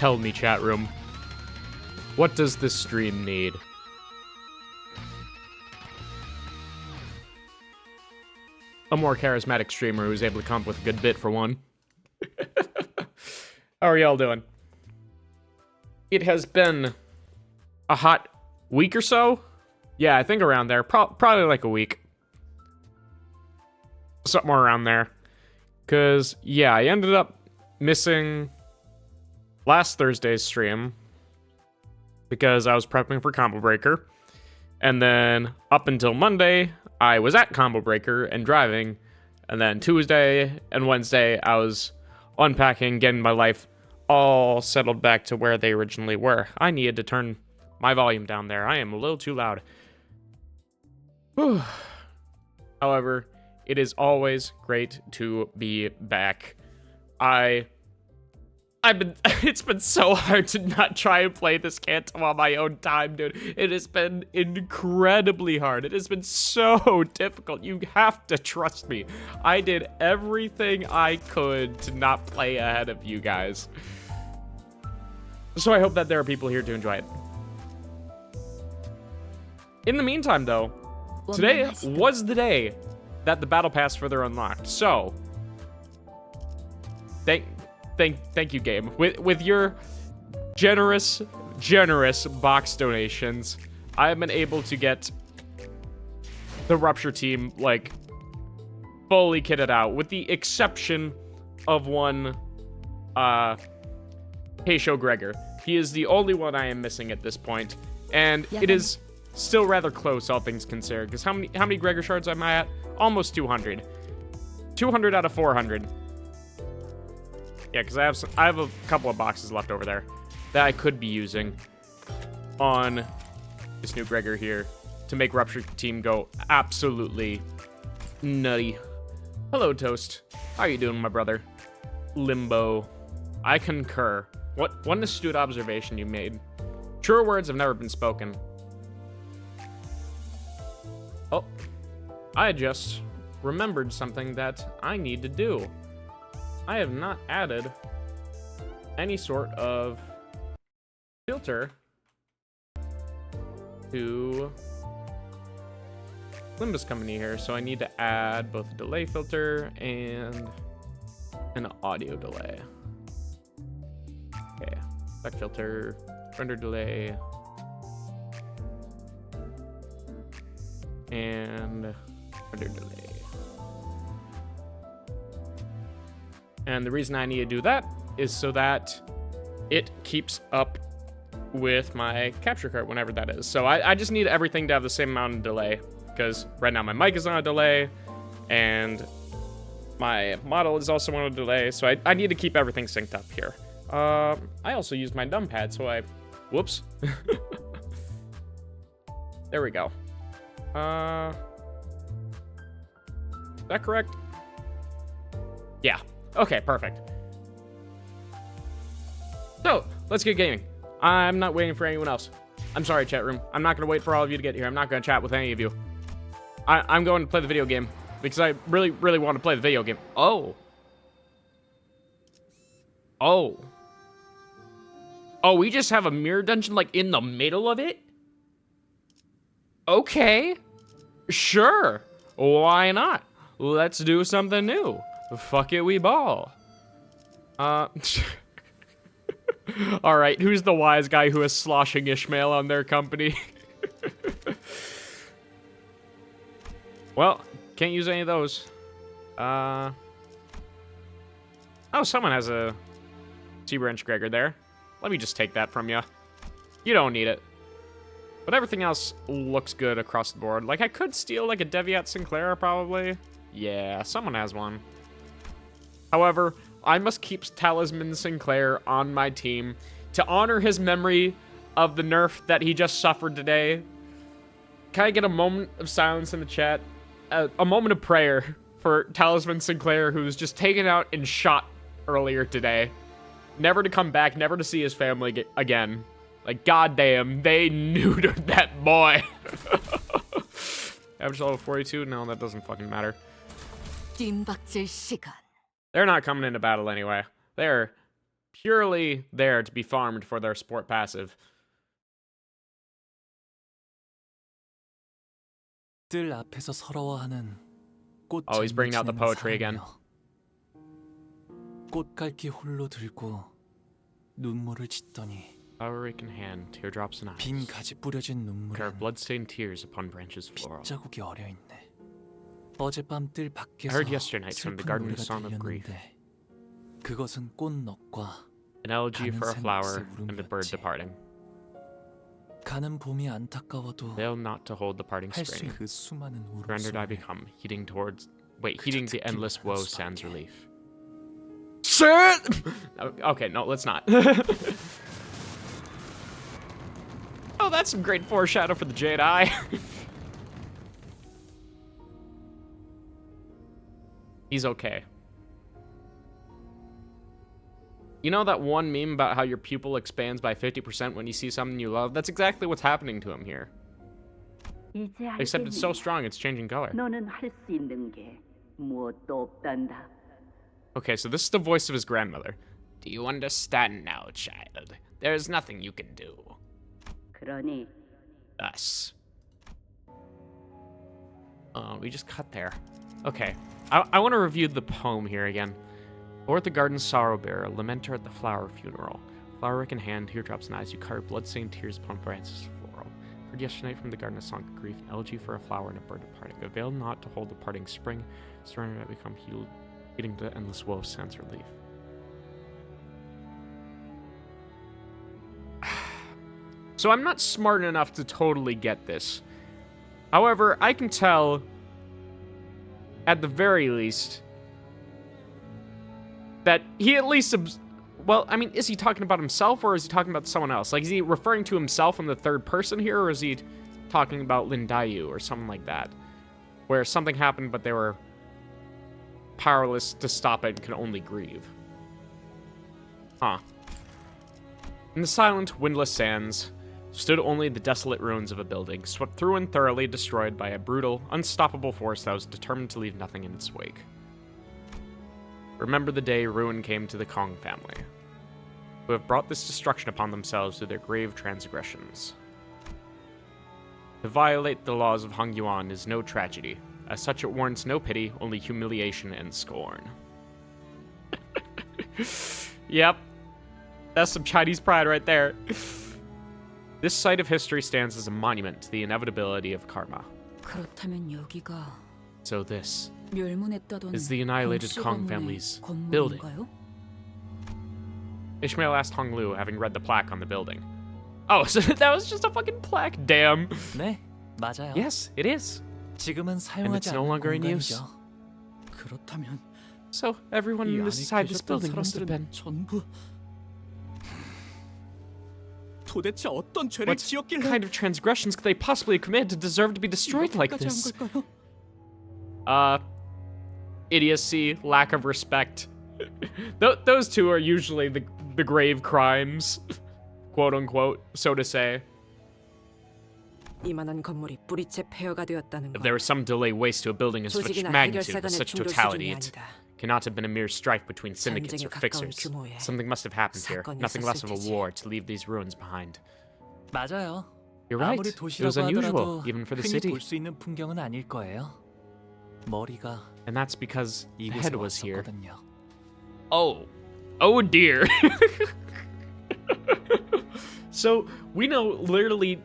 Tell me, chat room. What does this stream need? A more charismatic streamer who's able to come up with a good bit for one. How are y'all doing? It has been a hot week or so. Yeah, I think around there. Probably like a week. Somewhere around there. Because, yeah, I ended up missing last Thursday's stream because I was prepping for Combo Breaker. And then up until Monday, I was at Combo Breaker and driving. And then Tuesday and Wednesday, I was unpacking, getting my life all settled back to where they originally were. I needed to turn my volume down there. I am a little too loud. Whew. However, it is always great to be back. It's been so hard to not try and play this Canto on my own time, dude. It has been incredibly hard. It has been so difficult. You have to trust me. I did everything I could to not play ahead of you guys. So I hope that there are people here to enjoy it. In the meantime, though, today was the day that the Battle Pass further unlocked. So, thank you, game. With your generous box donations, I have been able to get the Rupture team, like, fully kitted out, with the exception of one, Heisho Gregor. He is the only one I am missing at this point, and it is still rather close, all things considered, because how many Gregor shards am I at? Almost 200. 200 out of 400. Yeah, because I have a couple of boxes left over there that I could be using on this new Gregor here to make Rupture team go absolutely nutty. Hello, Toast. How are you doing, my brother? Limbo. I concur. What an astute observation you made. Truer words have never been spoken. Oh, I just remembered something that I need to do. I have not added any sort of filter to Limbus Company here, so I need to add both a delay filter and an audio delay. Okay, back filter, render delay, and render delay. And the reason I need to do that is so that it keeps up with my capture card whenever that is. So I just need everything to have the same amount of delay, because right now my mic is on a delay and my model is also on a delay. So I need to keep everything synced up here. I also used my numpad, so whoops. There we go. Is that correct? Yeah. Okay, perfect. So, let's get gaming. I'm not waiting for anyone else. I'm sorry, chat room. I'm not going to wait for all of you to get here. I'm not going to chat with any of you. I'm going to play the video game because I really, really want to play the video game. Oh. Oh, we just have a mirror dungeon, like, in the middle of it? Okay. Sure. Why not? Let's do something new. Fuck it, we ball. Alright, who's the wise guy who is sloshing Ishmael on their company? Well, can't use any of those. Oh, someone has a T-Branch Gregor there. Let me just take that from you. You don't need it. But everything else looks good across the board. Like, I could steal, like, a Deviat Sinclair, probably. Yeah, someone has one. However, I must keep Talisman Sinclair on my team to honor his memory of the nerf that he just suffered today. Can I get a moment of silence in the chat? A moment of prayer for Talisman Sinclair, who was just taken out and shot earlier today. Never to come back, never to see his family again. Like, goddamn, they neutered that boy. Average level 42? No, that doesn't fucking matter. They're not coming into battle anyway. They're purely there to be farmed for their sport passive. 뜰 앞에서 서러워하는 꽃 Oh, he's bringing out the poetry again. 꽃갈기 홀로 들고 눈물을 짓더니 Flower-rake in hand, teardrops in eyes. 빈 가지 뿌려진 There are 눈물엔 blood-stained tears upon branches floral. 빗자국이 어려 있네. 어젯밤 뜰 I 밖에서 heard yesterday night from the 슬픈 garden a 노래가 song of grief. 들렸는데 그것은 꽃넉과 An elegy for a 가는 flower 새 and a bird 울음이었지. departing. 가는 봄이 안타까워도 Fail not to hold the parting 할 수 spring. 그 수많은 Surrendered I 울음소리를 become, heeding the endless woe 듣기만 sans 할 수밖에. relief. Shit! Okay, no, let's not. Oh, that's some great foreshadow for the Jade Eye. He's okay. You know that one meme about how your pupil expands by 50% when you see something you love? That's exactly what's happening to him here. Except it's so strong, it's changing color. 너는 할 수 있는 게 무엇도 없단다. Okay, so this is the voice of his grandmother. Do you understand now, child? There is nothing you can do. 그러니 Us. Oh, we just cut there. Okay, I want to review the poem here again. Or at the garden's sorrow bearer, lamenter at the flower funeral. Flower-rake in hand, teardrops in eyes, you carve blood-stained tears upon branches floral. Heard yesterday from the garden a song of grief, an elegy for a flower and a bird departing. Avail not to hold the parting spring, surrender I become healed, heeding the endless woe sans relief. So I'm not smart enough to totally get this. However, I can tell, at the very least, that he at least... Well, I mean, is he talking about himself or is he talking about someone else? Like, is he referring to himself in the third person here, or is he talking about Lindayu or something like that? Where something happened, but they were powerless to stop it and could only grieve. Huh. In the silent, windless sands stood only the desolate ruins of a building, swept through and thoroughly destroyed by a brutal, unstoppable force that was determined to leave nothing in its wake. Remember the day ruin came to the Kong family, who have brought this destruction upon themselves through their grave transgressions. To violate the laws of hongyuan is no tragedy. As such, it warrants no pity, only humiliation and scorn. Yep. That's some Chinese pride right there. This site of history stands as a monument to the inevitability of karma. 그렇다면 여기가 So this 멸문했다던 is the annihilated 공씨 Kong 건물의 family's building. 건물인가요? Ishmael asked Hong Lu, having read the plaque on the building. Oh, so that was just a fucking plaque. Damn. 네, 맞아요. Yes, it is. 지금은 And 사용하지 it's no 않는 longer in use. 공간이죠. 그렇다면 So everyone 이 안에 inside this 계셨던 building must have been. 사람들은 전부 도대체 어떤 죄를 What 지었길래 kind of transgressions could they possibly commit to deserve to be destroyed like 이렇게까지 한 this? 걸까요? Idiocy, lack of respect. Those two are usually the grave crimes, quote unquote, so to say. 이만한 건물이 뿌리채 폐허가 되었다는 If 건 there was some delay waste to a building of such 조직이나 magnitude, 해결사 with 간의 such 충돌 totality, 수준이 it 아니다. cannot have been a mere strife between syndicates 전쟁에 or 가까운 fixers. 규모의 Something must have happened here. 사건이 Nothing less of a 있었을 war to leave these ruins behind. 맞아요. You're right. 아무리 It was 도시라고 unusual, 하더라도 even for the 흔히 city. 볼 수 있는 풍경은 아닐 거예요. 머리가 And that's because the 이곳에 head was here. 왔었거든요. Oh. Oh dear. So, we know literally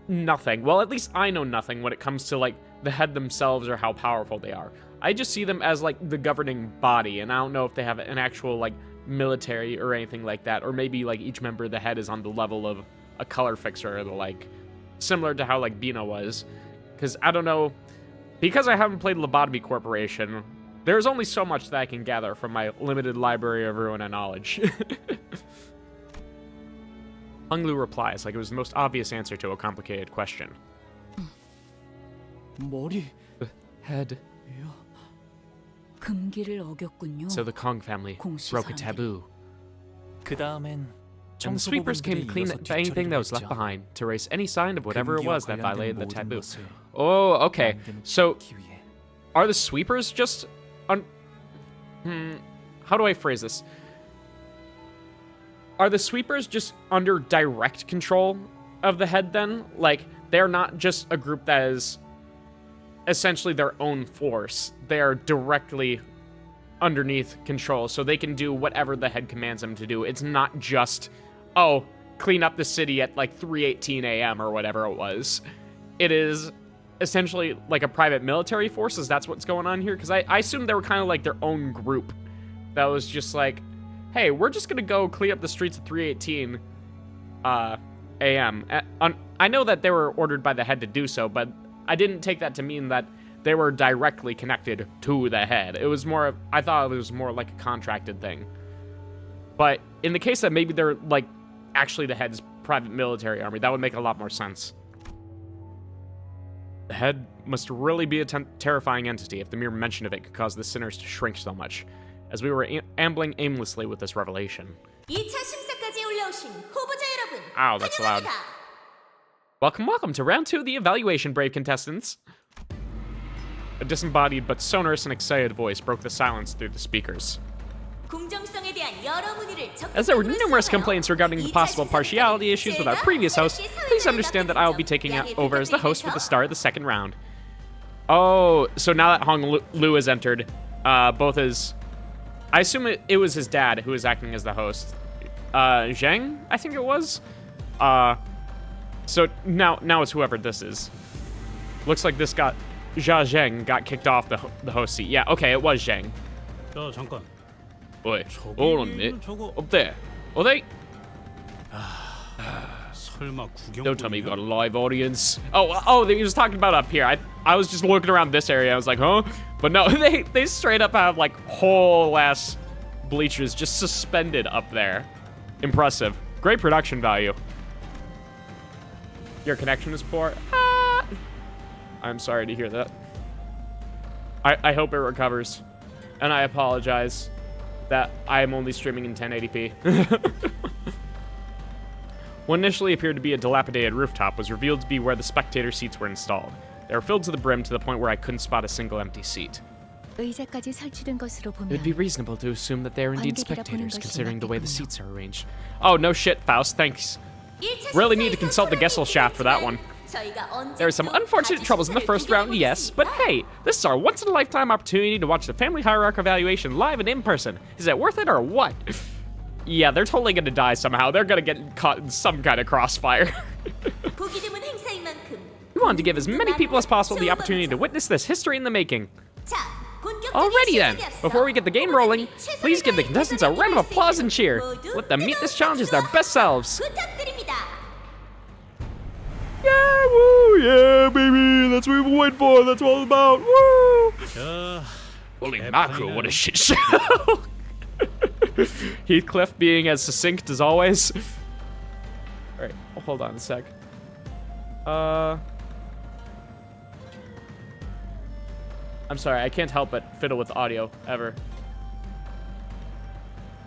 nothing. Well, at least I know nothing when it comes to, like, the head themselves or how powerful they are. I just see them as, like, the governing body, and I don't know if they have an actual, like, military or anything like that. Or maybe, like, each member of the head is on the level of a color fixer or the like. Similar to how, like, Bina was. Because, I don't know... Because I haven't played Lobotomy Corporation, there's only so much that I can gather from my limited library of Ruina knowledge. Hung Lu replies like it was the most obvious answer to a complicated question. 머리 The head. 금기를 어겼군요. So the Kong family 공씨 broke a 사람들이. taboo. 그 다음엔 And the sweepers came to clean up anything that was left behind, to erase any sign of whatever it was that violated the taboo. Oh, okay. So, are the sweepers just... How do I phrase this? are the sweepers just under direct control of the head then? Like, they're not just a group that is essentially their own force. They are directly underneath control, so they can do whatever the head commands them to do. It's not just, oh, clean up the city at like 3:18 a.m. or whatever it was. It is essentially like a private military forces. That's what's going on here, because I assumed they were kind of like their own group that was just like, hey, we're just gonna go clean up the streets at 3:18 a.m. I know that they were ordered by the head to do so, but I didn't take that to mean that they were directly connected to the head. It was more, I thought it was more like a contracted thing. But in the case that maybe they're like actually the head's private military army, that would make a lot more sense. The head must really be a terrifying entity if the mere mention of it could cause the sinners to shrink so much, as we were ambling aimlessly with this revelation. Ow, that's loud. Welcome, welcome to round 2 of the evaluation, brave contestants. A disembodied but sonorous and excited voice broke the silence through the speakers. As there were numerous complaints regarding the possible partiality issues with our previous host, please understand that I will be taking over as the host with the start of the second round. Oh, so now that Hong Lu has entered, both his... I assume it was his dad who was acting as the host. Zheng, I think it was? So now it's whoever this is. Looks like this got... Jia Zheng got kicked off the host seat. Yeah, okay, it was Zheng. 잠깐. Oi, hold on a minute. Up there. Are they? 설마 구경. Don't tell me you got a live audience. Oh, he was talking about up here. I was just looking around this area. I was like, huh? But no, they straight up have like whole ass bleachers just suspended up there. Impressive. Great production value. Your connection is poor. I'm sorry to hear that. I hope it recovers. And I apologize that I am only streaming in 1080p. What initially appeared to be a dilapidated rooftop was revealed to be where the spectator seats were installed. They were filled to the brim to the point where I couldn't spot a single empty seat. It would be reasonable to assume that they are indeed spectators, considering the way the seats are arranged. Oh, no shit, Faust, thanks. Really need to consult the Gessel shaft for that one. There are some unfortunate troubles in the first round, yes, but hey, this is our once-in-a-lifetime opportunity to watch the family hierarchy evaluation live and in person. Is it worth it or what? Yeah, they're totally gonna die somehow. They're gonna get caught in some kind of crossfire. We wanted to give as many people as possible the opportunity to witness this history in the making. Alrighty then, before we get the game rolling, please give the contestants a round of applause and cheer. Let them meet this challenge as their best selves. Yeah, woo, yeah, baby, that's what we've been waiting for, that's what it's about, woo! Holy mackerel, what a shit show! Heathcliff being as succinct as always. Alright, hold on a sec. I'm sorry, I can't help but fiddle with audio, ever.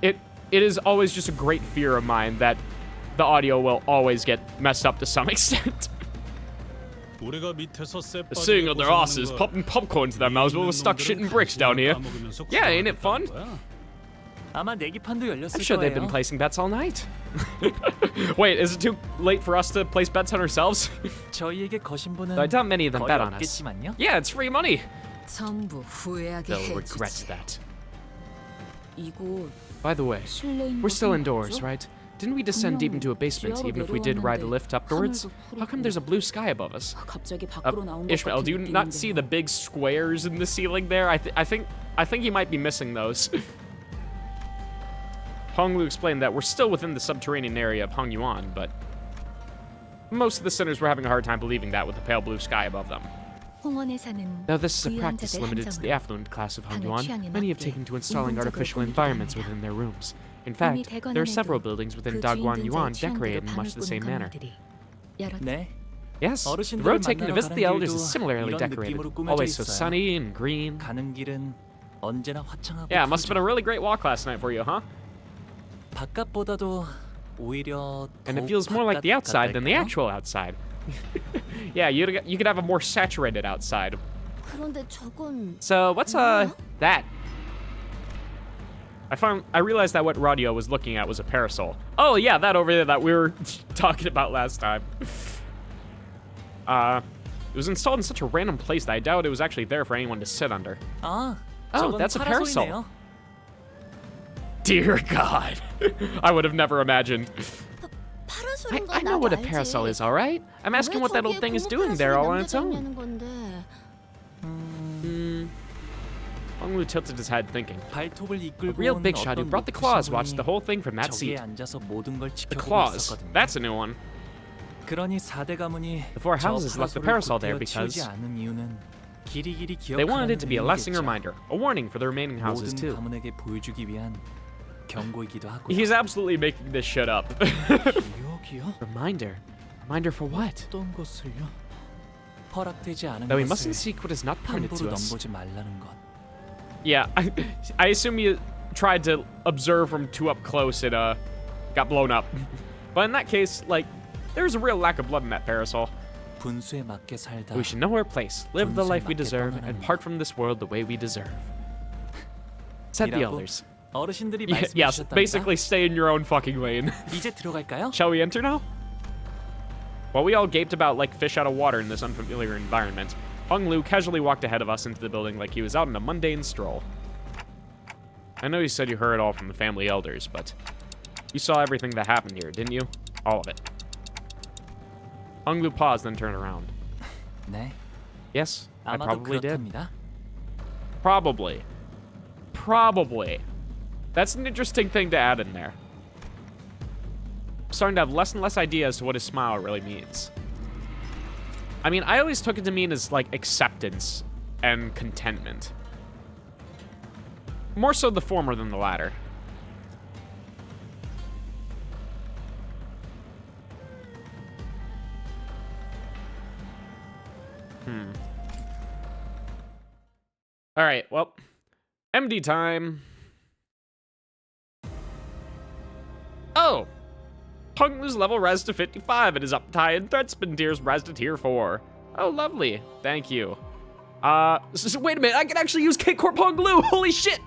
It is always just a great fear of mine that the audio will always get messed up to some extent. Sitting on their asses, popping popcorn to their mouths while we're stuck shitting bricks down here. Yeah, ain't it fun? I'm sure they've been placing bets all night. Wait, is it too late for us to place bets on ourselves? I doubt many of them bet on us. Yeah, it's free money. They'll regret that. By the way, we're still indoors, right? Didn't we descend deep into a basement, even if we did ride a lift upwards? How come there's a blue sky above us? Ishmael, do you not see the big squares in the ceiling there? I think you might be missing those. Honglu explained that we're still within the subterranean area of Hongyuan, but most of the sinners were having a hard time believing that with the pale blue sky above them. Though this is a practice limited to the affluent class of Hongyuan, many have taken to installing artificial environments within their rooms. In fact, there are several buildings within Dagwon-yuan decorated in much the same manner. Yes, the road taken to visit the elders is similarly decorated, always so sunny and green. Yeah, it must have been a really great walk last night for you, huh? And it feels more like the outside than the actual outside. Yeah, you could have a more saturated outside. So, what's that? I realized that what Radio was looking at was a parasol. Oh yeah, that over there that we were talking about last time. It was installed in such a random place that I doubt it was actually there for anyone to sit under. 아, Oh, 저건 that's a 파라솔이네요. parasol. Dear God. I would have never imagined. I know what a parasol is, all right? I'm asking what that old thing is doing there all on its own. Honglu tilted his head, thinking. 발톱을 A 이끌고 real 온 big shot who 어떤 brought the claws 높으신 watched the 분이 whole thing from that 저기에 seat. 앉아서 모든 걸 The 지켜보고 claws. 있었거든요. That's a new one. 그러니 4대 가문이 The four 저 houses left the 파라솔을 parasol there 굽되어 치우지 because 않은 이유는 길이길이 They wanted it to be a 기억하라는 lasting 의미겠죠. reminder, a warning for the remaining houses 모든 too. 가문에게 보여주기 위한 경고이기도 하고요. He's absolutely making this shit up. 기억이요? Reminder for what? 어떤 것을요? 허락되지 않은 That we 것을 mustn't seek what is not permitted 함부로 to us. 넘보지 말라는 것. Yeah, I assume you tried to observe from too up close and got blown up. But in that case, like, there's a real lack of blood in that parasol. 분수에 맞게 살다. We should know our place, live the life we deserve, and part from this world the way we deserve. Said the 이라고 elders. 어르신들이 Yes, 말씀하셨답니다. basically stay in your own fucking lane. 이제 들어갈까요? Shall we enter now? While we all gaped about like fish out of water in this unfamiliar environment, Hung Lu casually walked ahead of us into the building like he was out on a mundane stroll. I know you said you heard it all from the family elders, but you saw everything that happened here, didn't you? All of it. Hung Lu paused, then turned around. 네. Yes, I 아마도 probably did. 그렇답니다. Probably. That's an interesting thing to add in there. I'm starting to have less and less idea as to what his smile really means. I mean, I always took it to mean as, like, acceptance and contentment. More so the former than the latter. All right, well, MD time. Oh! Hung Lu's level res to 55 and his uptie and threat spin tiers res to tier 4. Oh, lovely. Thank you. Wait a minute, I can actually use K-Corp Hung Lu! Holy shit!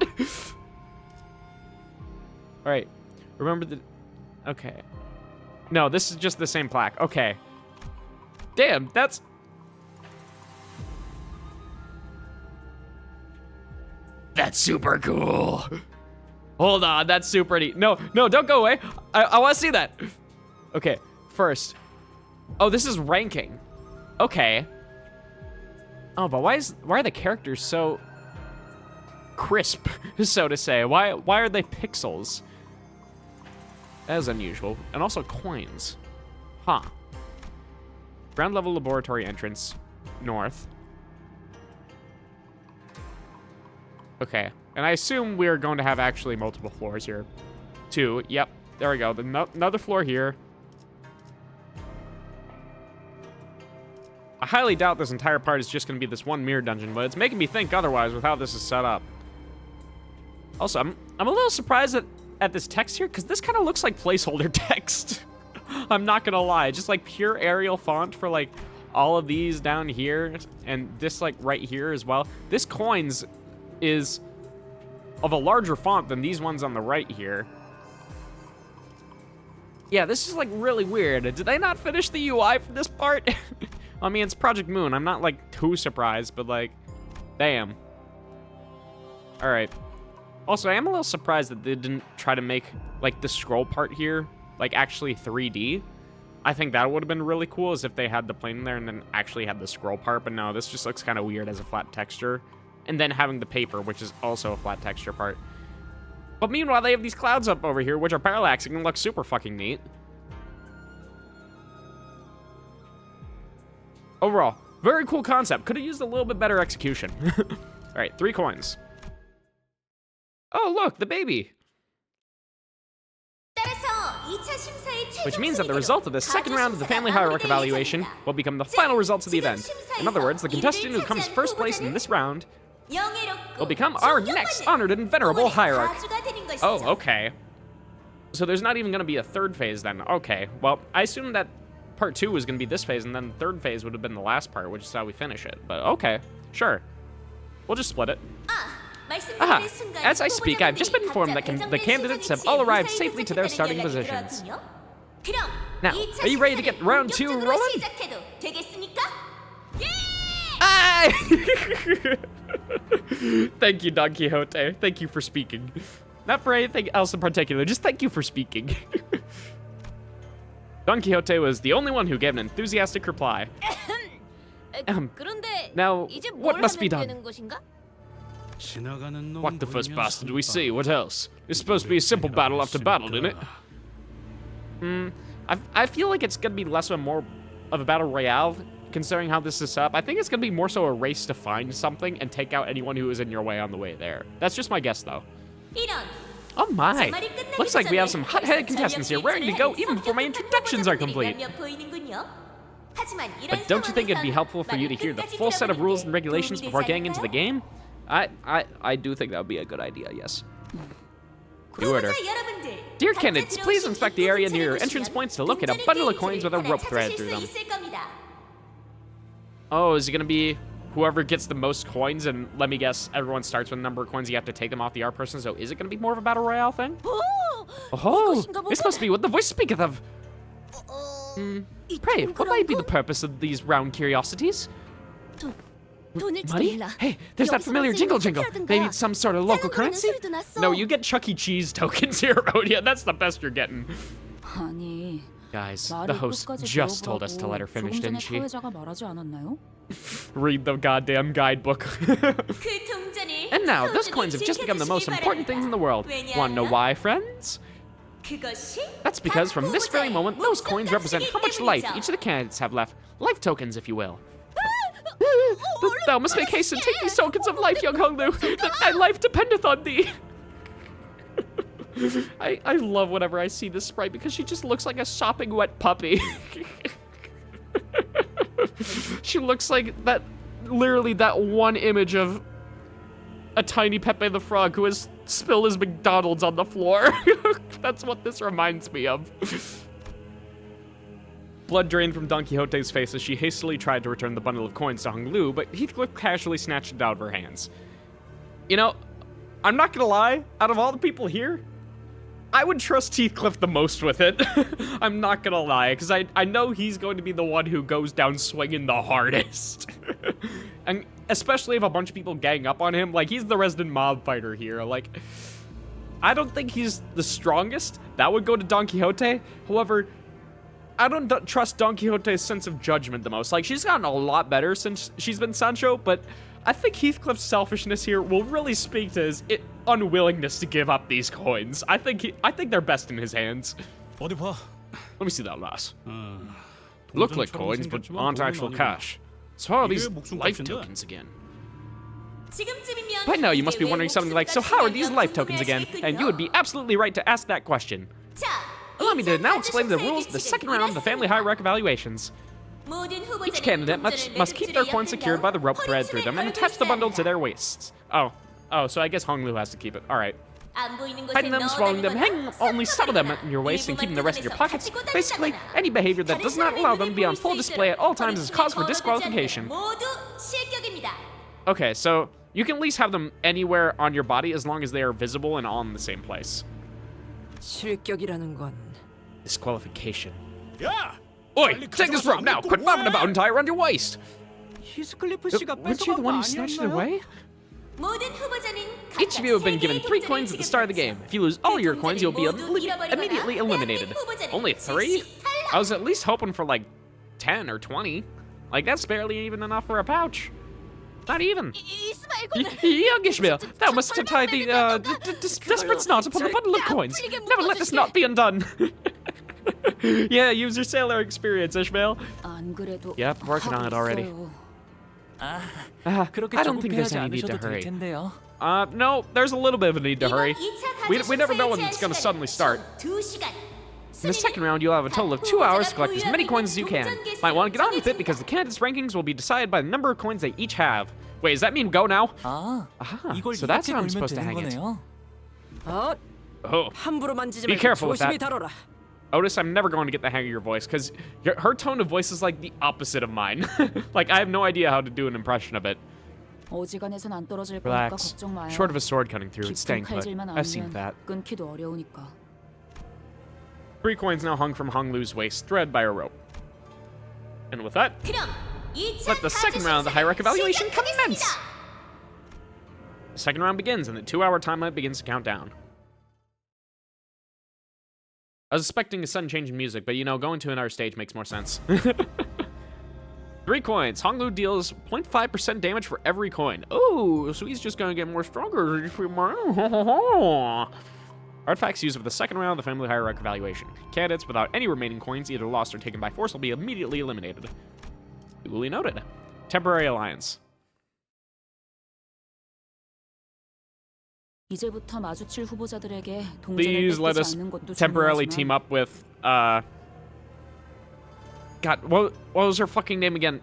Alright, remember the... Okay. No, this is just the same plaque. Okay. Damn, that's... That's super cool. Hold on, that's super neat. No, don't go away. I want to see that. Okay, first. Oh, this is ranking. Okay. Oh, but why are the characters so crisp, so to say? Why are they pixels? That is unusual. And also coins. Huh. Ground level laboratory entrance, north. Okay, and I assume we're going to have actually multiple floors here. 2, yep, there we go. Another floor here. I highly doubt this entire part is just going to be this one mirror dungeon, but it's making me think otherwise with how this is set up. Also, I'm a little surprised at this text here, because this kind of looks like placeholder text. I'm not going to lie, just like pure Arial font for like all of these down here, and this like right here as well. This coins is of a larger font than these ones on the right here. Yeah, this is like really weird. Did they not finish the UI for this part? I mean, it's Project Moon. I'm not like too surprised, but like, damn. All right. Also, I am a little surprised that they didn't try to make like the scroll part here like actually 3D. I think that would have been really cool is if they had the plane there and then actually had the scroll part, but no, this just looks kind of weird as a flat texture. And then having the paper, which is also a flat texture part. But meanwhile, they have these clouds up over here, which are parallaxing and look super fucking neat. Overall, very cool concept. Could have used a little bit better execution. All right, 3 coins. Oh, look, the baby. Which means that the result of this second round of the family hierarchy evaluation will become the final results of the event. In other words, the contestant who comes first place in this round will become our next honored and venerable hierarch. Oh, okay. So there's not even going to be a third phase then. Okay, well, I assumed that part 2 was going to be this phase, and then the third phase would have been the last part, which is how we finish it. But okay, sure. We'll just split it. As I speak, I've just been informed that the candidates have all arrived safely to their starting positions. Now, are you ready to get round 2 rolling? Ah! Thank you, Don Quixote. Thank you for speaking. Not for anything else in particular, just thank you for speaking. Don Quixote was the only one who gave an enthusiastic reply. Now, what must be done? What the first bastard we see? What else? It's supposed to be a simple battle after battle, isn't it? I feel like it's gonna be less of a battle royale, considering how this is set up. I think it's gonna be more so a race to find something and take out anyone who is in your way on the way there. That's just my guess, though. Oh my! Looks like we have some hot-headed contestants here, ready to go even before my introductions are complete. But don't you think it'd be helpful for you to hear the full set of rules and regulations before getting into the game? I do think that would be a good idea, yes. New order. Dear candidates, please inspect the area near your entrance points to locate a bundle of coins with a rope thread through them. Oh, is it gonna be whoever gets the most coins? And let me guess, everyone starts with a number of coins, you have to take them off the other person, so is it gonna be more of a battle royale thing? Oh, this must be what the voice speaketh of. Pray, what might be the purpose of these round curiosities? Money? Hey, there's that familiar jingle jingle. Maybe some sort of local currency? No, you get Chuck E. Cheese tokens here, Rhodia. That's the best you're getting. Guys, the host just told us to let her finish, didn't she? Read the goddamn guidebook. And now, those coins have just become the most important things in the world. Wanna know why, friends? That's because from this very moment, those coins represent how much life each of the candidates have left. Life tokens, if you will. Thou must make haste and take these tokens of life, young Honglu, that thy life dependeth on thee. I love whenever I see this sprite because she just looks like a sopping wet puppy. She looks like that, literally that one image of a tiny Pepe the Frog who has spilled his McDonald's on the floor. That's what this reminds me of. Blood drained from Don Quixote's face as she hastily tried to return the bundle of coins to Honglu, but Heathcliff casually snatched it out of her hands. You know, I'm not gonna lie, out of all the people here, I would trust Heathcliff the most with it. I'm not gonna lie, because I know he's going to be the one who goes down swinging the hardest. And especially if a bunch of people gang up on him, like, he's the resident mob fighter here. Like, I don't think he's the strongest. That would go to Don Quixote. However, I don't trust Don Quixote's sense of judgment the most. Like, she's gotten a lot better since she's been Sancho, but I think Heathcliff's selfishness here will really speak to his unwillingness to give up these coins. I think they're best in his hands. Let me see that last. Look like coins, but aren't actual cash. So how are these life tokens again? By now you must be wondering something like, so how are these life tokens again? And you would be absolutely right to ask that question. Allow me to now explain the rules of the second round of the family hierarchy evaluations. Each candidate must keep their coins secured by the rope thread through them and attach the bundle to their waists. Oh, so I guess Honglu has to keep it. All right. Hiding them, swallowing them, hanging only some of them in your waist and keeping the rest in your pockets. Basically, any behavior that does not allow them to be on full display at all times is cause for disqualification. Okay, so you can at least have them anywhere on your body as long as they are visible and all in the same place. Disqualification. Yeah! Oi, take this rope now! Quit faffing about and tie it around your waist! Weren't you the one who snatched it away? Each of you have been given 3 coins at the start of the game. If you lose all your coins, you'll be immediately eliminated. Only 3? I was at least hoping for like 10 or 20. Like, that's barely even enough for a pouch. Not even. Young Ishmael, thou must tie the desperate knot upon the bundle of coins. Never let this knot be undone. Yeah, use your sailor experience, Ishmael. Yep, working on it already. I don't think there's any need to hurry. No, there's a little bit of a need to hurry. We never know when it's going to suddenly start. In the second round, you'll have a total of 2 hours to collect as many coins as you can. Might want to get on with it because the candidates' rankings will be decided by the number of coins they each have. Wait, does that mean go now? So that's how I'm supposed to hang it. Oh, be careful with that. Otis, I'm never going to get the hang of your voice, because her tone of voice is like the opposite of mine. Like, I have no idea how to do an impression of it. 어지간해선 안 떨어질 거니까 Relax. 걱정 마요. Short of a sword cutting through, it's 깊은 staying put. 칼질만 I've seen 아니면 that. 끊기도 어려우니까. 3 coins now hung from Hong Lu's waist, thread by a rope. And with that, let the second round of the hierarchy evaluation commence! The second round begins, and the 2-hour time limit begins to count down. I was expecting a sudden change in music, but you know, going to another stage makes more sense. 3 coins. Hong Lu deals 0.5% damage for every coin. Ooh, so he's just gonna get more stronger. Artifacts used for the second round of the family hierarchy evaluation. Candidates without any remaining coins, either lost or taken by force, will be immediately eliminated. Duly noted. Temporary alliance. 이제부터 마주칠 후보자들에게 동전을 Please let 뺏기지 us 않는 것도 temporarily team 중요하지만 up with, God, what was her fucking name again?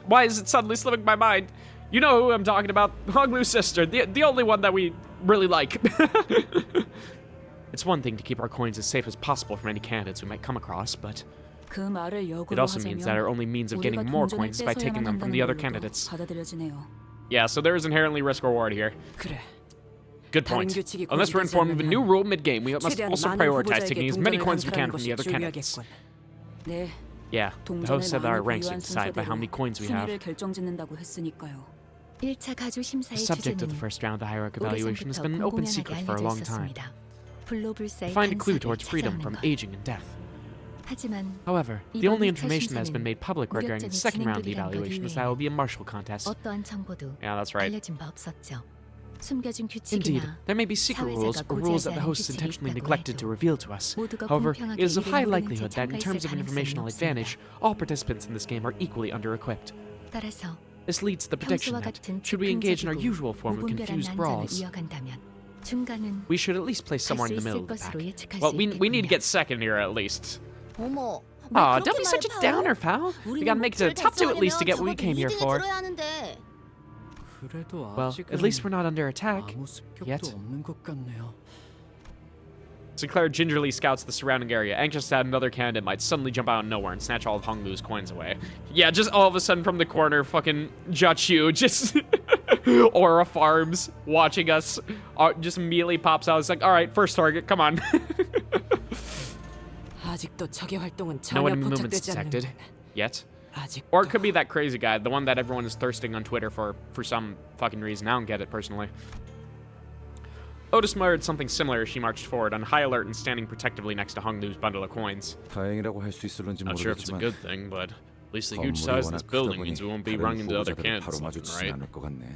Why is it suddenly slipping my mind? You know who I'm talking about. Hong Lu's sister. The only one that we really like. It's one thing to keep our coins as safe as possible from any candidates we might come across, but 그 말을 it 역으로 also means that our only means of getting more coins is by taking them from the other candidates. 받아들여지네요. Yeah, so there is inherently risk-reward here. 그래. Good point. Unless we're informed of a new rule mid-game, we must also prioritize taking as many coins as we can from the other candidates. 네. Yeah, the host said that our ranks would decide by how many coins we have. 순위를 결정짓는다고 했으니까요. 1차 가주 The 심사의 subject of the 주제는 first round of the hierarchy evaluation has been an open 공공연하게 secret for a 알려져 long time. 있었습니다. To 불로불사의 find a clue 단서를 towards freedom 찾아오는 from 것. aging and death. 하지만 However, the 이번 only 2차 information that has been 심사는 made public regarding the second round of the evaluation is that it will be a martial contest. 어떠한 정보도 Yeah, that's right. 알려진 바 없었죠. 숨겨진 Indeed, 규칙이나 there may be secret rules or rules that the hosts intentionally neglected to reveal to us. 모두가 However, 공평하게 it is of 이를 high 모르는 likelihood 채 that in terms of 참가했을 informational 가능성이 advantage, all participants in this game are equally under-equipped. 따라서 This leads to the prediction 평소와 that, 같은 should we engage in our 즉흥적이고 usual form of 무분별한 confused 난전을 brawls, 이어간다면 중간은 we should at least place somewhere in the 갈수 middle 있을 of the pack. 것으로 예측할 Well, 수 we need to 있겠군요. get second here at least. 어머, Aw, don't be such a downer, pal. We gotta make it to the top 2 at least to get what we came here for. 그래도 Well, 아직은 at least we're not under attack. 아무 습격도 yet. 없는 것 같네요. Sinclair gingerly scouts the surrounding area, anxious that another candidate might suddenly jump out of nowhere and snatch all of Hong Lu's coins away. Yeah, just all of a sudden from the corner, fucking Jiaqiu just Aura Farms watching us, just immediately pops out. It's like, all right, first target, come on. 아직도 적의 활동은 No 전혀 enemy movements 포착되지 detected 않는데. yet. 아직. Or it could be that crazy guy, the one that everyone is thirsting on Twitter for some fucking reason. I don't get it personally. Otis muttered something similar as she marched forward, on high alert and standing protectively next to Hong Lu's bundle of coins. 다행이라고 할 수 있을런지 Not sure if it's a 모르겠지만 good thing, but at least the huge 건물이 size of this 워낙 크다 building 보니 means we won't be 다른 running into other 후보자들을 candidates, 바로 마주치진 right? 않을 것 같네.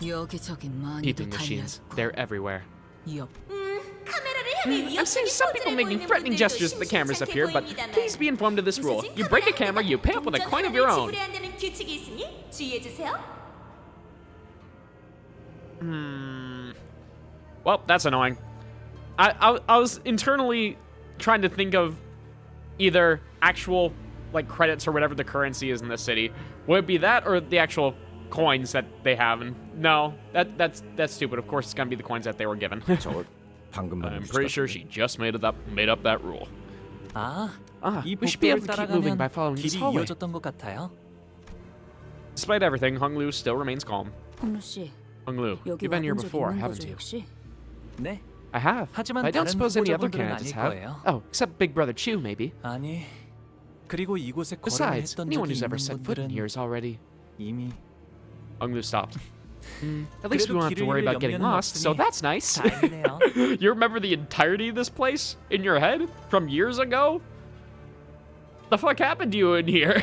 여기저기 많이도 Heating machines, 달려있고. they're everywhere. 옆. I'm seeing some people making threatening gestures at the cameras up here, but please be informed of this rule. You break a camera, you pay up with a coin of your own. Well, that's annoying. I was internally trying to think of either actual like credits or whatever the currency is in this city. Would it be that or the actual coins that they have? And no, that's stupid. Of course, it's gonna be the coins that they were given. 저걸 방금 I'm pretty sure she just made up that rule. 아, We 이 should be able 복도를 to keep moving by 따라가면 following this 길이 hallway. 이어졌던 것 같아요. Despite everything, Hong Lu still remains calm. 홍루 씨, Hong Lu, 여기 you've been here 와본 적 before, 있는 haven't 거죠, you? 역시? 네, I have. 하지만 But I don't 다른 suppose any other 후보자분들은 candidates 아닐 have. 거예요. Oh, except Big Brother Chu, maybe. 아니, 그리고 이곳에 거래를 Besides, 했던 anyone 적이 who's ever 있는 set foot in 분들은 here is already. 이미 Hong Lu stopped. At least we 그래도 won't have to 길을 worry 잃을 about getting 염려는 lost, so 없으니 that's nice. 다행이네요. You remember the entirety of this place in your head from years ago? The fuck happened to you in here?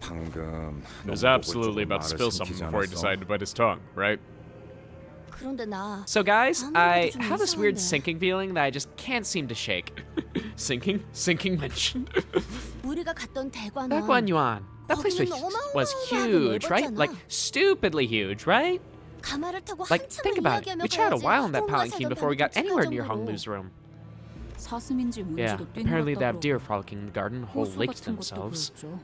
방금 He was 너무 absolutely about to 말을 spill something 삼키지 before he 않았어? decided to bite his tongue, right? 그런데 나 So guys, I 아무래도 좀 have this weird 이상한데. sinking feeling that I just can't seem to shake. Sinking? Sinking mentioned. 우리가 갔던 대관원 Hongyuan. That place 거기는 was 어마어마하게 huge, right? 넓었잖아. Like, stupidly huge, right? 가마를 타고 Like, 한참을 think about it. 이야기하며 We chatted a 가야지 while in that 홍보가 palanquin 살던 before we got 방에 anywhere 도착할 near Hong 정도로. Lu's room. 사슴인지 Yeah, 뭔지도 apparently they have 뛰놀았다 deer 그러고. frolicking in the garden, whole 호수 lakes to 같은 것도 themselves. 그렇죠.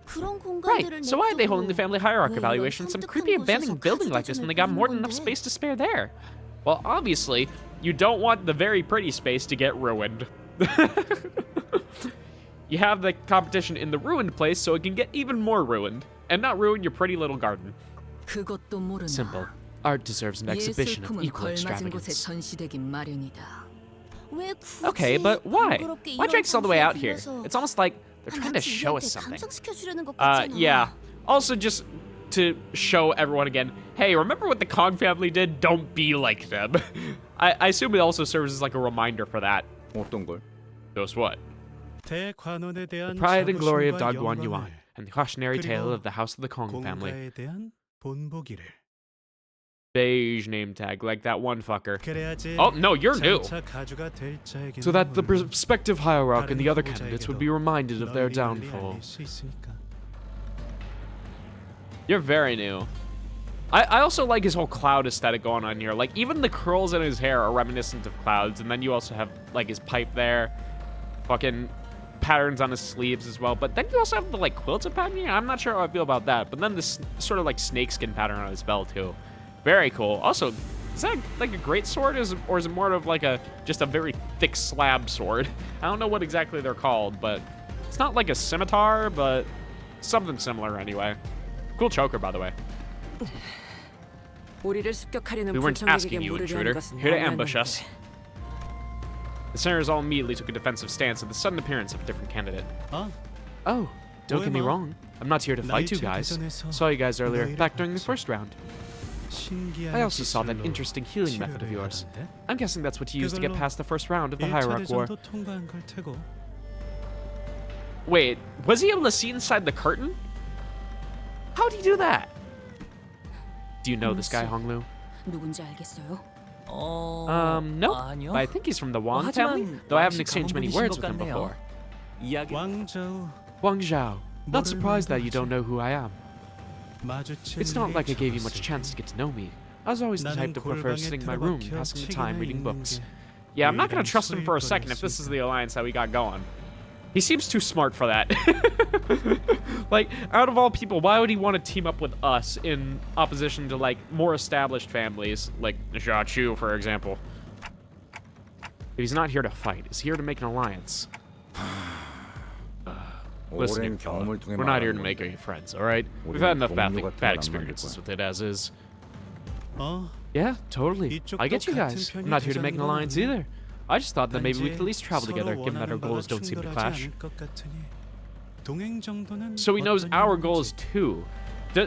그런 Right, 공간들을 so why are they holding the 냅두고 family hierarchy 왜 evaluation in 이런 some 섬뜩한 creepy abandoned 곳에서 building like this when they got more than enough 가지고 space to spare there? Well, obviously, you don't want the very pretty space to get ruined. You have the competition in the ruined place so it can get even more ruined, and not ruin your pretty little garden. 그것도 모르나. Simple. Art deserves an exhibition of 예술품은 equal 걸맞은 곳에 extravagance. 전시되긴 마련이다. 왜 굳이 Okay, but why? 번거롭게 Why 이런 drag us all the way out here? 장소에 It's almost like they're 불러서 trying to show us 우리한테 something. 감상시켜주려는 것 같잖아. Yeah. Also, just to show everyone again, hey, remember what the Kong family did? Don't be like them. I assume it also serves as like a reminder for that. 어떤 걸? Just what? 대관원에 대한 The pride and glory of 자부심과 Dogwan 영광을, Yuan, and the cautionary tale 그리고 of the House of the Kong family. 공가에 대한 본보기를. Beige name tag, like that one fucker. 그래야지 Oh, no, you're new. 장차 가주가 될 자에게는 So that the 물론 prospective hierarch and the other 다른 candidates 후보자에게도 would be reminded of their 널리 널리 downfall. 알릴 수 있으니까. You're very new. I also like his whole cloud aesthetic going on here. Like, even the curls in his hair are reminiscent of clouds, and then you also have, like, his pipe there. Fucking patterns on his sleeves as well. But then you also have the, like, quilted pattern here. I'm not sure how I feel about that. But then this sort of, like, snakeskin pattern on his belt, too. Very cool. Also, is that, like, a great sword, or is it more of, like, just a very thick slab sword? I don't know what exactly they're called, but it's not like a scimitar, but something similar anyway. Cool choker, by the way. 우리를 습격하려는 We weren't 불청객에게 asking you, 물으려 intruder. 하는 것은 Here to ambush us. 몰랐는데. The senators all immediately took a defensive stance at the sudden appearance of a different candidate. 아, Oh, don't get me Well, wrong. I'm not here to fight you guys. Saw you guys earlier, back during the first round. I also saw that interesting healing method of yours. I'm guessing that's what you used to get past the first round of the Hierarch War. 통과한 걸 테고. Wait, was he able to see inside the curtain? How'd he do that? Do you know this guy, Honglu? 누군지 알겠어요? No. 아니요. But I think he's from the Wang 하지만 family, though I haven't 왕씨 exchanged many 가문 words 분이신 with him 것 before. 이야기 왕자우 Wang Zhao. Not 모르는 surprised that you don't 거지. know who I am. 마주칠 It's not 일이 like I gave you much 적었을 chance to 때 get to know me. I was always the type 나는 to prefer 골방에 sitting in my room, 틀어박혀 passing the time 책이나 reading 읽는 books. 게 Yeah, I'm not gonna 유일한 trust him for a 소일 second if this is the 거였을까. alliance that we got going. He seems too smart for that. Like, out of all people, why would he want to team up with us in opposition to, like, more established families, like Jia Chu, for example? If he's not here to fight, he's here to make an alliance. Listen, 오랜 young fella, 경험을 통해 we're not here to 말하는 make 건데. any friends, alright? We've 우리는 had enough 동료가 bad 태어나면 experiences 안 with it as is. 어, Yeah, totally. 이쪽도 I get you 같은 guys. 편이 I'm not here to make an 되자는 건 alliance 아니야. either. I just thought that maybe we could at least travel 서로 together, given that our 원하는 바가 goals don't seem to 충돌하지 clash. 않을 것 같으니 동행 정도는 So he knows 어떠냐는 our 거지. goals too.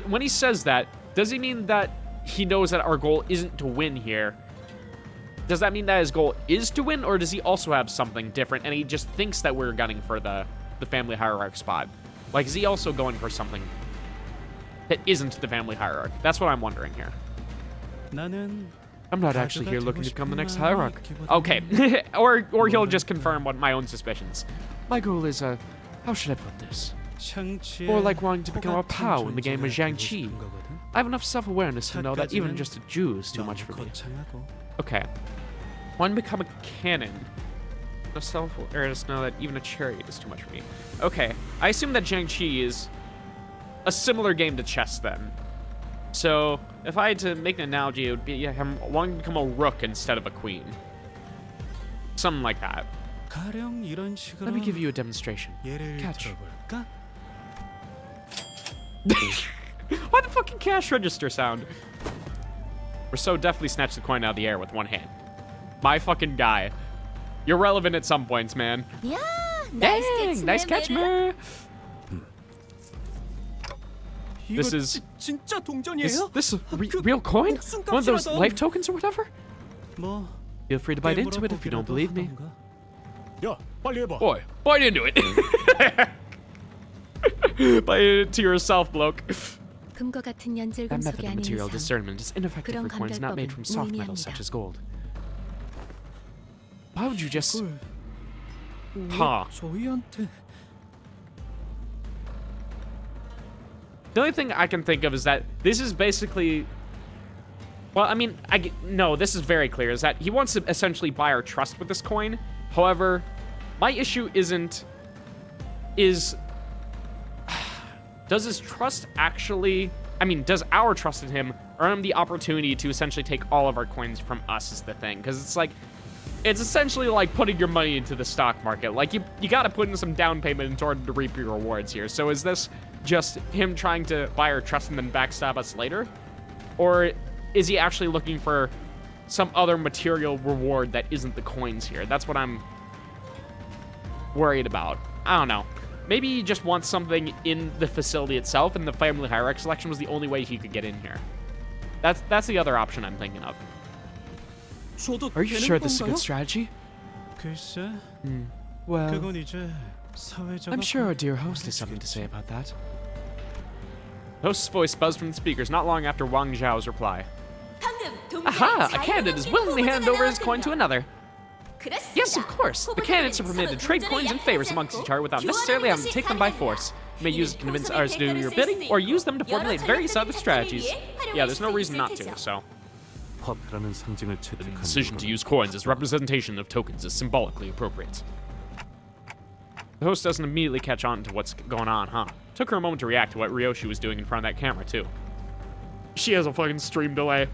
When he says that, does he mean that he knows that our goal isn't to win here? Does that mean that his goal is to win, or does he also have something different and he just thinks that we're gunning for the family hierarch spot? Like, is he also going for something that isn't the family hierarch? That's what I'm wondering here. 나는 I'm not actually here looking to become the next hierarch. 있기보다는 Okay, or he'll just confirm what my own suspicions. My goal is, how should I put this? 샹치의 Or like wanting to become a 호 같은 POW in the game of 존재가 되고 Jiangqi. 싶은 거거든. I have enough self-awareness to know that even 착까지는 just a Jew is too 너무 much for me. 거창하고. Okay. One become a cannon. Enough self-awareness to know that even a chariot is too much for me. Okay. I assume that Jiangqi is a similar game to chess then. So, if I had to make an analogy, it would be him wanting to become a rook instead of a queen. Something like that. 가령 이런 식으로 Let me give you a demonstration. 예를 catch. 들어볼까? Why the fucking cash register sound? We're so definitely snatched the coin out of the air with one hand. My fucking guy. You're relevant at some points, man. 야, Dang, nice catch, man. This 이거 is 진짜 is 동전이에요? this a 그 real coin? 목숨값이라도. One of those life tokens or whatever? 뭐 Feel free to bite into it if you don't believe me. 야, 빨리 해봐. Boy, bite into it. Bite into yourself, bloke. 금과 같은 연질 That method 금속이 of 아닌 material 이상 discernment is ineffective for 그런 coins not made 감별법은 from soft metals 무의미합니다. such as gold. Why would you just... 왜 Huh. 저희한테 The only thing I can think of is that this is basically... Well, I mean, no, this is very clear, is that he wants to essentially buy our trust with this coin. However, my issue isn't... Does his trust actually... I mean, does our trust in him earn him the opportunity to essentially take all of our coins from us is the thing. Because it's like... It's essentially like putting your money into the stock market. Like, you gotta put in some down payment in order to reap your rewards here. So is this just him trying to buy our trust and then backstab us later? Or is he actually looking for some other material reward that isn't the coins here? That's what I'm worried about. I don't know. Maybe he just wants something in the facility itself, and the family hierarchy selection was the only way he could get in here. That's the other option I'm thinking of. 줘도 Are you 되는 sure this is a 건가요? good strategy? 글쎄, Well, 그건 이제 사회자가 I'm sure our dear host has something to say about that. The host's voice buzzed from the speakers not long after Wang Zhao's reply. Aha! A candidate is willingly handed over his coin to another. Yes, of course. The candidates are permitted to trade coins and favors amongst each other without necessarily having to take them by force. You may use it to convince others to do your bidding, or use them to formulate various other strategies. Yeah, there's no reason not to, so. 화폐라는 상징을 The 채택하는 decision to 건 use coins as representation of tokens is symbolically appropriate. The host doesn't immediately catch on to what's going on, huh? Took her a moment to react to what Ryoshi was doing in front of that camera, too. She has a fucking stream delay.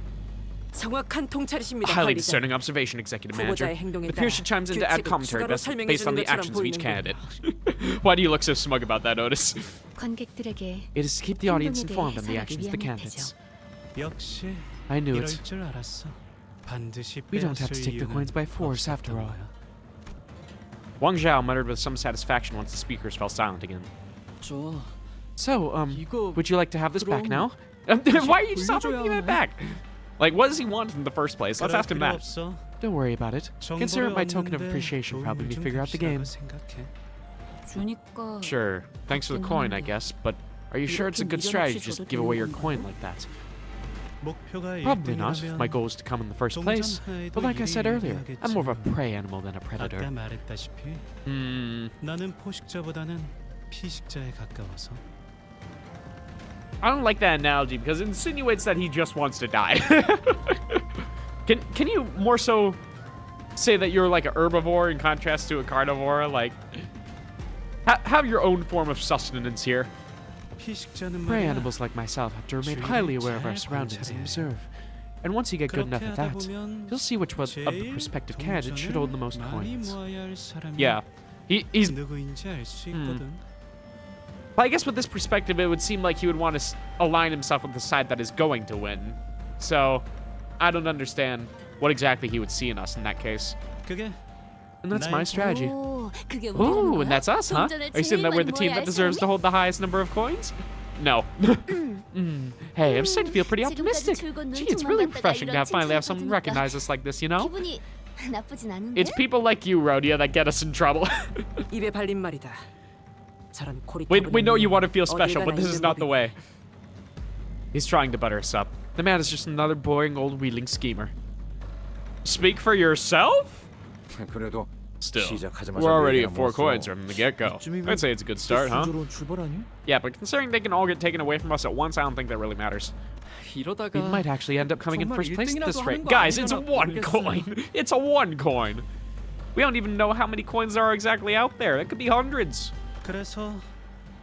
정확한 통찰이십니다. Highly 관리자. discerning observation, Executive Manager. 후보자의 행동에 It appears she 따라 chimes in to add 규칙을 commentary 추가로 based on 설명해주는 the 것처럼 actions of each 보이는군요. candidate. Why do you look so smug about that, Otis? 관객들에게 It is to keep the audience 행동에 대해 informed on the 해설하기 actions of the 위한 candidates. 역시 I knew 이럴 it. 줄 알았어. 반드시 We don't have to 빼앗을 take the 이유는 coins by force after 없었던 all. 거야. Wang Zhao muttered with some satisfaction once the speakers fell silent again. 저 So, 이거 would you like to have this back now? 그럼 Why are you stopping 돌려줘야 giving it 하네. back? Like, what does he want in the first place? Let's 그럴 ask him 필요 that. 없어. Don't worry about it. Consider it my token of 없는데 appreciation for helping me 좀 figure out the game. 값이라고 생각해. 주니까 Sure, thanks for the coin, I guess, but are you sure it's a good strategy to just give away your coin like that? 목표가 Probably not, if 1등이라면 my goal is to come in the first place. 동전하에도 But like I said earlier, I'm more of a 유리하겠지만 prey animal than a 아까 predator. 말했다시피 나는 포식자보다는 피식자에 가까워서 I don't like that analogy because it insinuates that he just wants to die. Can you more so say that you're like a herbivore in contrast to a carnivore? Like, have your own form of sustenance here. 피식자는 Prey 말이야. animals like myself have to remain highly aware of our surroundings and observe. And once you get good enough at that, you'll see which one of the prospective candidates should hold the most coins. Yeah, he's. 누구인지 알 수 있거든. But I guess with this perspective, it would seem like he would want to align himself with the side that is going to win. So, I don't understand what exactly he would see in us in that case. 그게 And that's my strategy. 오, 그게 우리라는 Ooh, 거야? and that's us, huh? 동전을 Are you saying that 제일 we're the 많이 team 모아야 that 할 deserves to 사람이? hold the highest number of coins? No. Hey, I'm starting to feel pretty 지금까지 optimistic. 줄곧 Gee, it's really 눈총만 refreshing to 봤다가 finally have 이런 someone 칭찬을 recognize us like this, you know? 기분이 나쁘진 않은데? It's people like you, Rhodia, that get us in trouble. 입에 발린 말이다. 저런 We know you want to feel 어딜 special, 가나 but this is 있는 not the 법이다. way. He's trying to butter us up. The man is just another boring old wheeling schemer. Speak for yourself? 그래도 Still, 시작하자마자 we're already 얘기나 at 4 먹었어. coins from the get-go. I'd say it's a good start, huh? 순조로운 출발 아니야? Yeah, but considering they can all get taken away from us at once, I don't think that really matters. 이러다가 We might actually end up coming in 정말 first place at this 일등이라도 rate. 하는 거 Guys, it's 아니려나 one 모르겠어요. coin. It's a one coin. We don't even know how many coins there are exactly out there. It could be hundreds. 그래서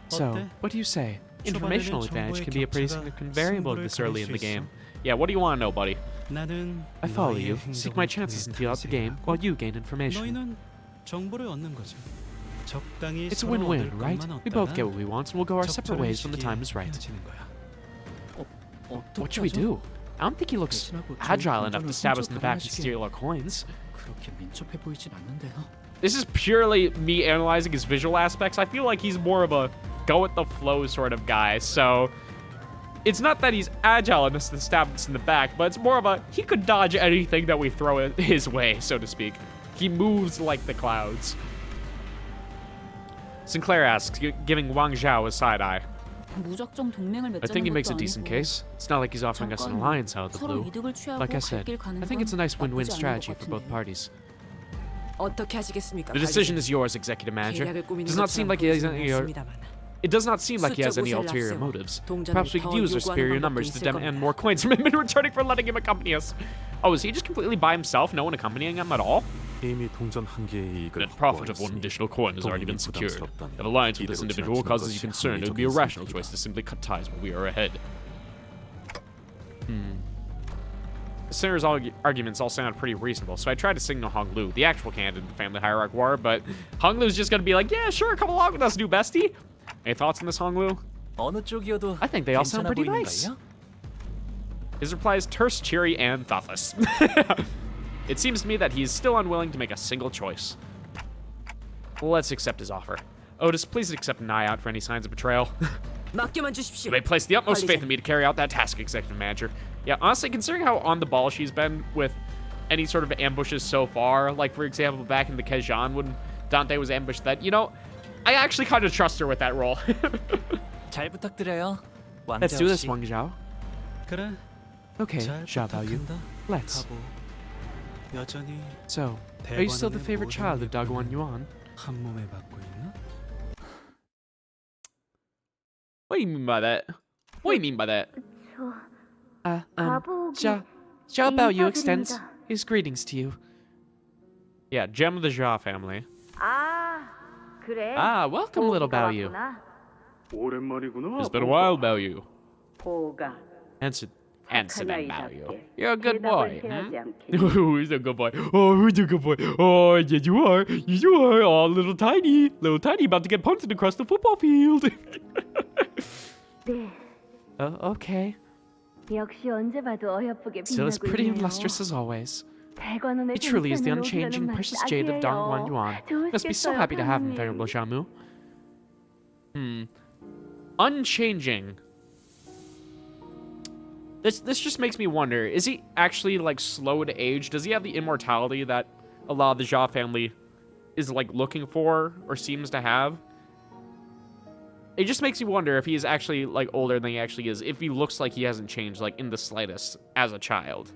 So, 어때? what do you say? 초반에는 Informational advantage can be a pretty 정보의 significant 격차가 variable 승부를 this early in 가릴 the 수 game. 있어. Yeah, what do you want to know, buddy? 나는 I follow 너희의 you, seek my 행동을 chances 통해 and feel out the game, 탐색하고 while you gain information. 너희는 정보를 얻는 거지. 적당히 It's a 서로 win-win, 얻을 right? 것만 We both 얻다가 get what we want, and we'll go our separate 적절한 ways when the 시기에 time is right. 헤어지는 거야. What should we do? I don't think he looks agile enough to stab us in the back and steal our coins. 그렇게 민첩해 보이진 않는데요. This is purely me analyzing his visual aspects. I feel like he's more of a go with the flow sort of guy. So it's not that he's agile enough to stab us in the back, but it's more of a he could dodge anything that we throw his way, so to speak. He moves like the clouds. Sinclair asks, giving Wang Zhao a side eye. 무작정 동맹을 I think he 맺자는 makes a 것도 decent 아니고 case. It's not like he's offering us an alliance out of the 서로 blue. 이득을 취하고 Like I 갈 said, 길 가는 I think it's a 건 nice win-win 나쁘지 않은 strategy 것 for both 같은데. parties. 어떻게 하시겠습니까? The decision is yours, Executive Manager. 계략을 꾸미는 Does not seem 것처럼 like he has 보이지는 any. 않습니다만. It does not seem like he has any 수적 우세를 ulterior 앞세워 motives. 동전을 Perhaps we could 더 use our 요구하는 superior 방법도 numbers to 있을 demand 겁니다. more coins from him in returning for letting him accompany us. Oh, is he just completely by himself, no one accompanying him at all? 이미 동전 한 개의 이익을 The profit of one 확보했으니 additional coin has already been 동맹이 secured. 부담스럽다니 If alliance with this 이대로 individual 지나치는 causes you 것이 concern, it would be a 합리적인 rational 선택이다. choice to simply cut ties while we are ahead. The senator's arguments all sound pretty reasonable, so I tried to signal Hong Lu, the actual candidate in the family hierarchy war, but Hong Lu's just gonna be like, yeah, sure, come along with us, new bestie. Any thoughts on this, Hong Lu? 어느 쪽이어도 I think they all sound 괜찮아 pretty nice. 보이는걸요? His reply is terse, cheery, and thoughtless. It seems to me that he's still unwilling to make a single choice. Let's accept his offer. Otis, please accept an eye out for any signs of betrayal. 맡겨만 주십시오. You may place the utmost faith in me to carry out that task, Executive Manager. Yeah, honestly, considering how on the ball she's been with any sort of ambushes so far, like, for example, back in the Kejan when Dante was ambushed, that, you know, I actually kind of trust her with that role. 잘 부탁드려요. 왕자 Let's do this, 없이. Wang Zhao. 그래. Okay, 잘 Zhao Baoyu. 부탁한다. Let's. 가보. 여전히 So, are you still the favorite child of hongyuan? 한 몸에 받고 있나? What do you mean by that? What do you mean by that? Zhao Baoyu extends his greetings to you. Yeah, gem of the Zhao family. 아, 그래. Ah, welcome, little Baoyu. It's been a while, Baoyu. 보가. Answer that, Baoyu. 아이답게 You're a good boy. 대답을 해야지 Hmm? 않겠니? Who's a good boy? Oh, who's a good boy? Oh, yeah, you are. You are. Oh, little tiny, about to get punted across the football field. 네, Oh, okay. 역시 언제 봐도 어여쁘게 Still as 빛나고 pretty and 있네요. lustrous as always. 100원 It truly is the unchanging precious jade of hongyuan. Must be so happy to have him, venerable Shamu. Unchanging. This just makes me wonder, is he actually, like, slow to age? Does he have the immortality that a lot of the Zhao family is, like, looking for or seems to have? It just makes you wonder if he is actually, like, older than he actually is, if he looks like he hasn't changed, like, in the slightest as a child.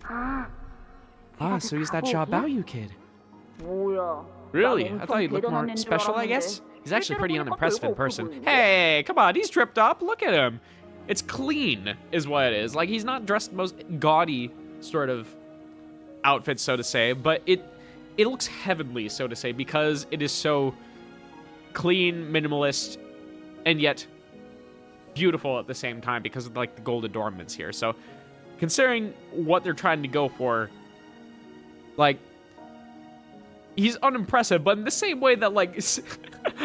Ah, so he's that Zhao Baoyu kid. 뭐야? Really? I thought he'd look more special, I guess. He's actually pretty unimpressive in person. Hey, come on, he's tripped up. Look at him. It's clean, is what it is. Like, he's not dressed most gaudy sort of outfit, so to say, but it looks heavenly, so to say, because it is so clean, minimalist, and yet beautiful at the same time because of, like, the gold adornments here. So, considering what they're trying to go for, like, he's unimpressive, but in the same way that, like,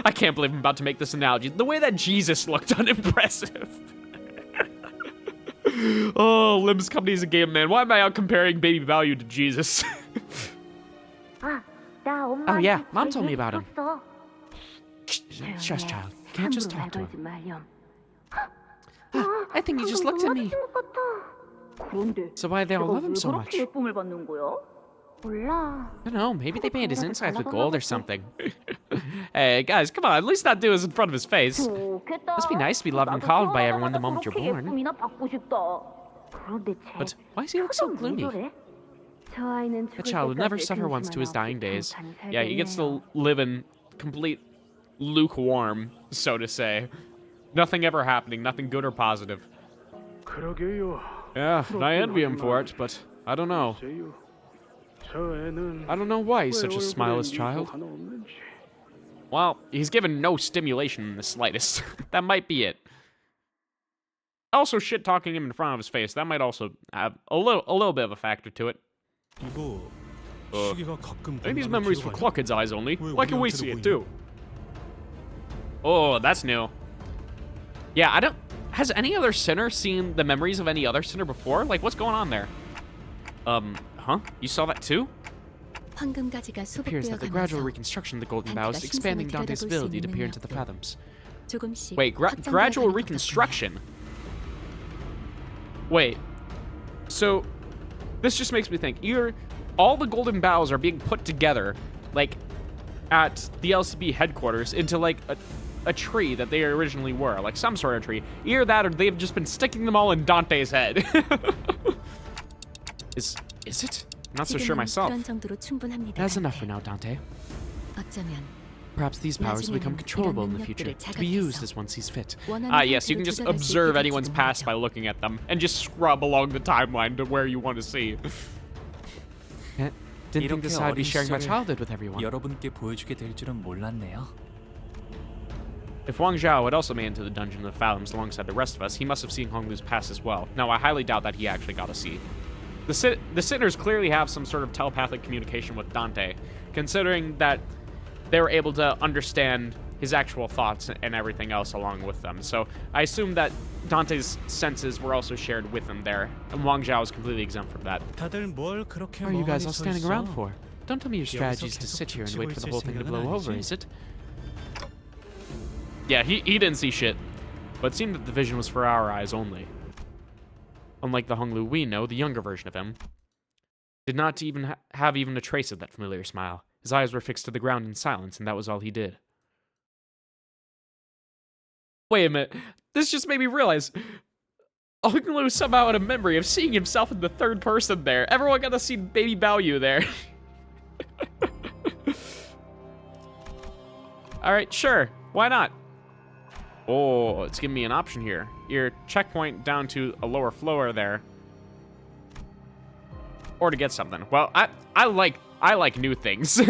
I can't believe I'm about to make this analogy. The way that Jesus looked unimpressive. Oh, Limbus Company is a game, man. Why am I out comparing Baby Baoyu to Jesus? Oh, yeah, Mom told me about him. Shush, child. You can't just talk to him. I think he just looked at me. So why they all love him so much? 예쁨을 받는 거야? 몰라. I don't know, maybe they painted his insides with gold or something. Hey, guys, come on, at least not do this in front of his face. 좋겠다. Must be nice to be loved and called by everyone the moment you're born. 예쁨이나 받고 싶다. 그런데 쟤 But why does he look so gloomy? 저 아이는 A child would never suffer once to his dying days. Yeah, he gets to live in complete lukewarm, so to say. Nothing ever happening, nothing good or positive. Yeah, and I envy him for it, but I don't know. I don't know why he's such a smileless child. Well, he's given no stimulation in the slightest. That might be it. Also, shit-talking him in front of his face, that might also have a little bit of a factor to it. 이거 시계가 가끔 I think these 본다는 memories 기억 for 아니야? Cluckhead's eyes only. 왜 Why can we 우리한테도 see it 보이냐? too? Oh, that's new. Yeah, I don't... Has any other sinner seen the memories of any other sinner before? Like, what's going on there? Huh? You saw that too? 황금가지가 It appears that the gradual 수복되어 reconstruction of the Golden 단테가 Bough is expanding 신성을 Dante's 들여다볼 수 ability to 있는 peer into the 능력도 fathoms. 조금씩 Wait, gradual reconstruction? Wait. So, this just makes me think. Either all the Golden Boughs are being put together, like, at the LCB headquarters into, like, a tree that they originally were. Like, some sort of tree. Either that or they've just been sticking them all in Dante's head. Is it? I'm not so sure myself. 그런 정도로 충분합니다. That's enough for now, Dante. 어쩌면 Perhaps these powers will become 나중에는 controllable in the 이런 future, 능력들을 to be used 자각해서 as one sees fit. 원하는 Ah, yes, you 형태로 can just 조절할 수 observe 있게 anyone's 될지는 past by 모르죠. looking at them, and just scrub along the timeline to where you want to see. Didn't think this I'd be sharing my childhood with everyone. 여러분께 보여주게 될 줄은 몰랐네요. If Wang Zhao had also made it into the Dungeon of the Fathoms alongside the rest of us, he must have seen Honglu's past as well. Now, I highly doubt that he actually got to see. The Sinners clearly have some sort of telepathic communication with Dante, considering that they were able to understand his actual thoughts and everything else along with them. So I assume that Dante's senses were also shared with him there, and Wang Zhao is completely exempt from that. 다들 뭘 그렇게 What are you guys 멍하니 all 서 standing 있어? around for? Don't tell me your strategy is to 계속 sit here and 지키고 wait for the 있을 whole thing to 생각은 blow over, 아니지? is it? Yeah, he didn't see shit. But it seemed that the vision was for our eyes only. Unlike the Honglu we know, the younger version of him did not even have even a trace of that familiar smile. His eyes were fixed to the ground in silence, and that was all he did. Wait a minute. This just made me realize Honglu somehow had a memory of seeing himself in the third person there. Everyone got to see baby Baoyu there. Alright, sure. Why not? Oh, it's giving me an option here. Your checkpoint down to a lower floor there. Or to get something. Well, I like new things.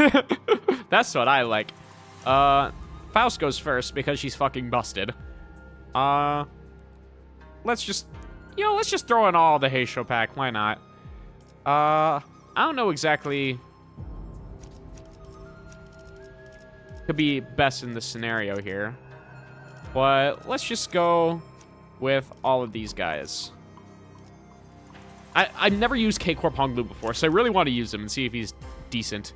That's what I like. Faust goes first because she's fucking busted. Let's just throw in all the Heisho pack. Why not? I don't know exactly could be best in this scenario here. But let's just go with all of these guys. I've never used K-Corp Honglu before, so I really want to use him and see if he's decent.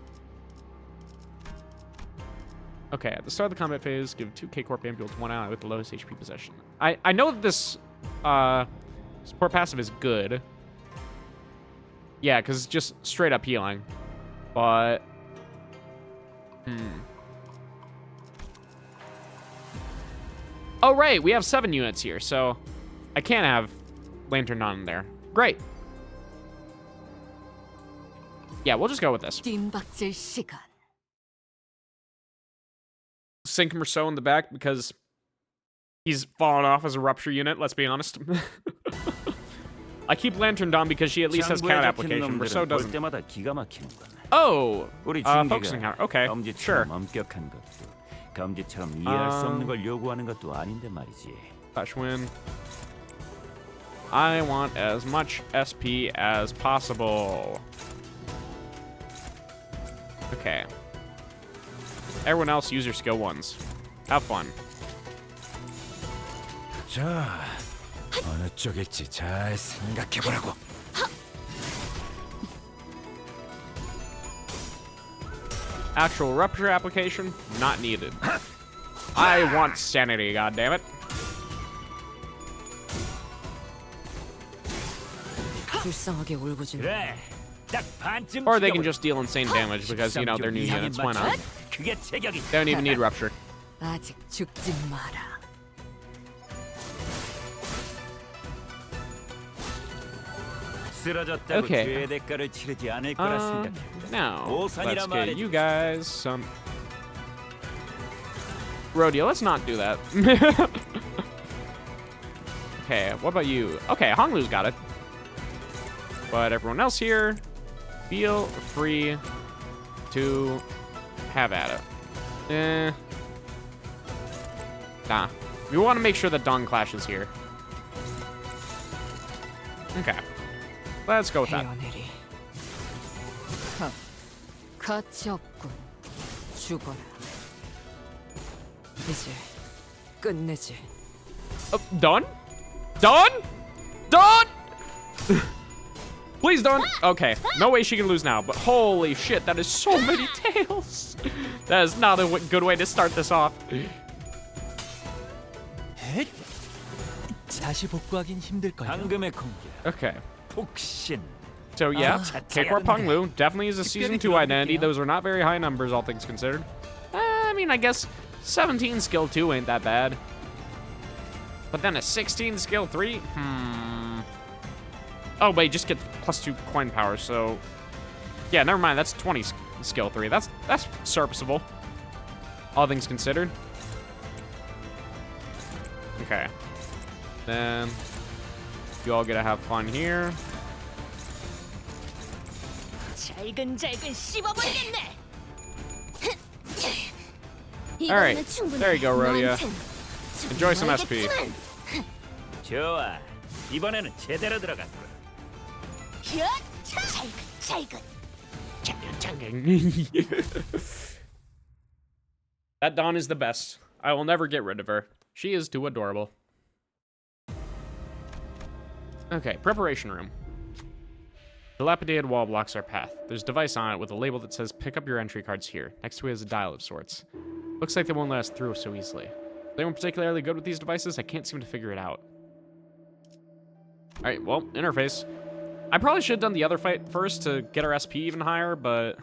Okay, at the start of the combat phase, give 2 K-Corp ampules to 1 ally with the lowest HP possession. I know that this support passive is good. Yeah, because it's just straight up healing. But... Oh, right, we have 7 units here, so I can't have Lantern on there. Great. Yeah, we'll just go with this. 뜀박질 시간. Sink Merceau in the back because he's fallen off as a rupture unit, let's be honest. I keep Lantern Dawn because she at least has count application. Merceau doesn't. Oh! Focusing power. Okay, sure. 감지처럼 이해할 수 없는 걸 요구하는 것도 아닌데 말이지. Flash win. I want as much SP as possible. Okay. Everyone else use your skill ones. Have fun. 자, 어느 쪽일지 잘 생각해보라고. Actual rupture application, not needed. I want sanity, goddammit. 불쌍하게 울부짖는. 그래, 딱 반쯤. Or they can just deal insane damage because, you know, they're new units. Why not? 그게 체격이. They don't even need rupture. 아직 죽지 마라. 쓰러졌다고 Okay. 죄의 대가를 치르지 않을 거라 생각해. Now, 오산이라 let's get 말해줘. you guys some... Rodeo, let's not do that. Okay, what about you? Okay, Honglu's got it. But everyone else here, feel free to have at it. Nah. We want to make sure that Dawn clashes here. Okay. Let's go with that. 헤어내리. 가치 없군. 죽어라. 이제 끝내지. Dawn? Dawn? Dawn? Please, Dawn. Okay, no way she can lose now, but holy shit, that is so many tails. That is not a good way to start this off. 다시 복구하긴 힘들 거야. 방금의 공격. Okay. 폭신. So yeah, K-Corp Honglu definitely is a Season 2 identity. Those are not very high numbers, all things considered. I mean, I guess 17 skill 2 ain't that bad. But then a 16 skill 3? Oh, wait, just get +2 coin power, so... Yeah, never mind, that's 20 skill 3. That's serviceable. All things considered. Okay. Then... You all get to have fun here. 잘근잘근 씹어버리겠네. Alright, there you go, Rodeo. Enjoy some SP. 좋아. 이번에는 제대로 들어갔고. That Dawn is the best. I will never get rid of her. She is too adorable. Okay, preparation room. Dilapidated wall blocks our path. There's a device on it with a label that says pick up your entry cards here. Next to it is a dial of sorts. Looks like they won't let us through so easily. Is anyone particularly good with these devices? I can't seem to figure it out. Alright, well, interface. I probably should have done the other fight first to get our SP even higher, but...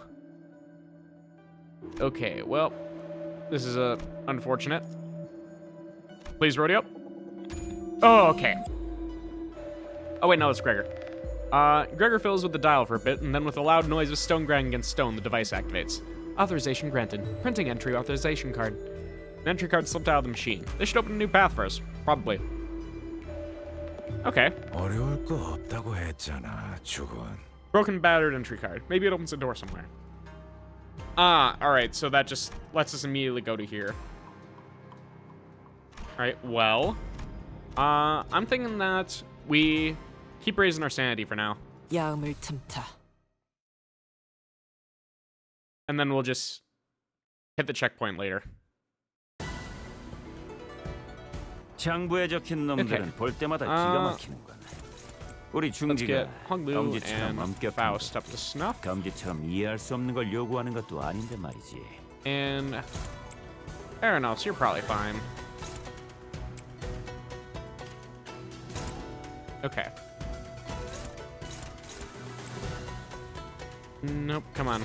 Okay, well, this is unfortunate. Please, Rodeo. Oh, okay. Oh, wait, no, it's Gregor. Gregor fills with the dial for a bit, and then with a loud noise of stone grinding against stone, the device activates. Authorization granted. Printing entry authorization card. An entry card slipped out of the machine. This should open a new path for us. Probably. Okay. 어려울 거 없다고 했잖아, 죽은. Broken battered entry card. Maybe it opens a door somewhere. Alright, so that just lets us immediately go to here. Alright, well. I'm thinking that we keep raising our sanity for now. 야음을 틈타. And then we'll just hit the checkpoint later. 장부에 적힌 놈들은 볼 때마다 기가 막히는군. 우리 Let's 중지가 get Honglu 엄지처럼 and 엄격한 Faust up to snuff. 감지처럼 이해할 수 없는 걸 요구하는 것도 아닌데 말이지. And everyone else, you're probably fine. Okay. Nope, come on.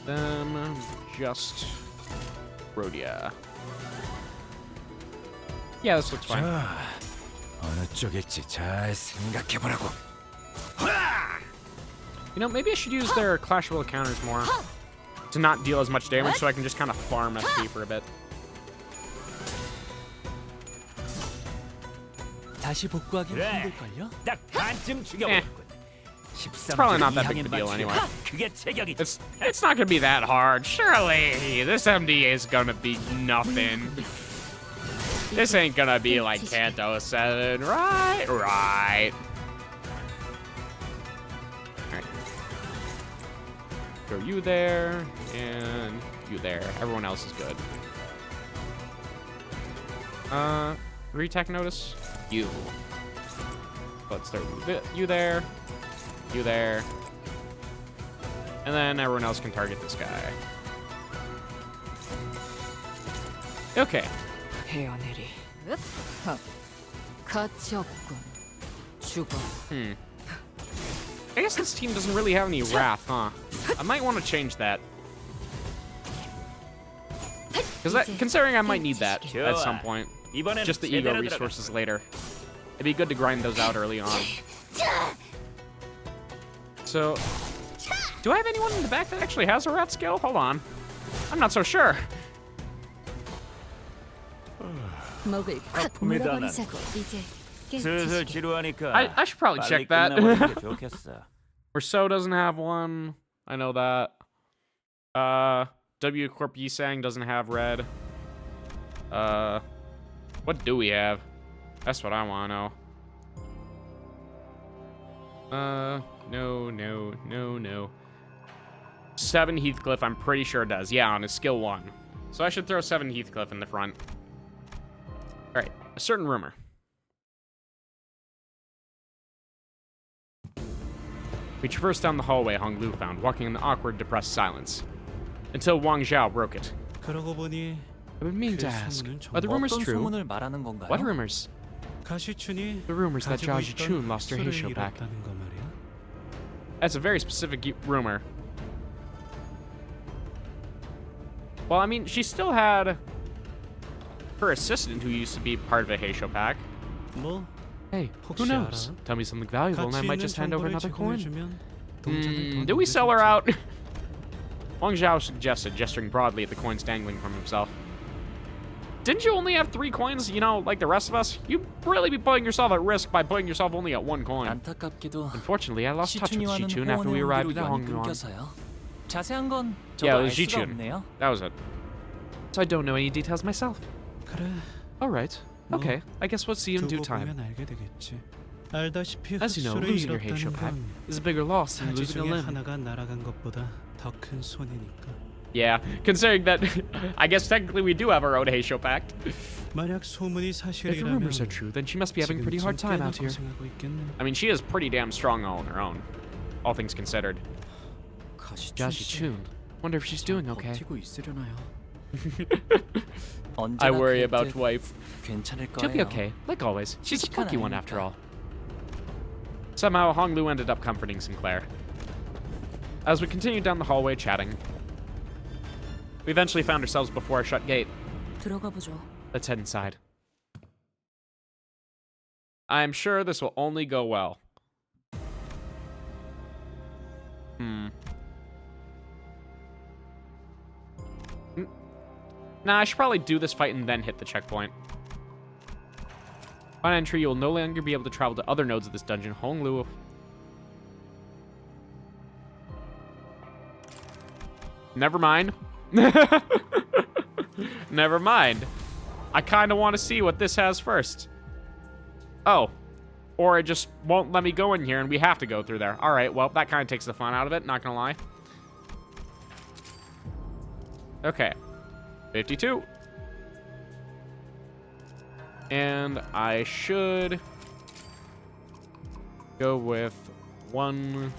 Then just Rhodia. Yeah, this looks fine. 자, 어느 쪽일지 잘 생각해보라고. You know, maybe I should use their Clash Will counters more to not deal as much damage so I can just kind of farm SP for a bit. 다시 복구하기 그래. 힘들걸요? 딱 반쯤 죽여버렸군. It's probably not that big of a deal anyway. 그게 체격이지. It's not gonna be that hard. Surely, this MD is gonna be nothing. This ain't gonna be like Kanto 7, right? Right. Alright. Throw you there, and you there. Everyone else is good. Retech notice? You. Let's throw you there, you there. And then everyone else can target this guy. Okay. 헤어내리. 가치 없군. 죽어. I guess this team doesn't really have any wrath, huh? I might want to change that. Because considering I might need that at some point. Just the ego resources later. It'd be good to grind those out early on. So, do I have anyone in the back that actually has a wrath skill? Hold on. I'm not so sure. 먹을 팍 물어버리자고 이제 슬슬 지루하니까 I should probably check that. 끝내버리는 게 좋겠어. Or So doesn't have one. I know that. W Corp Yisang doesn't have red. What do we have? That's what I want to know. No. 7 Heathcliff, I'm pretty sure does. Yeah, on his skill 1. So I should throw 7 Heathcliff in the front. Alright, a certain rumor. We traversed down the hallway Honglu found, walking in the awkward, depressed silence. Until Wang Zhao broke it. 그러고 보니 I've been meaning to ask, are the rumors 어떤 true? 소문을 말하는 건가요? What rumors? 가시춘이 The rumors that 가지고 Zhao 있던 Zichun lost her 흑수를 Heisho pack. 잃었다는 거 말이야. That's a very specific rumor. Well, I mean, she still had her assistant who used to be part of a Heisho pack. 뭐 Hey, who 혹시 knows? 알아? Tell me something valuable and I 가치 might 있는 just hand over 정보를 another coin. 제공해주면 동전을 더 Did we sell her 넘겨주지. out? Wang Zhao suggested, gesturing broadly at the coins dangling from himself. Didn't you only have 3 coins, you know, like the rest of us? You'd really be putting yourself at risk by putting yourself only at 1 coin. 안타깝게도 Unfortunately, I lost touch with 시춘이와는 Zichun after we arrived at 연이 hongyuan. 끊겨서요. 자세한 건 Yeah, 저도 it 알 was 수가 Zichun. 없네요. That was it. So I don't know any details myself. 그래. Alright. Okay, I guess we'll see you in due 두고 time. 보면 알게 되겠지. 알다시피 As you know, 흑수를 losing your Heisho 잃었다는 pack 건 is a bigger loss than 사지 losing a 중에 limb. 하나가 날아간 것보다 더 큰 손해니까. Yeah, considering that, I guess technically we do have our own Heisho pact. 만약 소문이 If the 사실이라면 rumors are true, then she must be having a pretty hard 지금쯤 time 꽤나 out here. 고생하고 있겠네. I mean, she is pretty damn strong all on her own, all things considered. Gashi Chun. Wonder if she's doing okay. 버티고 있으려나요? I worry about wife. 괜찮을 She'll be 거예요. okay, like always. She's a 씩씩한 plucky one after 아이니까. all. Somehow, Honglu ended up comforting Sinclair. As we continued down the hallway chatting, we eventually found ourselves before a shut gate. 들어가 보죠. Let's head inside. I'm sure this will only go well. Nah, I should probably do this fight and then hit the checkpoint. Upon entry, you will no longer be able to travel to other nodes of this dungeon. Honglu. Never mind. Never mind. I kind of want to see what this has first. Oh. Or it just won't let me go in here and we have to go through there. All right, well, that kind of takes the fun out of it, not gonna lie. Okay. 52. And I should go with one.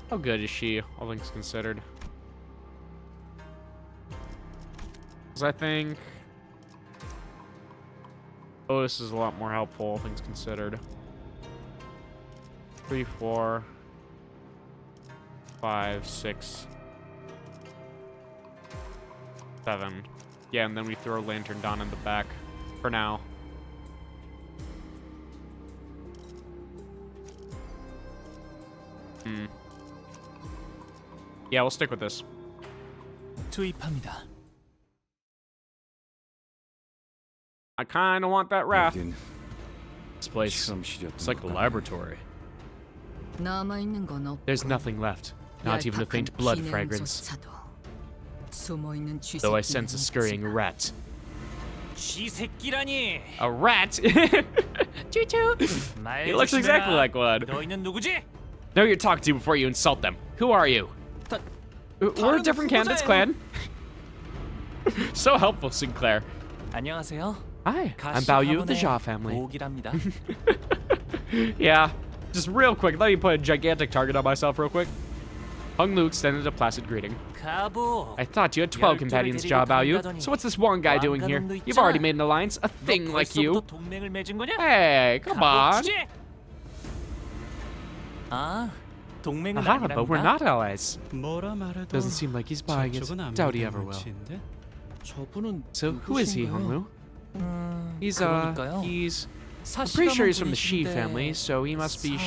How good is she, all things considered? Because I think Otis is a lot more helpful, all things considered. 3, 4, 5, 6, 7. Yeah, and then we throw Lantern Dawn in the back for now. Yeah, we'll stick with this. 투입합니다. I kind of want that wrath. 여긴 This place, 실험실이었던 it's like a 것 같네. laboratory. 남아 있는 건 없고. There's nothing left, not even a faint blood fragrance. 숨어 있는 Though I sense a scurrying rat. 쥐새끼라니. A rat? Choo choo. He looks exactly like one. 너희는 누구지? Know who you're talking to before you insult them. Who are you? We're a different candidates clan. So helpful, Sinclair. 안녕하세요. Hi, I'm Bao Yu of the Jia family. 오기랍니다. Yeah, just real quick, let me put a gigantic target on myself real quick. Hung Lu extended a placid greeting. 가보. I thought you had 12 companions, Jia Bao Yu. So what's this one guy doing here? You've already made an alliance, a thing like you. 동맹을 맺은 거냐? Hey, come on. 아, 동맹은 Aha, but we're 아니랍니다. not allies. 뭐라 말해도 Doesn't seem like he's buying it. 저쪽은 안 Doubt he 믿는 ever will. 눈치인데? 저분은 So who is he, Hung Lu? He's 그러니까요. he's I'm pretty sure he's from the Shi 분이신데 family, so he must be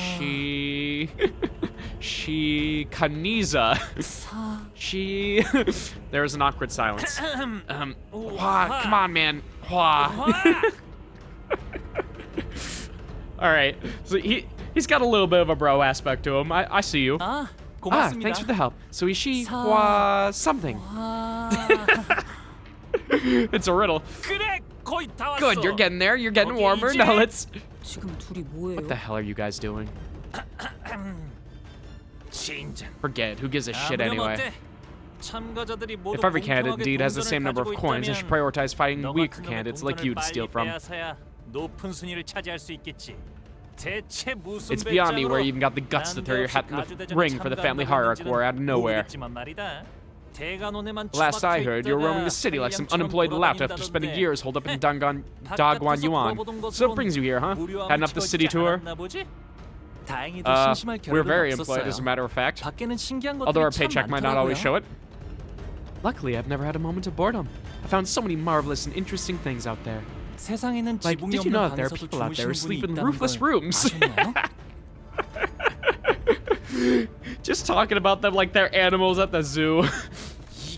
Shi Kaniza. She There was an awkward silence. Hua, come on, man. Hua. All right. So he's got a little bit of a bro aspect to him. I see you. 아, 고맙습니다. Thanks for the help. So is she Hua something? It's a riddle. 그래, 거의 다 왔어. Good, you're getting there. You're getting 어디 warmer. 이제? Now let's. 지금 둘이 뭐예요? What the hell are you guys doing? 진짜. Forget. Who gives a shit anyway? 어때? 참가자들이 모두 If every candidate 공평하게 indeed has the 동전을 same number of 가지고 coins, I 있다면 should prioritize fighting 너 weaker 같은 놈의 candidates like you to 동전을 steal 빨리 from. 빼앗아야 높은 순위를 차지할 수 있겠지. 대체 무슨 It's beyond me 배짱으로 where you even got the guts to throw your hat in the ring for the family hierarchy war out of nowhere. 모르겠지만 말이다. 대간원에만 Last I heard, you were roaming the 있다가 city like some 한량처럼 unemployed lout after spending 돌아다닌다던데. years holed up in Dagwan Yuan. So it brings you here, huh? Heading up the city tour? 다행히도 심심할 We're 겨를은 very employed, 없었어요. as a matter of fact. 밖에는 신기한 Although our 것들이 참 paycheck might not always 많더라고요. show it. Luckily, I've never had a moment of boredom. I found so many marvelous and interesting things out there. 세상에는 Like, 지붕이 did you 없는 know that there are 방에서도 people out there who 주무시는 sleep 분이 in 있다는 roofless 걸 rooms? 아셨나요? Just talking about them like they're animals at the zoo.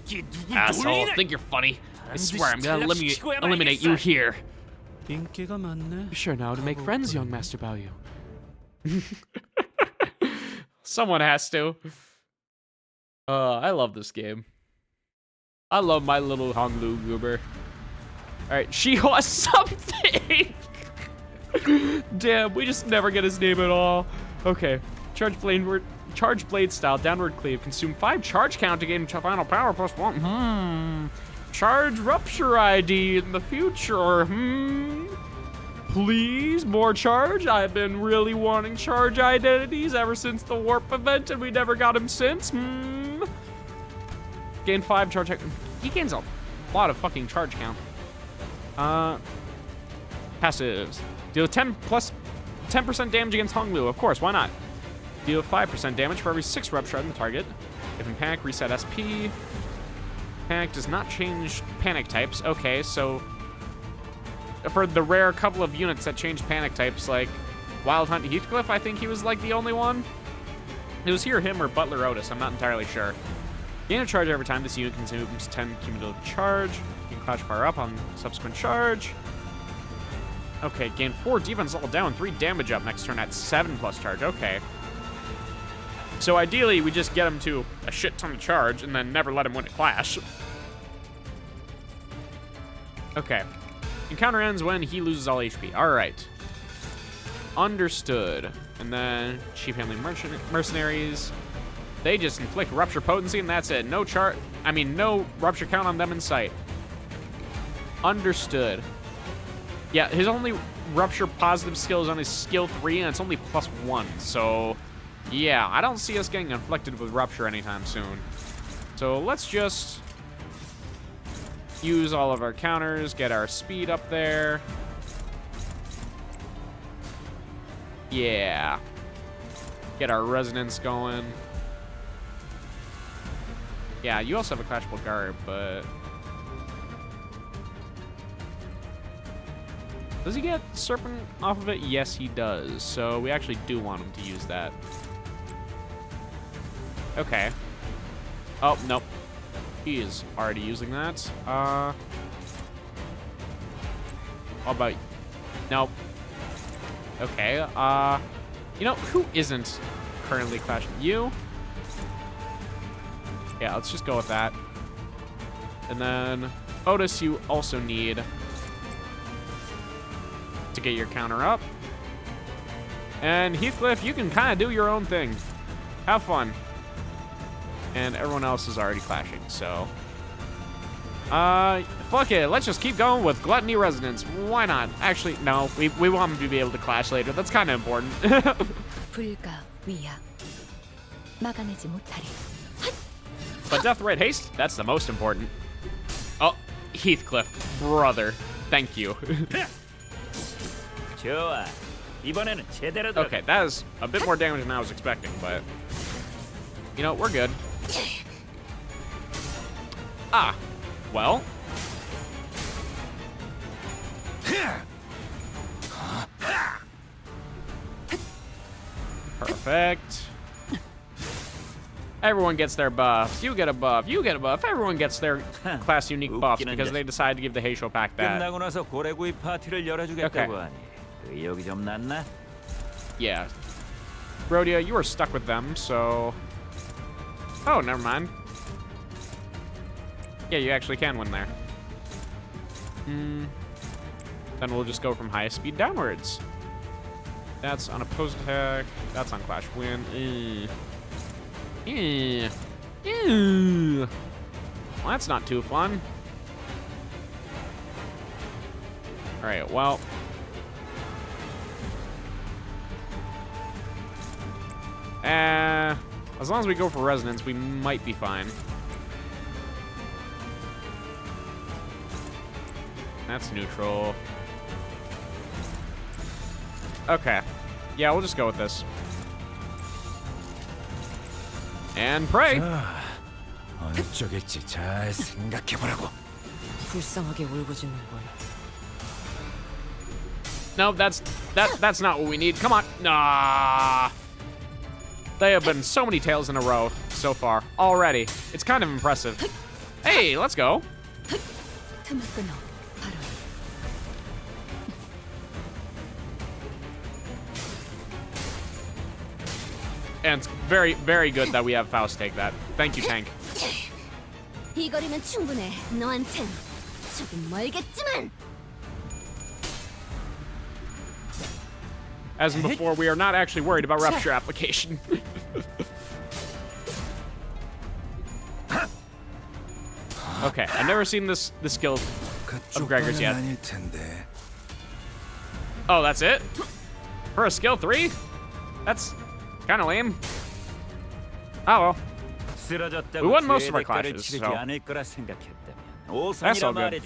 이게 누구 Asshole, 놀리나? think you're funny. I swear I'm gonna 탈락시키고야 eliminate you 말겠어. here. 인기가 많네. Be sure now to make friends, young Master Bao Yu. Someone has to. I love this game. I love my little Honglu goober. Alright, she was something! Damn, we just never get his name at all. Okay, charge blade style, downward cleave. Consume 5 charge count to gain final power plus 1. Charge rupture ID in the future. Please, more charge. I've been really wanting charge identities ever since the warp event, and we never got him since. Gain 5 charge. He gains a lot of fucking charge count. Passives. Deal 10% damage against Honglu. Of course, why not? Deal 5% damage for every 6 rupture on the target. If in panic, reset SP. Panic does not change panic types. Okay, so for the rare couple of units that change panic types, like Wild Hunt Heathcliff, I think he was like the only one. It was here, him, or Butler Otis. I'm not entirely sure. Gain a charge every time this unit consumes 10 cumulative charge. You can clash power up on subsequent charge. Okay, gain 4 defense level down, 3 damage up next turn at 7+ charge. Okay. So ideally, we just get him to a shit ton of charge and then never let him win a clash. Okay. Encounter ends when he loses all HP. All right. Understood. And then Chief Family Mercenaries. They just inflict rupture potency and that's it. No rupture count on them in sight. Understood. Yeah, his only rupture positive skill is on his skill 3 and it's only +1. So yeah, I don't see us getting inflicted with rupture anytime soon. So let's just use all of our counters, get our speed up there. Yeah. Get our resonance going. Yeah, you also have a clashable guard, but does he get Serpent off of it? Yes, he does. So we actually do want him to use that. Okay. Oh, nope. He is already using that. How about... Nope. Okay, you know, who isn't currently clashing? You? Yeah, let's just go with that. And then Otis, you also need to get your counter up. And Heathcliff, you can kind of do your own thing. Have fun. And everyone else is already clashing, so fuck it, let's just keep going with Gluttony Resonance. Why not? Actually, no, we want them to be able to clash later. That's kind of important. But Death Red Haste, that's the most important. Oh, Heathcliff, brother, thank you. Okay, that is a bit more damage than I was expecting, but you know, we're good. Ah, well. Perfect. Everyone gets their buffs. You get a buff. You get a buff. Everyone gets their class unique buffs because they decided to give the Heisho pack that. Okay. Yeah. Rhodia, you are stuck with them, so... Oh, never mind. Yeah, you actually can win there. Then we'll just go from highest speed downwards. That's on opposed attack. That's on clash win. Well, that's not too fun. Alright, well... as long as we go for resonance, we might be fine. That's neutral. Okay. Yeah, we'll just go with this. And pray. 어느 쪽일지 잘 생각해보라고. 불쌍하게 울부짖는 걸. No, that's not what we need. Come on. Nah. They have been so many tails in a row so far already. It's kind of impressive. Hey, let's go. And it's very, very good that we have Faust take that. Thank you, tank. 이 거리면 충분해. 너한텐 조금 멀겠지만. As in before, we are not actually worried about rupture application. Okay, I've never seen the skill of Gregor's yet. Oh, that's it? For a skill 3? That's kind of lame. Oh well. We won most of our clashes, so that's all good.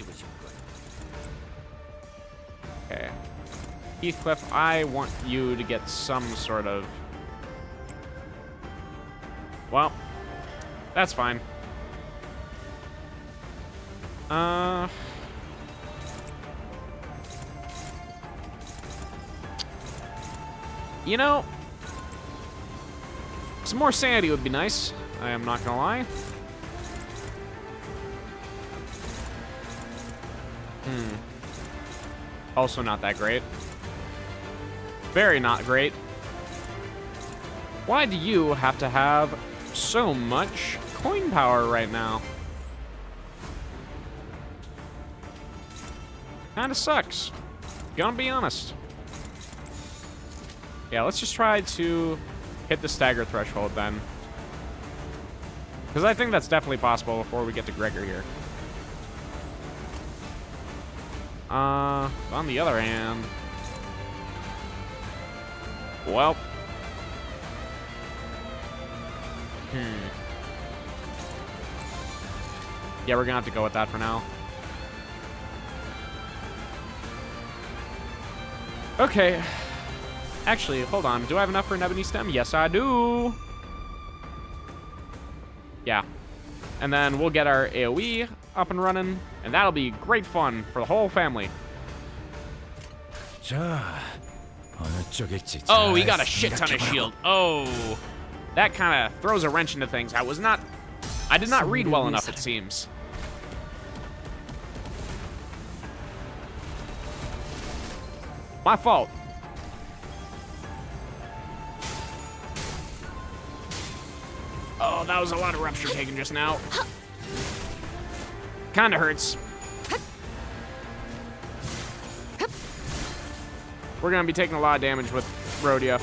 Okay. Heathcliff, I want you to get some sort of... Well, that's fine. You know, some more sanity would be nice. I am not gonna lie. Also not that great. Very not great. Why do you have to have so much coin power right now? Kinda sucks. Gonna be honest. Yeah, let's just try to hit the stagger threshold then. Because I think that's definitely possible before we get to Gregor here. On the other hand... Well... Yeah, we're gonna have to go with that for now. Okay. Actually, hold on. Do I have enough for an ebony stem? Yes, I do. Yeah. And then we'll get our AoE up and running, and that'll be great fun for the whole family. Oh, he got a shit ton of shield. Oh. That kind of throws a wrench into things. I did not read well enough, it seems. My fault. Oh, that was a lot of rupture taken just now. Kinda hurts. We're gonna be taking a lot of damage with Rhodia.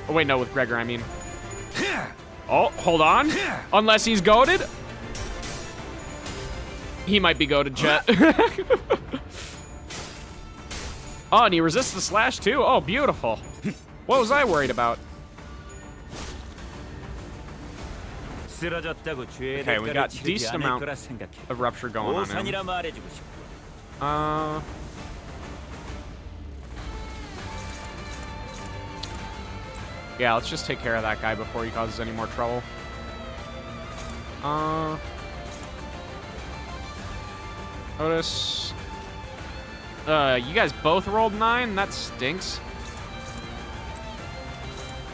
Oh, wait, no, with Gregor, I mean. Oh, hold on. Unless he's goated. He might be goated, Jet. Oh, and he resists the slash, too? Oh, beautiful. What was I worried about? Okay, we got decent amount of rupture going on him. Yeah, let's just take care of that guy before he causes any more trouble. Otis. You guys both rolled 9? That stinks.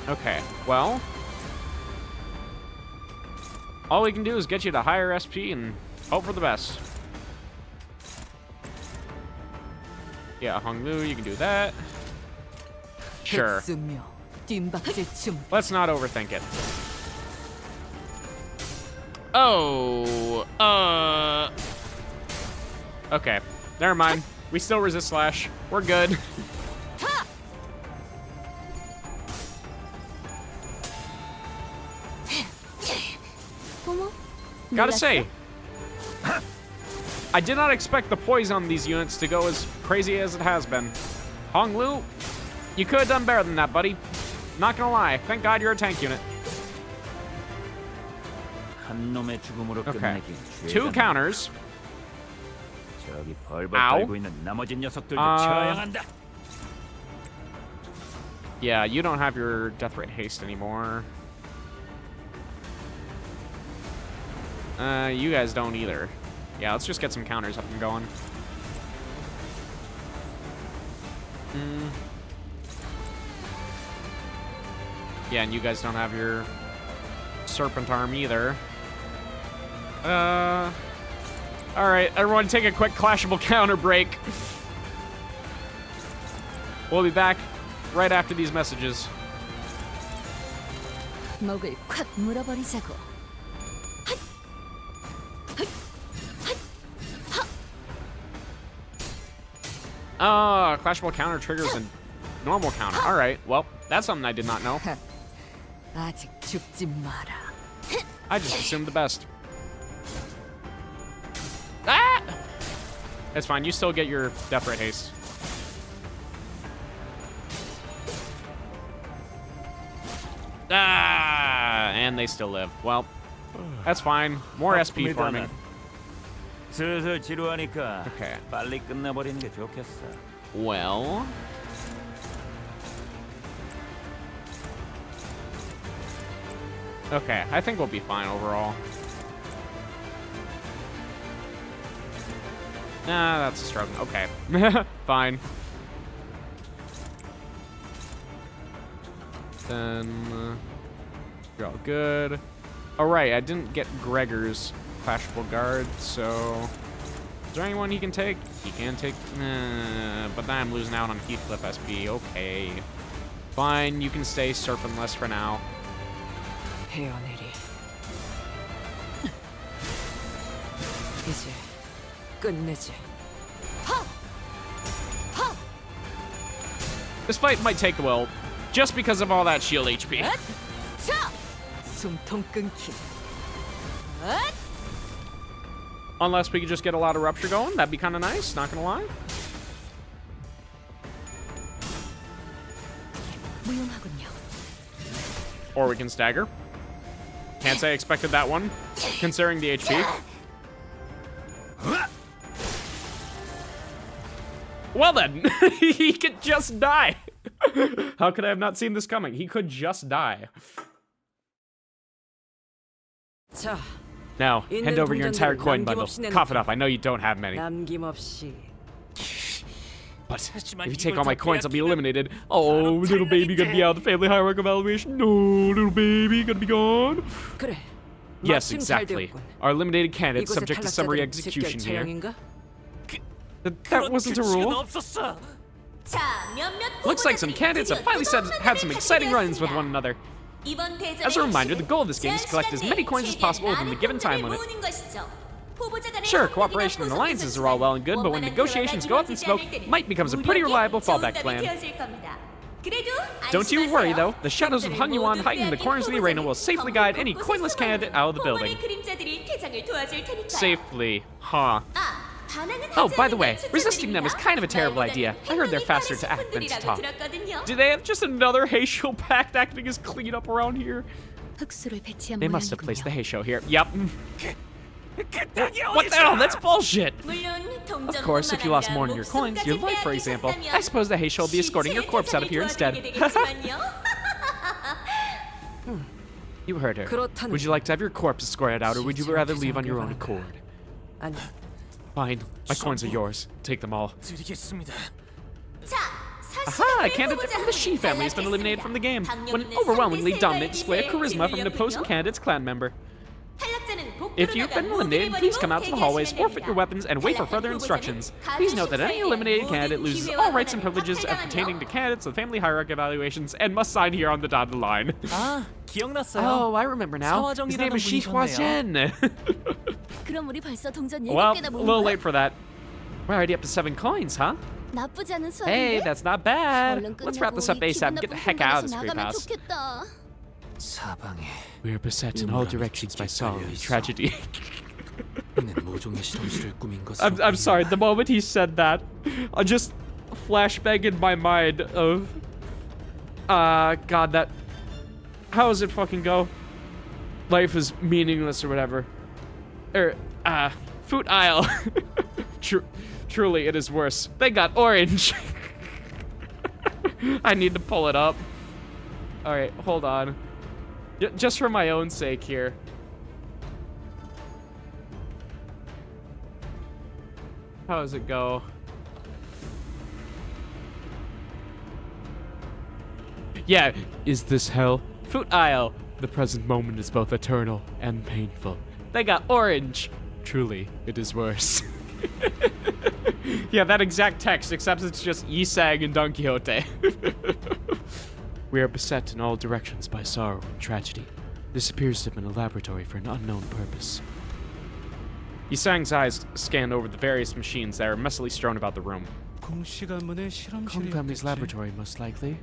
Okay, well. All we can do is get you to higher SP and hope for the best. Yeah, Honglu, you can do that. Sure. Let's not overthink it. Oh, okay, never mind. We still resist slash. We're good. Gotta say, I did not expect the poise on these units to go as crazy as it has been. Honglu, you could have done better than that, buddy. Not gonna lie. Thank God you're a tank unit. Okay. 2 counters. Ow. Yeah, you don't have your death rate haste anymore. You guys don't either. Yeah, let's just get some counters up and going. Yeah, and you guys don't have your serpent arm either. Alright, everyone take a quick clashable counter break. We'll be back right after these messages. 목을 콱 물어버리자고. Clashable counter triggers a normal counter. Alright, well, that's something I did not know. 아직 죽지 마라. I just assumed the best. It's fine. You still get your death rate haste. Ah, and they still live. Well, that's fine. More SP farming. 슬슬 지루하니까 Okay. 빨리 끝내버리는 게 좋겠어. Well. Okay, I think we'll be fine overall. Nah, that's a struggle. Okay. Fine. Then, you're all good. Alright, I didn't get Gregor's flashable guard, so... Is there anyone he can take? He can take... but then I'm losing out on Heathcliff SP. Okay. Fine, you can stay Serpentless for now. 헤어내리. 이제 끝내지. This fight might take a while, just because of all that shield HP. 숨통 끊기. Unless we could just get a lot of rupture going, that'd be kind of nice, not gonna lie. 무용하군요. Or we can stagger. Can't say I expected that one, considering the HP. Well then, he could just die. How could I have not seen this coming? He could just die. 자, Now, hand over your entire coin bundle. Cough it up, I know you don't have many. 남김없이. But if you take all my coins, I'll be eliminated. Oh, little baby gonna be out of the family hierarchy evaluation. No, little baby gonna be gone. 그래. Yes, 마침 잘 exactly. 되었군. Our eliminated candidates 이곳의 subject to summary 탈락자들은 execution 직결 here. 처형인가? That wasn't a rule. 없었어. 자, 몇몇 Looks like some candidates have finally had some exciting run-ins with one another. As a reminder, the goal of this game is to collect as many coins as possible within the given time limit. Sure, cooperation and alliances are all well and good, but when negotiations go up in smoke, might becomes a pretty reliable fallback plan. Don't you worry, though. The shadows of hongyuan hiding in the corners of the arena will safely guide any coinless candidate out of the building. Safely, huh? Oh, by the way, resisting them is kind of a terrible idea. I heard they're faster to act than to talk. Do they have just another Heisho pact acting as cleanup around here? They must have placed the Heisho here. Yep. What the hell? That's bullshit! Of course, if you lost more than your coins, your life, for example, I suppose the Heisho will be escorting your corpse out of here instead. You heard her. Would you like to have your corpse escorted out, or would you rather leave on your own accord? 아니, Fine. My coins are yours. Take them all. 드리겠습니다. Aha! A candidate from the Shi family has been eliminated from the game. When an overwhelmingly dominant display of charisma from an opposing candidate's clan member. If you've been eliminated, please come out to the hallways, forfeit your weapons, and wait for further instructions. Please note that any eliminated candidate loses all rights and privileges pertaining to candidates with family hierarchy evaluations and must sign here on the dotted line. 아, 기억났어요. Oh, I remember now. His name is Shi Huazhen. 그럼 우리 벌써 동전 Well, 7개나 a 모은 little 거야? late for that. We're already up to 7 coins, huh? 나쁘지 않은 수학인데? Hey, that's not bad. 얼른 Let's wrap this up 끝내고 우리 ASAP and 기분 get the 나쁜 heck out of this 공간에서 free 나가면 pass. 좋겠다. 사방에 We are beset in all directions by sorrow and tragedy. 모종의 실험실을 꾸민 것으로 I'm sorry, the moment he said that, I just flashback in my mind of... God, that... How does it fucking go? Life is meaningless or whatever. Food aisle. Truly, it is worse. They got orange. I need to pull it up. Alright, hold on. Just for my own sake here. How does it go? Yeah, is this hell? Food aisle. The present moment is both eternal and painful. They got orange. Truly, it is worse. Yeah, that exact text, except it's just Yisang and Don Quixote. We are beset in all directions by sorrow and tragedy. This appears to have been a laboratory for an unknown purpose. Yisang's eyes scanned over the various machines that are messily strewn about the room. Family's laboratory, most likely.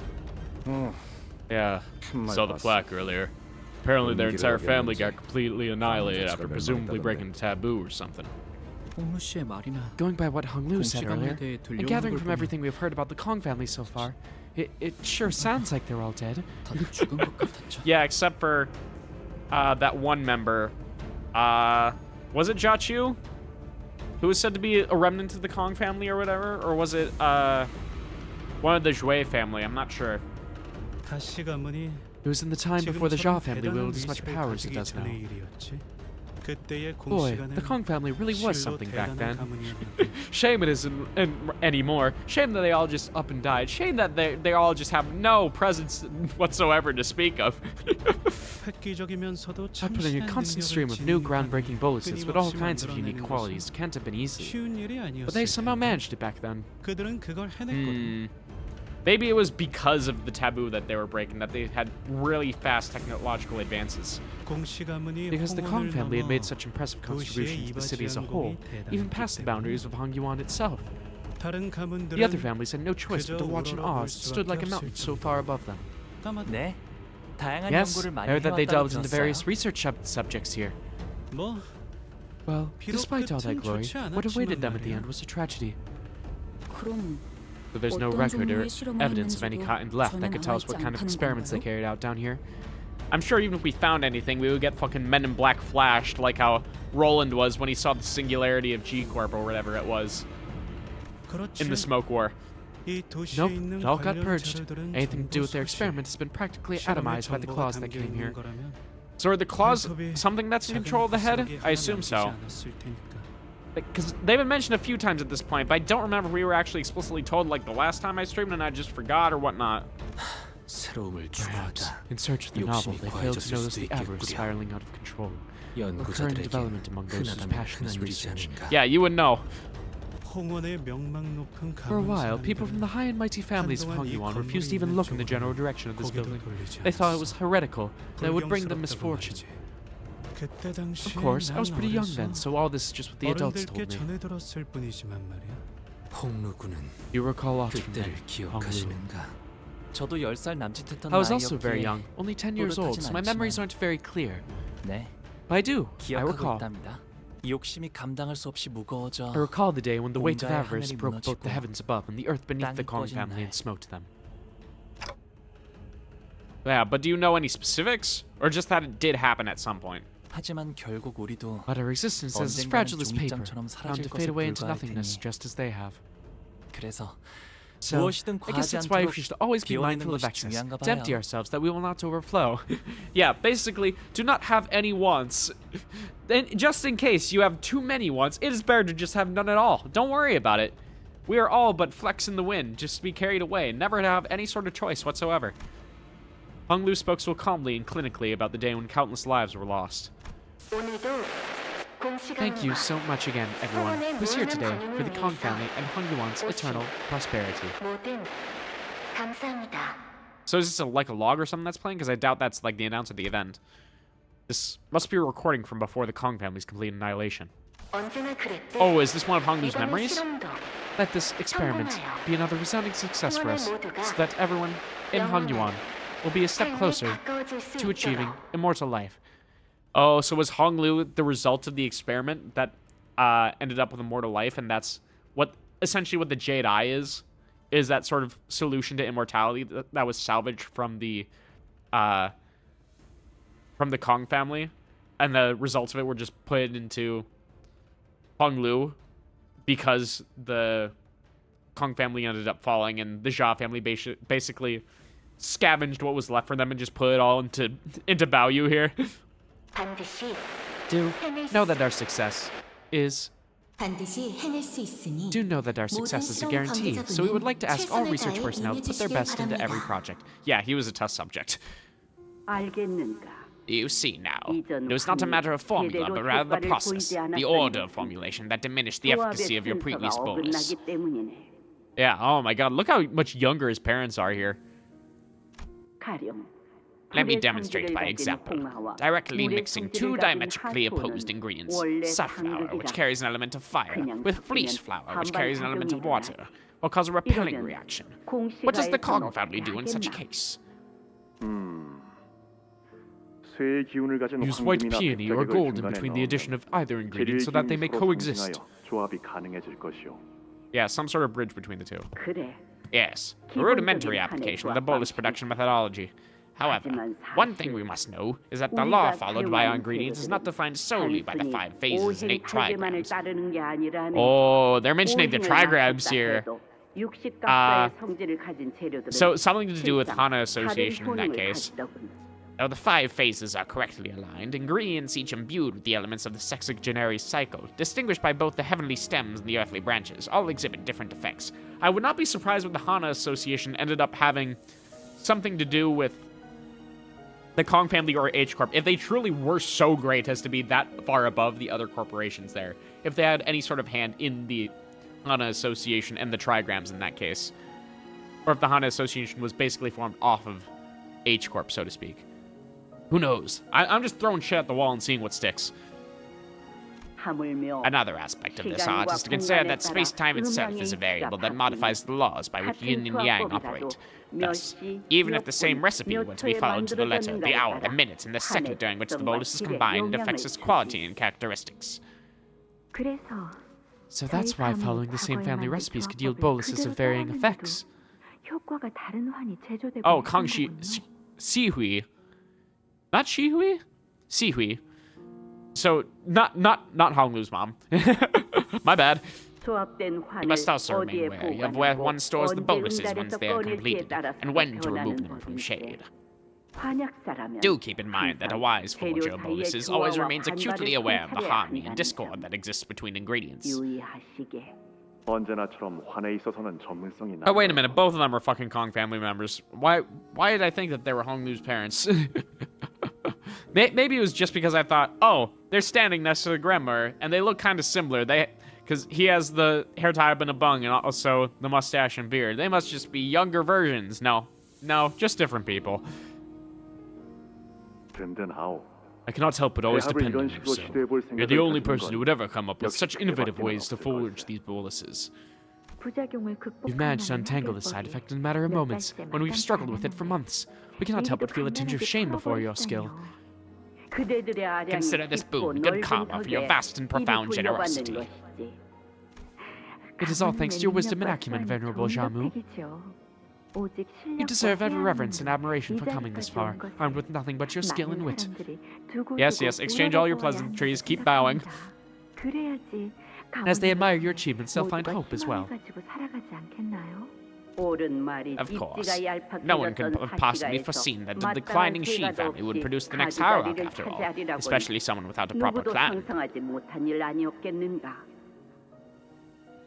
Yeah, saw the plaque earlier. Apparently their entire family got completely annihilated after presumably breaking a taboo or something. 홍루 씨의 말이나 Going by what Hong Lu said 공시 가문에 earlier, 대해 and 들려오는 gathering 걸 from 보면 everything we've heard about the Kong family so far, it sure sounds like they're all dead. 다들 죽은 것 같았죠. Yeah, except for that one member. Was it Jiachu? Who was said to be a remnant of the Kong family or whatever? Or was it one of the Zhui family? I'm not sure. 가시 가문이 It was in the time before the Zhao family wielded as much power as it does now. Boy, the Kong family really was something back then. Shame it isn't anymore. Shame that they all just up and died. Shame that they all just have no presence whatsoever to speak of. Outputting a constant stream of new groundbreaking bullets with all kinds of unique qualities can't have been easy. But they somehow managed it back then. Maybe it was because of the taboo that they were breaking, that they had really fast technological advances. Because the Kong family had made such impressive contributions to the city as a whole, even past the boundaries of hongyuan itself. The other families had no choice but to watch in awe as it stood like a mountain so far above them. 네, 다양한 Yes, 연구를 I 많이 heard that they 해왔다고 delved into 들었어요. various research subjects here. Well, despite all that glory, what awaited them at the end was a tragedy. 그럼 So there's no 어떤 record or 종류의 실험을 evidence of any 했는지도 kind left that 전혀 could tell us 나와 what 있지 kind of 않다는 experiments they 건가요? carried out down here. I'm sure even if we found anything, we would get fucking Men in Black flashed like how Roland was when he saw the singularity of G-Corp or whatever it was in the Smoke War. Nope, it all got purged. Anything to do with their experiment has been practically atomized by the claws that came here. So are the claws something that's in control of the head? I assume so. Because they've been mentioned a few times at this point, but I don't remember if we were actually explicitly told like the last time I streamed and I just forgot or whatnot. 새로움을 Perhaps, 추구하다. in search of the novel, 욕심이 they failed to 과해졌을 notice 수도 the avarice 있겠구려. spiraling out of control. Recurring 연구자들에게 development among those whose 흔하다면 passion is 흔한 일이지 research. 않은가. Yeah, you would know. For a while, people from the high and mighty families of hongyuan refused to even look in the general direction of this building. They thought it was heretical, that it would bring them misfortune. Of course, I was pretty young then, so all this is just what the adults told me. 홍루군은 You recall often from 그때를 then, Hong Lu. 기억하시는가? 저도 10살 남짓했던 I was also very 나이였기에 young, only 10 years old, so my memories aren't very clear. 네, But I do, I 기억하고 recall. 있답니다. 이 욕심이 감당할 수 없이 무거워져 I recall the day when the weight of 뭔가의 avarice 하늘이 broke both the 무너지고 heavens above and the earth beneath the 땅이 Kong 꺼진 family 날. and smote them. Yeah, but do you know any specifics? Or just that it did happen at some point? 하지만 결국 우리도 But our existence is as 언젠가는 fragile as paper, 종이장처럼 bound 사라질 to 것에 fade away into 불과할 nothingness 테니. just as they have. 그래서 So, 무엇이든 I guess 과하지 that's why we 않도록 should always be 비워내는 mindful of 것이 excess, 중요한가 to empty 봐요. ourselves that we will not overflow. Yeah, basically, do not have any wants. Then, just in case you have too many wants, it is better to just have none at all. Don't worry about it. We are all but flecks in the wind, just to be carried away, never to have any sort of choice whatsoever. Hong Lu spoke so calmly and clinically about the day when countless lives were lost. Thank you so much again, everyone who's here today for the Kong family and hongyuan's eternal prosperity. So is this like a log or something that's playing? Because I doubt that's like the announce of the event. This must be a recording from before the Kong family's complete annihilation. Oh, is this one of Hong Lu's memories? Let this experiment be another resounding success for us, so that everyone in hongyuan will be a step closer to achieving immortal life. Oh, so was Hong Lu the result of the experiment that ended up with immortal life, and that's what essentially what the Jade Eye is that sort of solution to immortality that was salvaged from the Kong family, and the results of it were just put into Hong Lu because the Kong family ended up falling, and the Jia family basically scavenged what was left for them and just put it all into Baoyu here. Do know that our success is a guarantee, so we would like to ask all research personnel to put their best into every project. Yeah, he was a test subject. 알겠는가? You see now, it was not a matter of formula, but rather the process, the order of formulation that diminished the efficacy of your previous bonus. Yeah, oh my god, look how much younger his parents are here. Let me demonstrate by example. Directly mixing two diametrically opposed ingredients, safflower, which carries an element of fire, with fleece flour, which carries an element of water, will cause a repelling reaction. What does the Kong family do in such a case? Use white peony or gold in between the addition of either ingredient so that they may coexist. Yeah, some sort of bridge between the two. 그래. Yes, a rudimentary application of the bolus production methodology. However, one thing we must know is that the law followed by our ingredients is not defined solely by the 5 phases and 8 trigrams. Oh, they're mentioning the trigrams here. So something to do with Hana Association in that case. Now, the 5 phases are correctly aligned, ingredients each imbued with the elements of the sexagenary cycle, distinguished by both the heavenly stems and the earthly branches, all exhibit different effects. I would not be surprised if the Hana Association ended up having something to do with the Kong family or H Corp, if they truly were so great as to be that far above the other corporations there, if they had any sort of hand in the Hana Association and the trigrams in that case. Or if the Hana Association was basically formed off of H Corp, so to speak. Who knows? I'm just throwing shit at the wall and seeing what sticks. Another aspect of this art is to consider that space-time itself is a variable that modifies the laws by which yin and yang operate. Thus, even if the same recipe were to be followed to the letter, the hour, the minute, and the second during which the bolus is combined affects its quality and characteristics. So that's why following the same family recipes could yield boluses of varying effects. Oh, Kong Shihui. Not Shihui? Shihui. So, not Honglu's mom. My bad. You must also remain wary of where one stores the boluses once they are completed, and when to remove them from shade. Do keep in mind that a wise forger of boluses always remains acutely aware of the harmony and discord that exists between ingredients. Oh, wait a minute, both of them are fucking Kong family members. Why did I think that they were Honglu's parents? Maybe it was just because I thought, oh, they're standing next to the grandmother, and they look kind of similar. Because he has the hair tie up in a bun, and also the mustache and beard. They must just be younger versions. No, just different people. I cannot help but always depend on you, so you're the only person who would ever come up with such innovative ways to forge these boluses. You've managed to untangle this side effect in a matter of moments, when we've struggled with it for months. We cannot help but feel a tinge of shame before your skill. Consider this boon good karma for your vast and profound generosity. It is all thanks to your wisdom and acumen, Venerable Jamu. You deserve every reverence and admiration for coming this far, armed with nothing but your skill and wit. Yes, exchange all your pleasantries, keep bowing. As they admire your achievements, they'll find hope as well. Of course. No one could have possibly foreseen that the declining Shi family would produce the next hierarch after all, especially someone without a proper clan.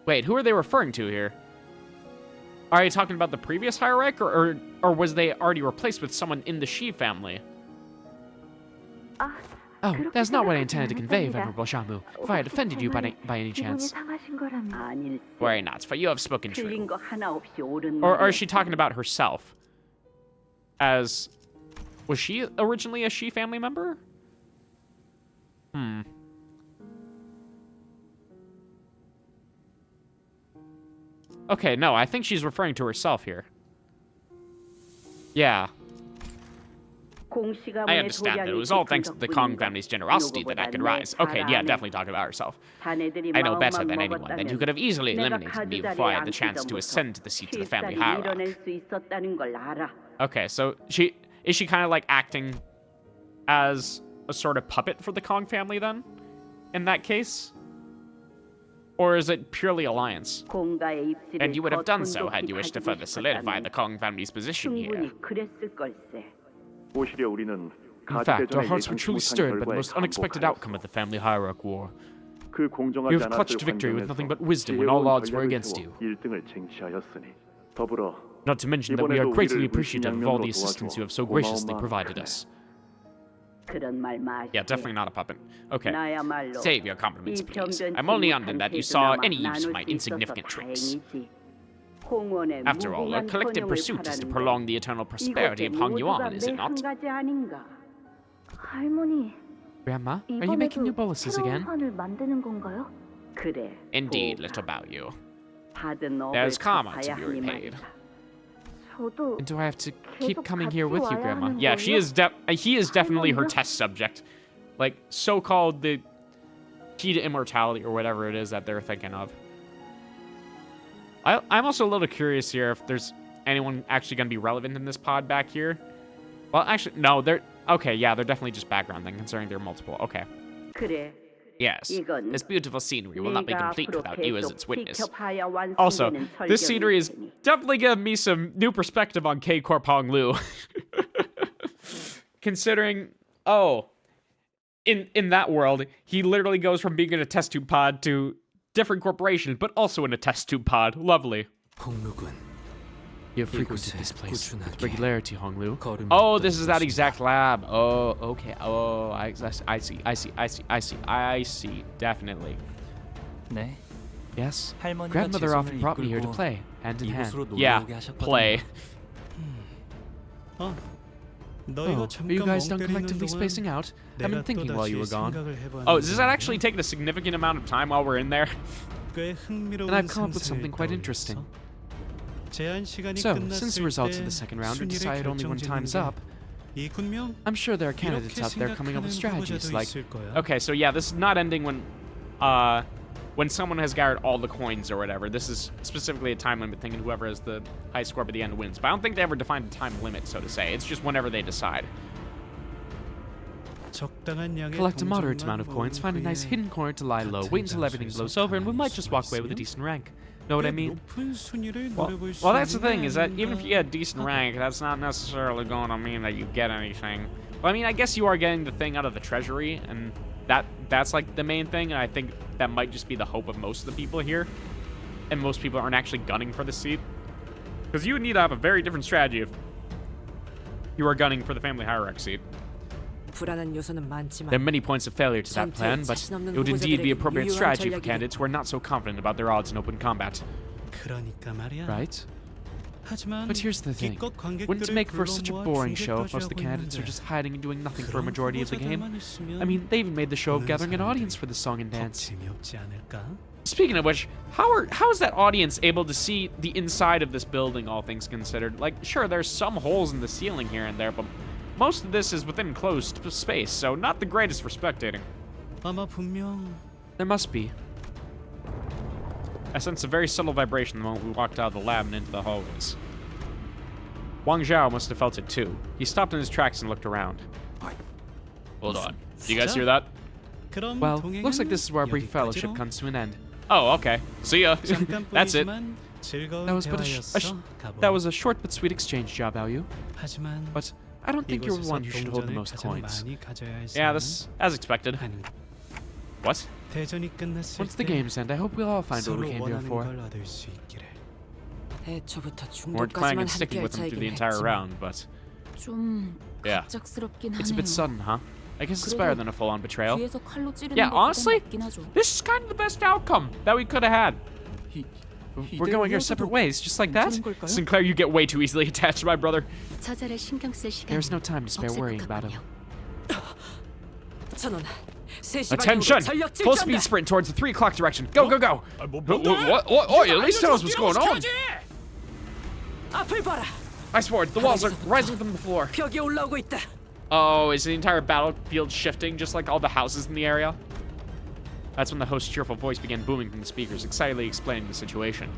Wait, who are they referring to here? Are you talking about the previous hierarch, or was they already replaced with someone in the Shi family? Oh, that's not what I intended to convey, Venerable Shamu. If I had offended you by any chance. Worry not, for you have spoken true. Or is she talking about herself? Was she originally a Shi family member? Okay, no, I think she's referring to herself here. Yeah. I understand that it was all thanks to the Kong family's generosity that I could rise. Okay, yeah, definitely talking about herself. I know better than anyone that you could have easily eliminated me before I had the chance to ascend to the seat of the family hierarch. Okay, so is she kind of like acting as a sort of puppet for the Kong family then? In that case? Or is it purely alliance? And you would have done so had you wished to further solidify the Kong family's position here. In fact, our hearts were truly stirred by the most unexpected outcome of the family hierarch war. You have clutched victory with nothing but wisdom when all odds were against you. Not to mention that we are greatly appreciative of all the assistance you have so graciously provided us. Yeah, definitally not a puppet. Okay, save your compliments, please. I'm only honored that you saw any use of my insignificant tricks. After all, our collective pursuit is to prolong the eternal prosperity of hongyuan, is it not? Grandma, are you making new boluses again? Indeed, little Bao Yu. There's karma to be repaid. And do I have to keep coming here with you, Grandma? Yeah, he is definitely her test subject. Like, so-called the key to immortality or whatever it is that they're thinking of. I'm also a little curious here if there's anyone actually going to be relevant in this pod back here. Well, actually, no, they're... Okay, yeah, they're definitely just background then, considering they're multiple. Okay. Yes, this beautiful scenery will not be complete without you as its witness. Also, this scenery is definitely giving me some new perspective on K-Corp Hong Lu. Considering, in that world, he literally goes from being in a test tube pod to different corporations, but also in a test tube pod. Lovely. You have frequented this place with regularity, Hong Lu. Oh, this is that exact lab. Oh, okay. Oh, I see. Definitely. Yes. Grandmother often brought me here to play, hand in hand. Yeah, play. Oh, are you guys done collectively spacing out? I've been thinking while you were gone. Oh, does that actually take a significant amount of time while we're in there? And I've come up with something quite interesting. So, since the results of the second round are decided only when time's up, I'm sure there are candidates out there coming up with strategies like... Okay, so yeah, this is not ending when someone has gathered all the coins or whatever. This is specifically a time limit thing, and whoever has the high score by the end wins. But I don't think they ever defined a time limit, so to say. It's just whenever they decide. Collect a moderate amount of coins, find a nice hidden corner to lie low, wait until everything blows over, and we might just walk away with a decent rank. Know what I mean? Well, that's the thing, is that even if you get a decent rank, that's not necessarily going to mean that you get anything. Well, I mean, I guess you are getting the thing out of the treasury, and that's like the main thing, and I think that might just be the hope of most of the people here. And most people aren't actually gunning for the seat. Because you would need to have a very different strategy if you are gunning for the family hierarchy seat. There are many points of failure to that plan, but it would indeed be appropriate strategy for candidates who are not so confident about their odds in open combat. Right? But here's the thing. Wouldn't it make for such a boring show if most of the candidates are just hiding and doing nothing for a majority of the game? I mean, they even made the show of gathering an audience for the song and dance. Speaking of which, how is that audience able to see the inside of this building, all things considered? Like, sure, there's some holes in the ceiling here and there, but most of this is within closed space, so not the greatest for spectating. There must be. I sensed a very subtle vibration the moment we walked out of the lab and into the hallways. Wang Zhao must have felt it too. He stopped in his tracks and looked around. Hold on. Do you guys hear that? Well, looks like this is where our brief fellowship comes to an end. Oh, okay. See ya. That's it. That was a short but sweet exchange, Jia Baoyu. But I don't think you're the one who should hold the most coins. Yeah, this as expected. What? Once the games end, I hope we'll all find what we came here for. Weren't planning on sticking with them through the entire round, but... Yeah. It's a bit sudden, huh? I guess it's better than a full-on betrayal. Yeah, honestly, this is kind of the best outcome that we could have had. We're going our separate ways, just like that? Sinclair, you get way too easily attached to my brother. There's no time to spare worrying about him. Attention! Full speed sprint towards the 3 o'clock direction. Go, go, go! What? At least tell us what's going on! Ice forward, the walls are rising from the floor. Oh, is the entire battlefield shifting just like all the houses in the area? That's when the host's cheerful voice began booming from the speakers, excitedly explaining the situation.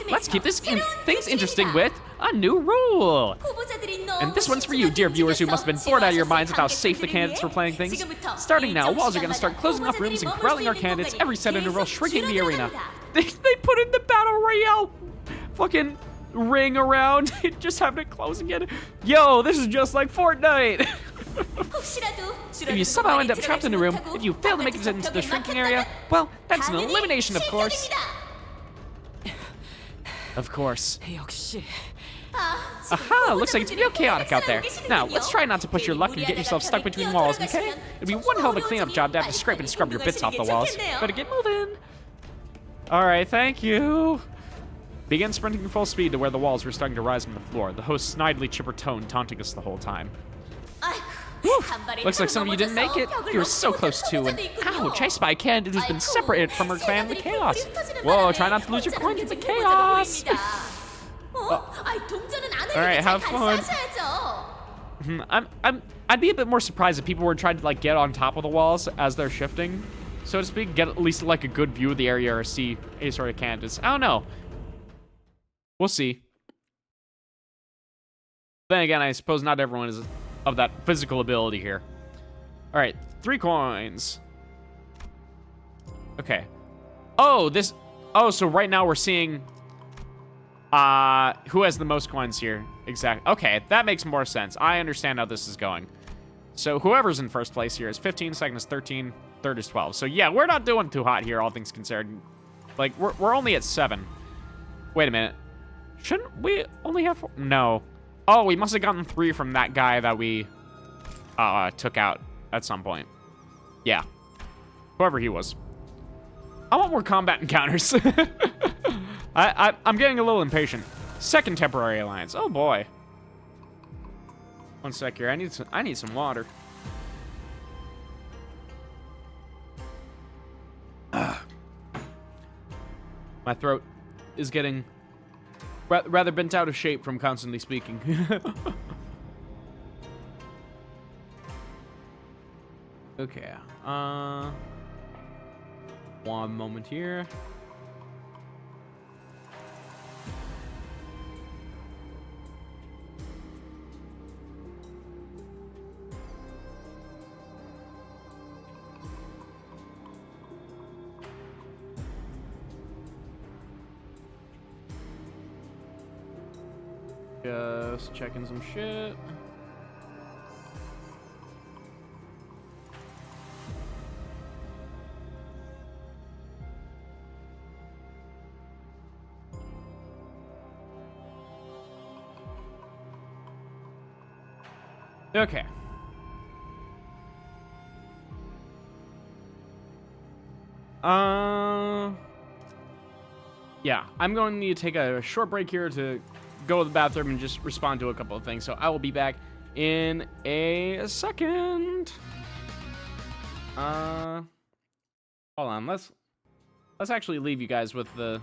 Let's keep things interesting with a new rule! And this one's for you, dear viewers who must have been bored out of your minds with how safe the candidates were playing things. Starting now, walls are gonna start closing off rooms and corralling our candidates every set interval, shrinking the arena. They put in the Battle Royale fucking ring around and just having it close again. Yo, this is just like Fortnite! If you somehow end up trapped in a room, if you fail to make it into the shrinking area, well, that's an elimination, of course. Of course. Aha! Looks like it's real chaotic out there. Now, let's try not to push your luck and get yourself stuck between walls, okay? It'd be one hell of a cleanup job to have to scrape and scrub your bits off the walls. Better get moving. Alright, thank you. Began sprinting full speed to where the walls were starting to rise from the floor, the host's snidely chipper tone taunting us the whole time. Whew. Looks like some of you didn't make it. You were so close to, and ouch, I spy a candidate who's been separated from her clan in the chaos. Whoa, try not to lose your coins in the chaos. 아이 동전은 안 Alright, 흘리게 잘 have fun. 반사하셔야죠. I'd be a bit more surprised if people were trying to like get on top of the walls as they're shifting, so to speak, get at least like a good view of the area or see any sort of candidates. I don't know. We'll see. Then again, I suppose not everyone is of that physical ability here. All right, 3 coins. Okay. Oh, this. Oh, so right now we're seeing who has the most coins here. Exactly. Okay, that makes more sense. I understand how this is going. So whoever's in first place here is 15, second is 13, third is 12. So yeah, we're not doing too hot here, all things considered. Like, we're only at 7. Wait a minute. Shouldn't we only have 4? No. Oh, we must have gotten 3 from that guy that we took out at some point. Yeah. Whoever he was. I want more combat encounters. I'm getting a little impatient. Second temporary alliance. Oh boy. One sec here. I need some water. My throat is getting rather bent out of shape from constantly speaking. Okay. One moment here. Just checking some shit. Okay. Yeah, I'm going to need to take a short break here to go to the bathroom and just respond to a couple of things. So I will be back in a second. Hold on, let's actually leave you guys with the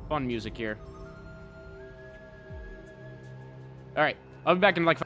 fun music here. All right, I'll be back in like 5.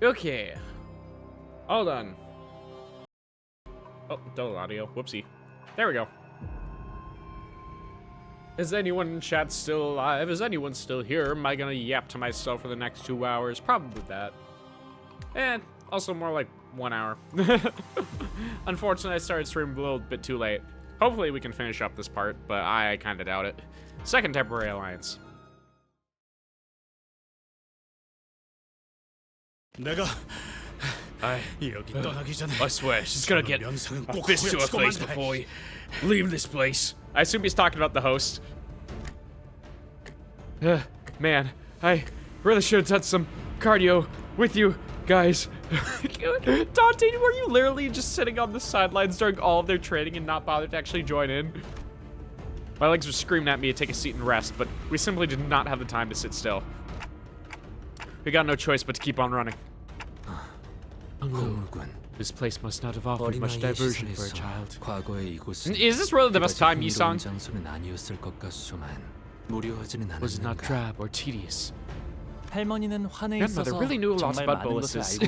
Okay. All done. Oh, dull audio. Whoopsie. There we go. Is anyone in chat still alive? Is anyone still here? Am I gonna yap to myself for the next 2 hours? Probably that. And also more like 1 hour. Unfortunately, I started streaming a little bit too late. Hopefully we can finish up this part, but I kinda doubt it. Second temporary alliance. I swear, she's gonna get a fist to her face before we leave this place. I assume he's talking about the host. Man, I really should have done some cardio with you guys. Dante, were you literally just sitting on the sidelines during all of their training and not bothered to actually join in? My legs were screaming at me to take a seat and rest, but we simply did not have the time to sit still. We got no choice but to keep on running. This place must not have offered much diversion for a child. Is this really the best time, Yi-song? Was it not drab or tedious? Grandmother really knew lots about boluses.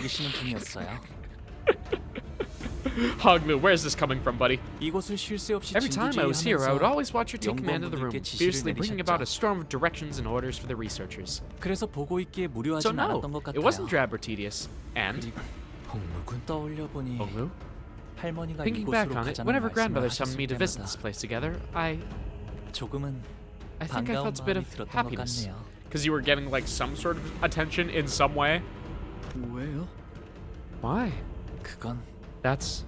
Hoglu, where's this coming from, buddy? Every time I was here, I would always watch her take command of the room, fiercely bringing about a storm of directions and orders for the researchers. So no, it wasn't drab or tedious. And Honglu? Thinking back on it, whenever grandmother summoned me to visit this place together, I think I felt a bit of happiness. Because you were getting like some sort of attention in some way. Why? That's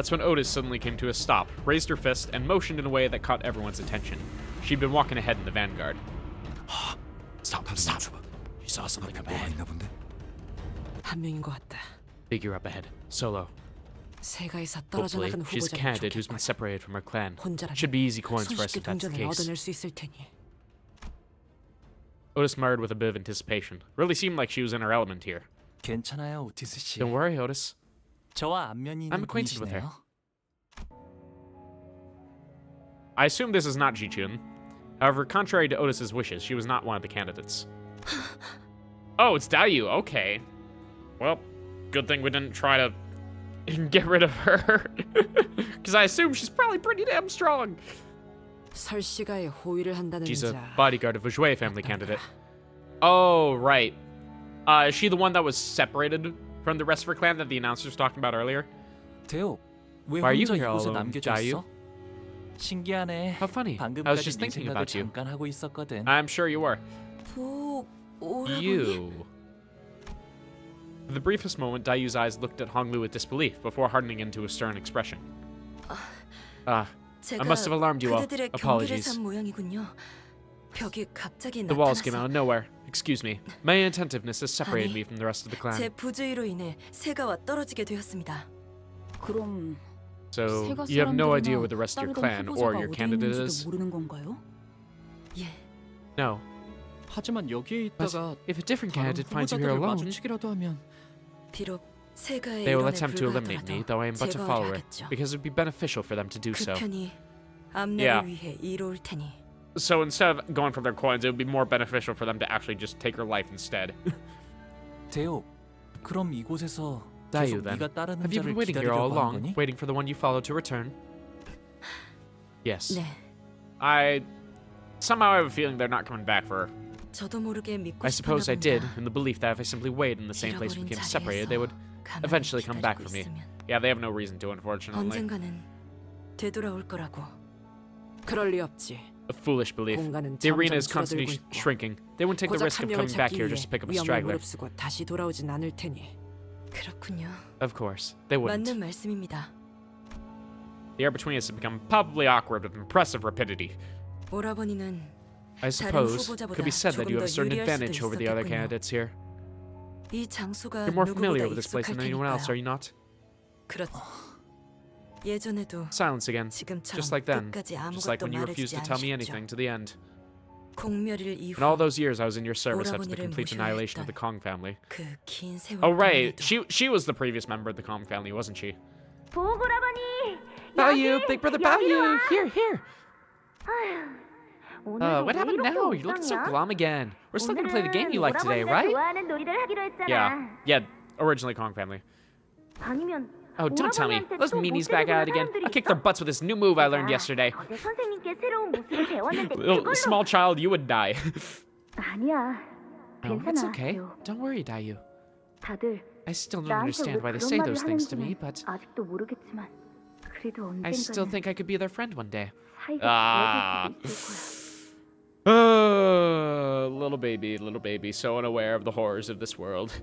when Otis suddenly came to a stop, raised her fist, and motioned in a way that caught everyone's attention. She'd been walking ahead in the vanguard. Stop. She saw something up ahead. 한 명인 것 같다. Figure up ahead. Solo. 세 가에서 떨어져 Hopefully, 나간 she's a 후보자를 candidate who's been separated from her clan. Should be easy coins for us if that's the 손쉽게 case. 얻어낼 수 있을 테니. Otis murmured with a bit of anticipation. Really seemed like she was in her element here. 괜찮아요, 오티스 씨. Don't worry, Otis. 저와 안면이 I'm 있는 acquainted with her. 분이시네요. I assume this is not Ji-chun. However, contrary to Otis's wishes, she was not one of the candidates. Oh, it's Dayu. Okay. Well, good thing we didn't try to get rid of her. Because I assume she's probably pretty damn strong. 설씨가의 호위를 한다는 She's a 자. bodyguard of a Jouet family candidate. Oh, right. Is she the one that was separated from the rest of her clan that the announcer was talking about earlier? 대호, 왜 Why are you 혼자 here 이곳에 alone, 남겨져 Dayu? 있어? 신기하네. How funny. I was just 방금까지 네 thinking 생각을 about you. 잠깐 하고 있었거든. I'm sure you were. You. For the briefest moment, Dayu's eyes looked at Honglu with disbelief before hardening into a stern expression. I must have alarmed you all. Apologies. The walls came out of nowhere. Excuse me. My inattentiveness has separated me from the rest of the clan. So, you have no idea where the rest of your clan or your candidate is? No. 하지만 여기에 있다가 If a different 다른 candidate finds you here 후보자들을 alone, 마주치기라도 하면 they will attempt to eliminate me, though I am but a follower, because it would be beneficial for them to do so. Yeah. So instead of going for their coins, it would be more beneficial for them to actually just take her life instead. 대호, 그럼 이곳에서 Dayu, 계속 then. 네가 따르는 Have you been 자를 waiting here all 기다리려고 한 along, 거니? waiting for the one you followed to return? Yes. Somehow I have a feeling they're not coming back for her. I suppose I did, in the belief that if I simply waited in the same place we became separated, they would eventually come back for me. Yeah, they have no reason to, unfortunately. 그럴 리 없지. A foolish belief. The arena is constantly shrinking. They wouldn't take the risk of coming back here just to pick up a straggler. 다시 돌아오진 않을 테니. Of course, they wouldn't. The air between us has become palpably awkward with impressive rapidity. I suppose it could be said that you have a certain advantage over the other candidates here. You're more familiar with this place than anyone else, are you not? Silence again, just like then, just like when you refused to tell me anything to the end. In all those years I was in your service after the complete annihilation of the Kong family. Oh right, she was the previous member of the Kong family, wasn't she? Bow you, big brother, bow you! Here! What happened now? You're looking so glum again. We're still gonna play the game you like today, right? Yeah, originally Kong Family. Oh, don't tell me. Those meanies back out again. I'll kick their butts with this new move I learned yesterday. Little small child, you would die. Oh, it's okay. Don't worry, Dayu. I still don't understand why they say those things to me, but I still think I could be their friend one day. Little baby, so unaware of the horrors of this world.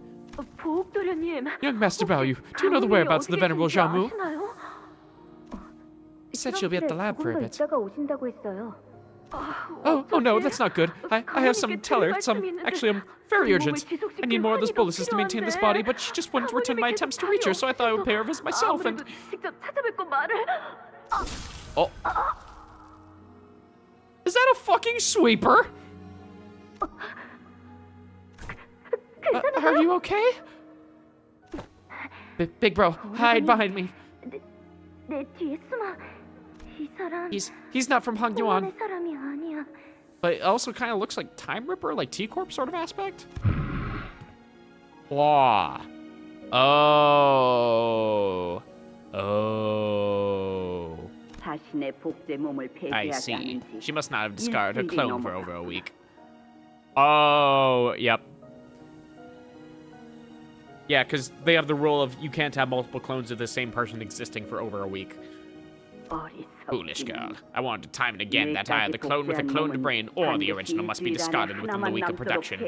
Young Master Baoyu, do you know the whereabouts of the Venerable Zhamu? He said she'll be at the lab for a bit. Oh no, that's not good. I have some tell her. Actually, I'm very urgent. I need more of those boluses to maintain this body, but she just wouldn't return my attempts to reach her, so I thought I would pay her a visit myself and... Oh. Is that a fucking sweeper? Are you okay? Big bro, hide behind me. He's not from hongyuan. But it also kind of looks like Time Ripper, like T-Corp sort of aspect. Wow. Oh. I see. She must not have discarded her clone for over a week. Oh, yep. Yeah, because they have the rule of you can't have multiple clones of the same person existing for over a week. Foolish girl. I wanted to time it again that either the clone with a cloned brain or the original must be discarded within the week of production.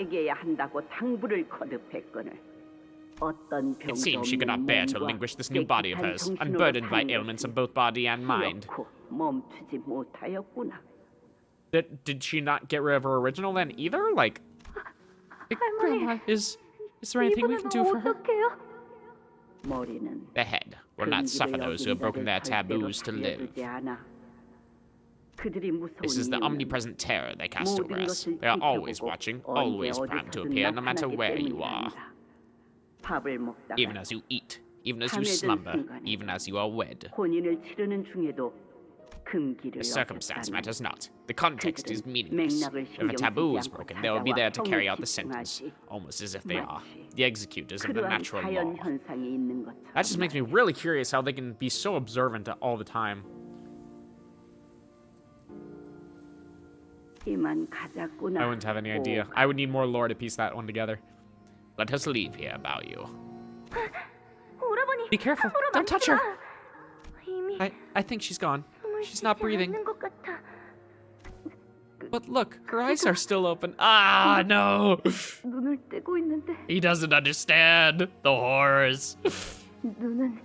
It seems she could not bear to relinquish this new body of hers, unburdened by ailments of both body and mind. Did she not get rid of her original then either? Like... Grandma, is there anything we can do for her? The head will not suffer those who have broken their taboos to live. This is the omnipresent terror they cast over us. They are always watching, always primed to appear, no matter where you are. Even as you eat, even as you slumber, even as you are wed. The circumstance matters not. The context is meaningless. If a taboo is broken, they will be there to carry out the sentence, almost as if they are the executors of the natural law. That just makes me really curious how they can be so observant all the time. I wouldn't have any idea. I would need more lore to piece that one together. Let us leave here, Baoyu. Be careful. Don't touch her. I think she's gone. She's not breathing. But look, her eyes are still open. Ah, no! He doesn't understand the horrors.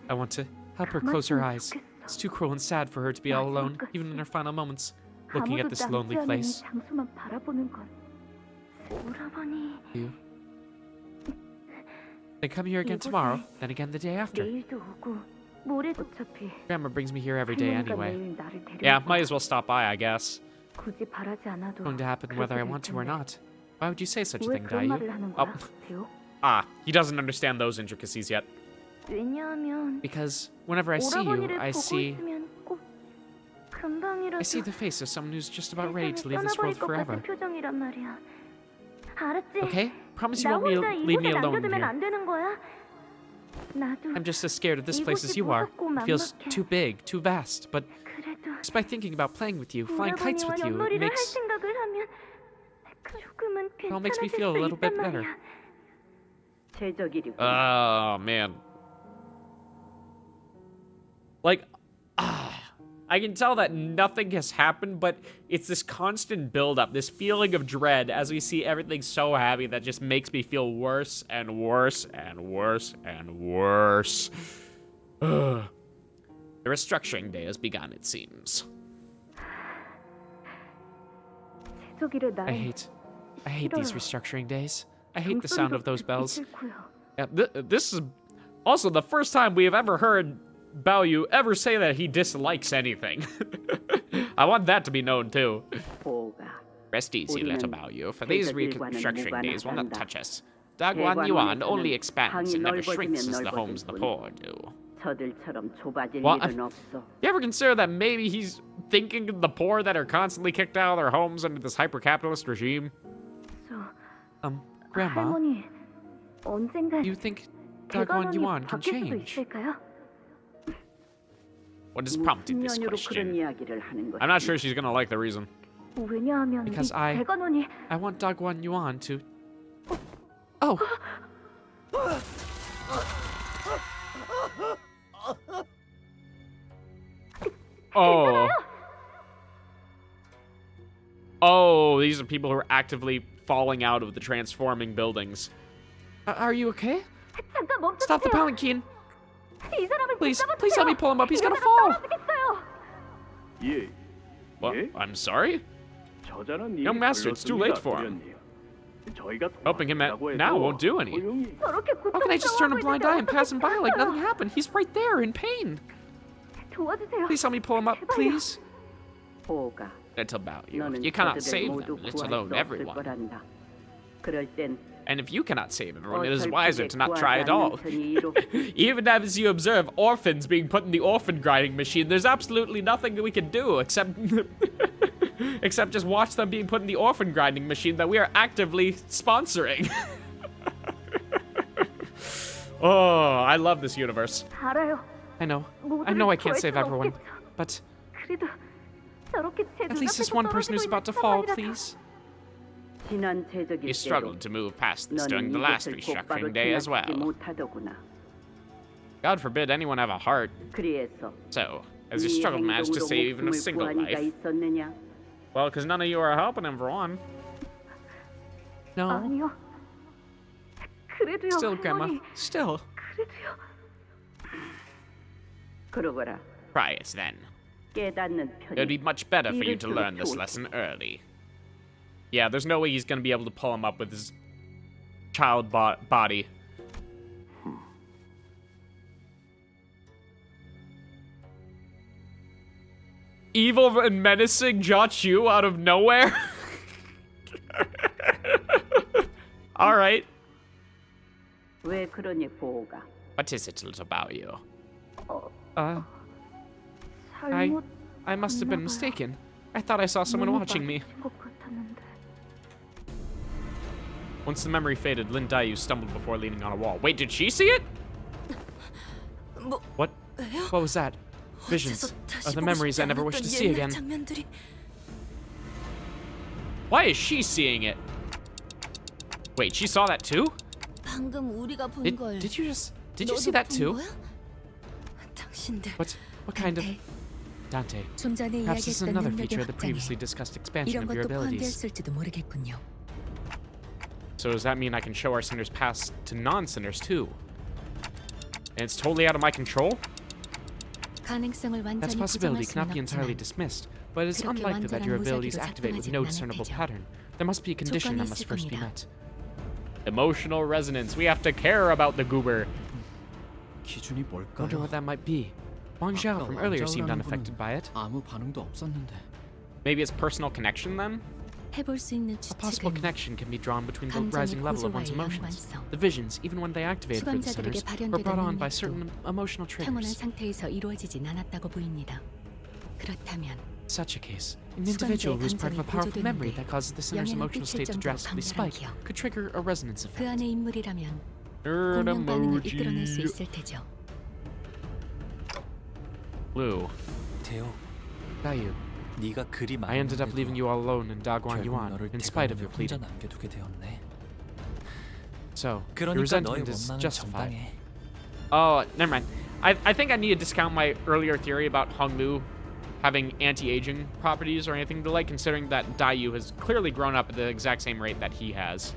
I want to help her close her eyes. It's too cruel and sad for her to be all alone, even in her final moments, looking at this lonely place. You? They come here again tomorrow, then again the day after. Grandma brings me here every day anyway. Yeah, might as well stop by, I guess. It's going to happen whether I want to or not. Why would you say such a thing, Dayu? Oh. He doesn't understand those intricacies yet. Because whenever I see you, I see the face of someone who's just about ready to leave this world forever. Okay? Promise you won't leave me alone here. I'm just as scared of this place as you are. It feels too big, too vast, but just by thinking about playing with you, flying kites with you, it all makes me feel a little bit better. Oh, man. Like, I can tell that nothing has happened, but it's this constant buildup, this feeling of dread as we see everything so happy that just makes me feel worse and worse and worse and worse. The restructuring day has begun, it seems. I hate these restructuring days. I hate the sound of those bells. Yeah, this is also the first time we have ever heard Baoyu ever say that he dislikes anything. I want that to be known too. Rest easy, little Baoyu, for these restructuring days will not touch us. Hongyuan only expands and never shrinks as the homes of the poor do. Well, you ever consider that maybe he's thinking of the poor that are constantly kicked out of their homes under this hyper-capitalist regime? Grandma, 할머니, 언젠간 you think Dagwon Yuan can 바뀔 수도 change? 있을까요? What is prompting this 연유로 그런 question? 이야기를 하는 거지. I'm not sure she's gonna like the reason. 왜냐하면 Because 네 대관원이 I want Dagwon Yuan to... Oh! Oh. Oh, these are people who are actively falling out of the transforming buildings. Are you okay? 잠깐 멈춰주세요. Stop the palanquin! 이 사람을 Please, 붙잡아주세요. please help me pull him up. He's gonna 이러다 fall! 떨어지겠어요. 예. Well, I'm sorry? 저자는 Young master, it's too late for him. Helping him now won't do any. 저렇게 How can I just turn a blind eye and pass him by like nothing happened? He's right there in pain. 도와주세요. Please help me pull him up, please. 보가. It's about you. 너는 You cannot 저들을 save 모두 them, let 구할 alone 수 없을 everyone. 거란다. 그럴 땐 And if you cannot save everyone, it is wiser 어설프게 to not try at 구하지 all. 않는 편이 이롭- Even as you observe orphans being put in the orphan grinding machine, there's absolutely nothing that we can do except except just watch them being put in the orphan grinding machine that we are actively sponsoring. Oh, I love this universe. 알아요. I know 모두를 I can't 구할 save 수는 everyone, 없겠죠. but 그래도 저렇게 제 at least this 눈앞에서 one person 떨어지고 who's about to 있는 fall, 사람이라도 please. 지난 최적일 You 때도 struggled to move past this during 너는 the last 이것을 곧바로 restructuring day as 지나치지 well. 못하더구나. God forbid anyone have a heart. 그리해서 So, as you 네 struggled to manage to 행동으로 save even a 목숨을 single 구한 이가 life. 있었느냐? Well, because none of you are helping him for one. No, 아니요. 그래도요, still, Grandma, 할머니. still. 그래도요. 그러거라. Try it then. 깨닫는 It would be 편이 much better for you to 이럴수록 learn this 좋을 lesson early. Yeah, there's no way he's gonna be able to pull him up with his child body. Evil and menacing Jiachu out of nowhere? Alright. 왜 그러니 보호가? What is it about you? 잘못 I must have been mistaken. I thought I saw someone watching me. 것 같았는데. Once the memory faded, Lin Daiyu stumbled before leaning on a wall. Wait, did she see it? What? What was that? Visions of the memories I never wish to see again. Why is she seeing it? Wait, she saw that too? 방금 우리가 본 걸. Did you see that too? 당신들. What kind of... Dante, 좀 전에 perhaps this is 이야기했던 another 능력의 feature of the 확장에 previously discussed expansion 이런 of your 것도 abilities. 포함되었을지도 모르겠군요. So does that mean I can show our sinners past to non-sinners too? And it's totally out of my control? 가능성을 That 완전히 possibility 부정할 cannot 수는 be entirely 없지만 dismissed, but it is 그렇게 unlikely that your 완전한 abilities 무작위로 activate with 작동하지는 no 않을 discernible 테죠. pattern. There must be a condition 조건이 that must 있을 first be 겁니다. met. Emotional resonance. We have to care about the goober. 기준이 I wonder 뭘까요? what that might be. Wang Zhao from earlier seemed unaffected by it. 아무 반응도 없었는데. Maybe it's personal connection then? 해볼 수 있는 A possible 추측은 connection can be drawn between the 감정의 rising level of one's 고조와의 emotions. 연관성, The visions, even when they activated for the 수감자들에게 sinners, were brought on by 발현되던 certain emotional 평온한 triggers. 상태에서 이루어지진 않았다고 보입니다. 그렇다면 In such a case, an individual who's part of a powerful memory that causes the sinner's emotional state to drastically spike could trigger a resonance 그 effect. 안의 인물이라면 Nerd 공명 반응을 이끌어낼 수 emoji. 있을 테죠. Blue. 태호, Daiyu, 네가 그리 I ended up leaving you all alone in Dagwon 결국 Yuan, 너를 in spite of 대관원에 your 혼자 pleading. 남겨두게 되었네. So, your 그러니까 너의 resentment is 원망은 justified. 정당해. Oh, never mind. I think I need to discount my earlier theory about Hongmu having anti-aging properties or anything to like, considering that Daiyu has clearly grown up at the exact same rate that he has.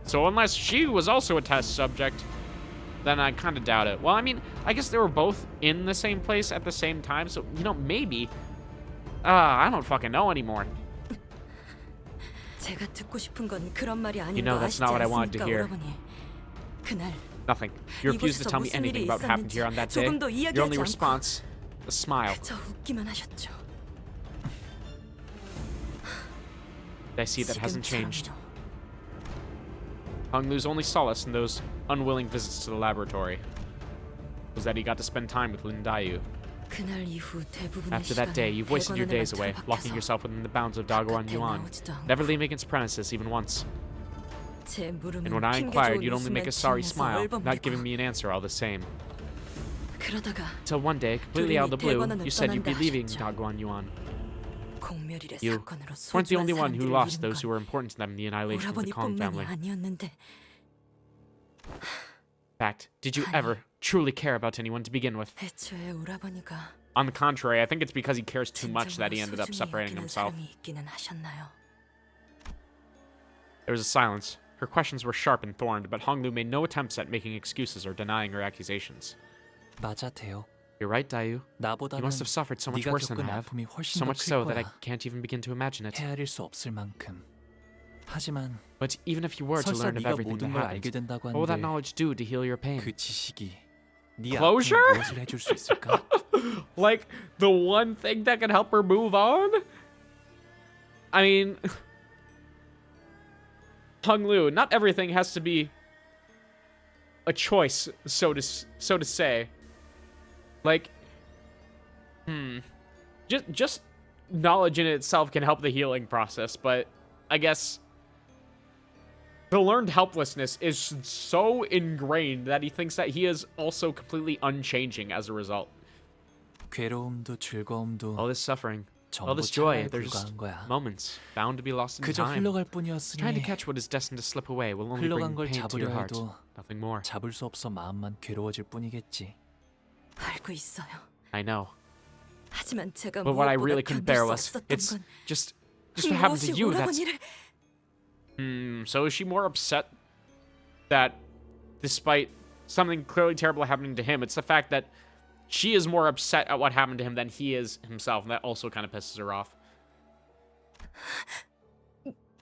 So unless she was also a test subject, then I kind of doubt it. Well, I mean, I guess they were both in the same place at the same time, so, you know, maybe. I don't fucking know anymore. 제가 듣고 싶은 건 그런 말이 아닌 You know, 거 that's 아시지 not what I wanted to 않습니까, hear. 오라버니? 그날 Nothing. You refused to tell me anything about what happened here on that day. 조금도 Your 이야기하지 only 않고 response, a smile. 그저 웃기만 하셨죠. I see that hasn't changed. 지금처럼요. Hongmu's only solace in those unwilling visits to the laboratory was that he got to spend time with Lin Daiyu. 그날 이후 대부분의 After that day, you've wasted your days away, locking yourself within the bounds of hongyuan, never leaving its premises even once. And when I inquired, you'd only make a sorry smile, not giving me an answer all the same. Till one day, completely out of the blue, you said you'd be leaving hongyuan. You weren't the only one who lost those who were important to them in the annihilation of the Kong family. In fact, did you ever truly care about anyone to begin with? On the contrary, I think it's because he cares too much that he ended up separating himself. There was a silence. Her questions were sharp and thorned, but Honglu made no attempts at making excuses or denying her accusations. 맞아, 태호. You're right, Dayu. You must have suffered so much worse than I have. So much so that I can't even begin to imagine it. 헤아릴 수 없을 만큼. 하지만 But even if you were to learn of everything that happened, what will that knowledge do to heal your pain? 그 지식이 네 Closure? 아픔을 무엇을 해줄 수 있을까? Like, the one thing that can help her move on? I mean, Honglu, not everything has to be a choice, so to say. Like, just knowledge in itself can help the healing process, but I guess the learned helplessness is so ingrained that he thinks that he is also completely unchanging as a result. 괴로움도 즐거움도 All this suffering, all this joy, they're just moments bound to be lost in 그저 time. 흘러갈 뿐이었으니 Trying to catch what is destined to slip away will only bring 흘러간 걸 pain to your 잡으려 heart, 해도 nothing more. 잡을 수 없어 마음만 괴로워질 뿐이겠지. 알고 있어요. I know. 하지만 제가 But what I really 무엇보다 couldn't 견딜 bear 수 was, 없었던 it's 건 just what happened to 무엇이 you. That's 오라버니를 so is she more upset that despite something clearly terrible happening to him, it's the fact that she is more upset at what happened to him than he is himself, and that also kind of pisses her off.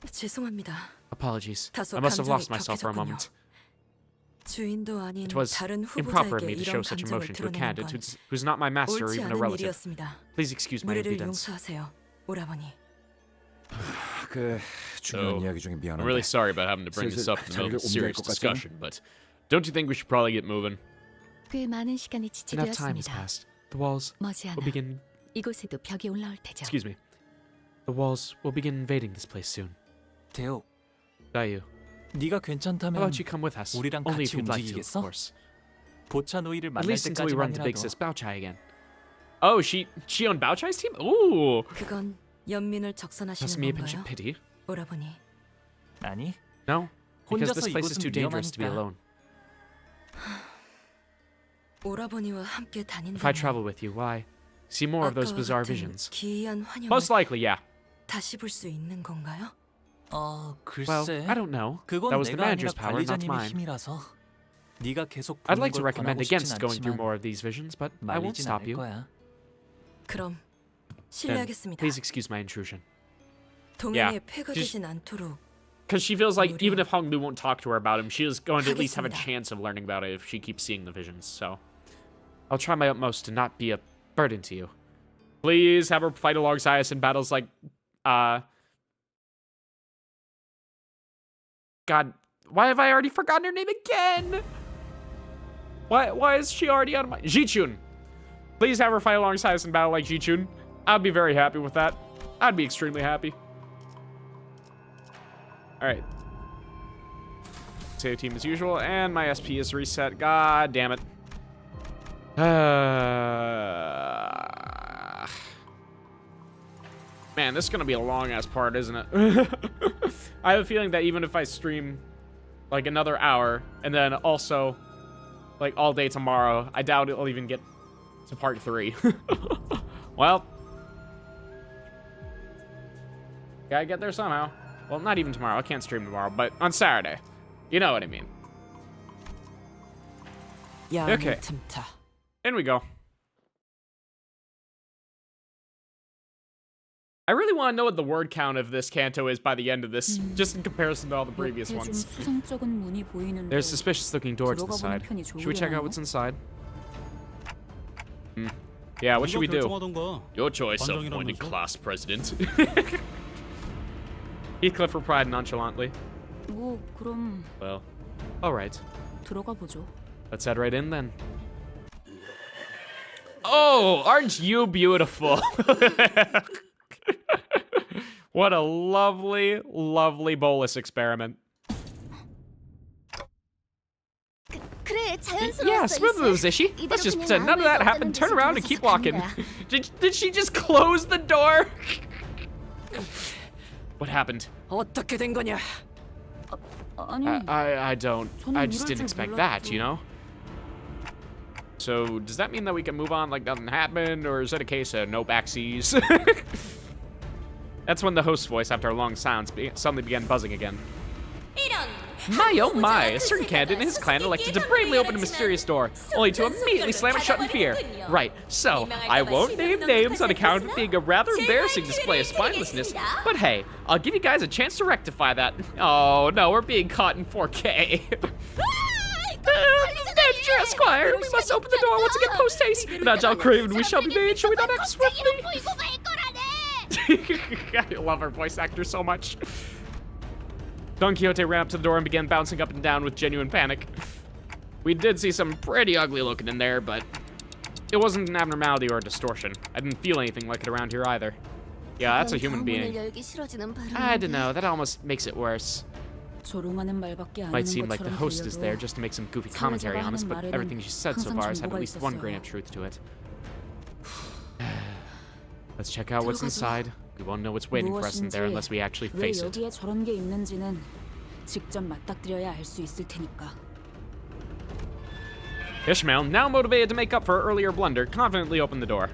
죄송합니다. Apologies. 다소 I must have lost 감정이 myself for a 격해졌군요. moment. 주인도 아닌 It was 다른 improper of me 후보자에게 to show 이런 such 감정을 emotion to a 드러내는 candidate 건 who's not my master or 옳지 even a 않은 relative. 일이었습니다. Please excuse my 무례를 impudence. 용서하세요, 오라버니. 그 중요한 이야기 중에 미안한데. I'm really sorry about having to bring this up in the middle of a serious discussion, but don't you think we should probably get moving? 꽤 많은 시간이 Enough time has passed. The walls 머지않아 will begin. 이곳에도 벽이 올라올 테죠. Excuse me. The walls will begin invading this place soon. 태호, Dayu, 네가 how 괜찮다면 about you come with us? 우리랑 Only if 같이 you'd like to, of 움직이겠어? course. 보차 노이를 At 만날 least until we run to Big 때까지만이라도. Sis Baochai again. Oh, she on Baochai's team? Ooh. 그건 연민을 That's 적선하시는 me a pinch of 건가요, pity. 오라버니? 아니, No, because this 혼자서 place is too 이곳은 dangerous to be 위험하니까. alone. 오라버니와 함께 If I 다닌다면 travel with you, why? See more of those 아까와 bizarre 같은 visions. 기이한 환영을 Most likely, yeah. 다시 볼 수 있는 건가요? Well, 글쎄. I don't know. 그건 That was the 내가 아니라 manager's power, not 관리자님의 mine. 힘이라서. 네가 계속 I'd 보는 like to 걸 recommend 권하고 against 싶진 going through 않지만 more of these visions, but I won't 말리진 stop 않을 you. 거야. 그럼 Then, 실례하겠습니다. please excuse my intrusion. 동행에 폐가 just- 되진 않도록 Because she feels like even if Honglu won't talk to her about him, she is going to at least have a 하겠습니다. chance of learning about it if she keeps seeing the visions. So I'll try my utmost to not be a burden to you. Please have her fight alongside us in battles like, God, why have I already forgotten her name again? Why is she already out of my... Jichun. Please have her fight alongside us in battle like Jichun. I'd be very happy with that. I'd be extremely happy. Alright. Save team as usual, and my SP is reset. God damn it. Man, this is gonna be a long-ass part, isn't it? I have a feeling that even if I stream, like, another hour, and then also, like, all day tomorrow, I doubt it'll even get to part 3. Well. Gotta get there somehow. Well, not even tomorrow. I can't stream tomorrow, but on Saturday. You know what I mean. Okay. In we go. I really want to know what the word count of this canto is by the end of this, just in comparison to all the previous ones. There's suspicious-looking doors to the side. Should we check out what's inside? Yeah, what should we do? Your choice, appointed class president. Heathcliff replied nonchalantly. 뭐 그럼 Well, all right. 들어가 보죠. Let's head right in then. Oh, aren't you beautiful? What a lovely, lovely bolus experiment. Yeah, smooth moves, Ishi. Let's just pretend none of that happened, turn around and keep walking. Did she just close the door? What happened? 어떻게 된 거냐? I just didn't expect that, you know? So, does that mean that we can move on like nothing happened, or is it a case of no backsies? That's when the host's voice, after a long silence, suddenly began buzzing again. My oh my, a certain candidate and his clan elected to bravely open a mysterious door, only to immediately slam it shut in fear. Right, so, I won't name names on account of it being a rather embarrassing display of spinelessness, but hey, I'll give you guys a chance to rectify that. Oh no, we're being caught in 4K. Esquire, we must open the door once again post-haste. And agile craven we shall be made, shall we not act swiftly? I love our voice actor so much. Don Quixote ran up to the door and began bouncing up and down with genuine panic. We did see some pretty ugly looking in there, but it wasn't an abnormality or a distortion. I didn't feel anything like it around here either. Yeah, that's a human being. I don't know, that almost makes it worse. Might seem like the host is there just to make some goofy commentary on us, but everything she said so far has had at least one grain of truth to it. Let's check out what's inside. We won't know what's waiting for us in there unless we actually face it. Ishmael, now motivated to make up for her earlier blunder, confidently opened the door.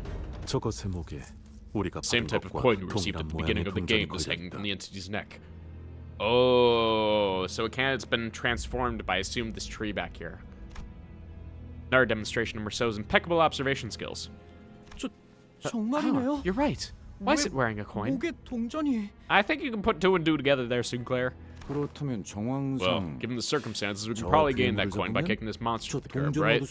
Same type of coin we received at the beginning of the game is hanging from the entity's neck. Oh, so a candidate's been transformed by, I assume, this tree back here. Another demonstration of Merceau's impeccable observation skills. Oh, you're right. Why is it wearing a coin? I think you can put two and two together there, Sinclair. Well, given the circumstances, we can probably gain that coin by kicking this monster to the curb, right?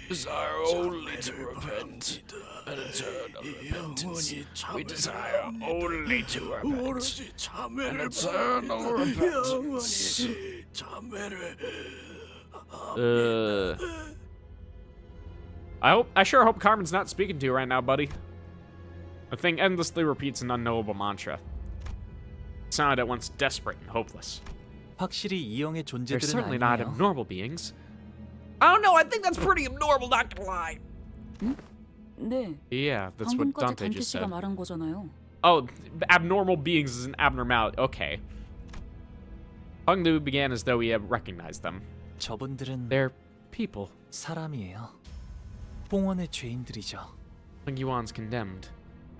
Desire only to repent and eternal repentance. We desire only to repent and eternal repentance. I sure hope Carmen's not speaking to you right now, buddy. The thing endlessly repeats an unknowable mantra. It sounded at once desperate and hopeless. They're certainly not abnormal beings. I don't know, I think that's pretty abnormal, not gonna lie. Yeah, that's what Dante just said. Oh, abnormal beings is an abnormality. Okay. Hung Lu began as though he had recognized them. They're people. Hongyuan's condemned.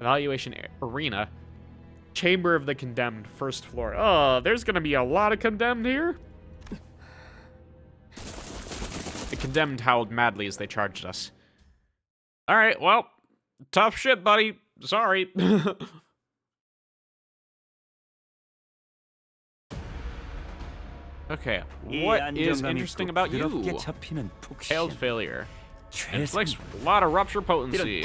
Evaluation arena. Chamber of the condemned, first floor. Oh, there's gonna be a lot of condemned here. The condemned howled madly as they charged us. Alright, well, tough shit, buddy. Sorry. Okay, what is interesting about you? Failed failure. Inflicts a lot of rupture potency.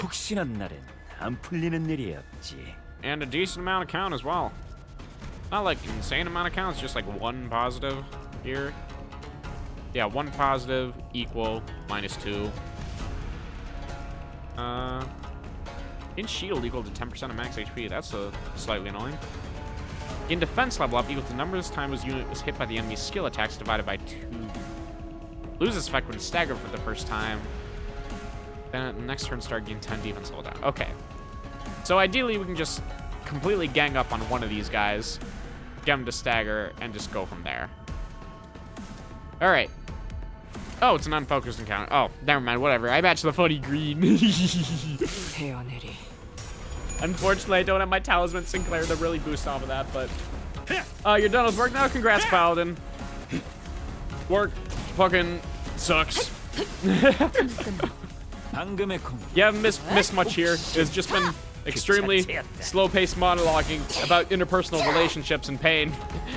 And a decent amount of count as well. Not like an insane amount of count, it's just like one positive here. Yeah, one positive equal -2. In shield equal to 10% of max HP. That's slightly annoying. In defense level up equal to the number of time his unit was hit by the enemy's skill attacks divided by 2. Loses effect when staggered for the first time. Then at the next turn start gain 10 defense level down. Okay. So ideally we can just completely gang up on one of these guys, get him to stagger, and just go from there. Alright. Oh, it's an unfocused encounter. Oh, never mind, whatever. I matched the funny green. Unfortunately, I don't have my talisman Sinclair to really boost off of that, but... you're done with work now? Congrats, Paladin. Work fucking sucks. You haven't missed much here. It's just been extremely slow-paced monologuing about interpersonal relationships and pain,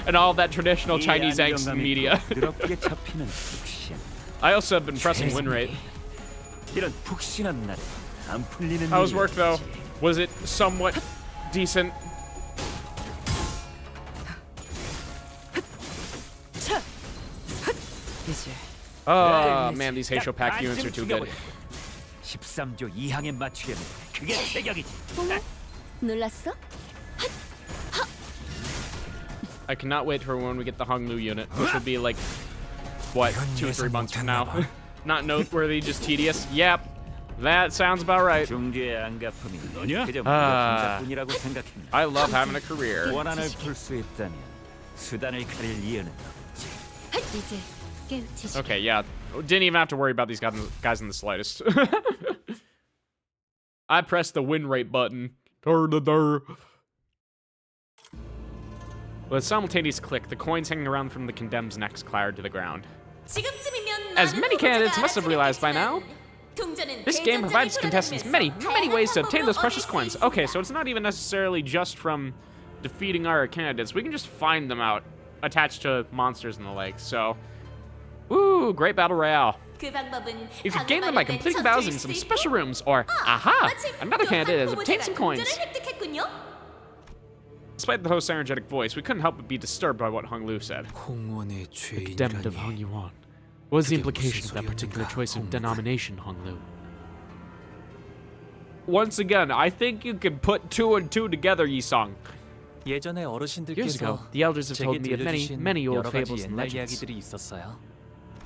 and all that traditional Chinese angst in media. I also have been pressing win rate. How was work, though? Was it somewhat decent? Oh man, these Heisho pack units are too good. 13조 2항에 맞추려면 그게 제격이지. 놀랐어? I cannot wait for when we get the Honglu unit, which will be like, what, 2 or 3 months from now. Not noteworthy, just tedious. Yep, that sounds about right. 중주의 안가품이 그저 공작뿐이라고 생각했나? I love having a career. 원한을 풀 수 있다면 수단을 가릴 이유는 이제 깨우치시. Okay, yeah, didn't even have to worry about these guys in the slightest. I pressed the win rate button. With a simultaneous click, the coins hanging around from the condemned's necks clattered to the ground. As many candidates must have realized by now, this game provides contestants many ways to obtain those precious coins. Okay, so it's not even necessarily just from defeating our candidates. We can just find them out, attached to monsters in the lake, so... Woo, great battle royale. You can gain them by completing battles in some special rooms, or, aha, another candidate has obtained some coins. Despite the host's energetic voice, we couldn't help but be disturbed by what Honglu said. The condemned of hongyuan. What was the implication of that particular choice of denomination, Honglu? Once again, I think you can put 2 and 2 together, Yisong. 예전에 Years ago, 어르신들께서 the elders have told 제게 me of many 들려주신 old 여러 가지 fables and 옛날 legends. 이야기들이 있었어요.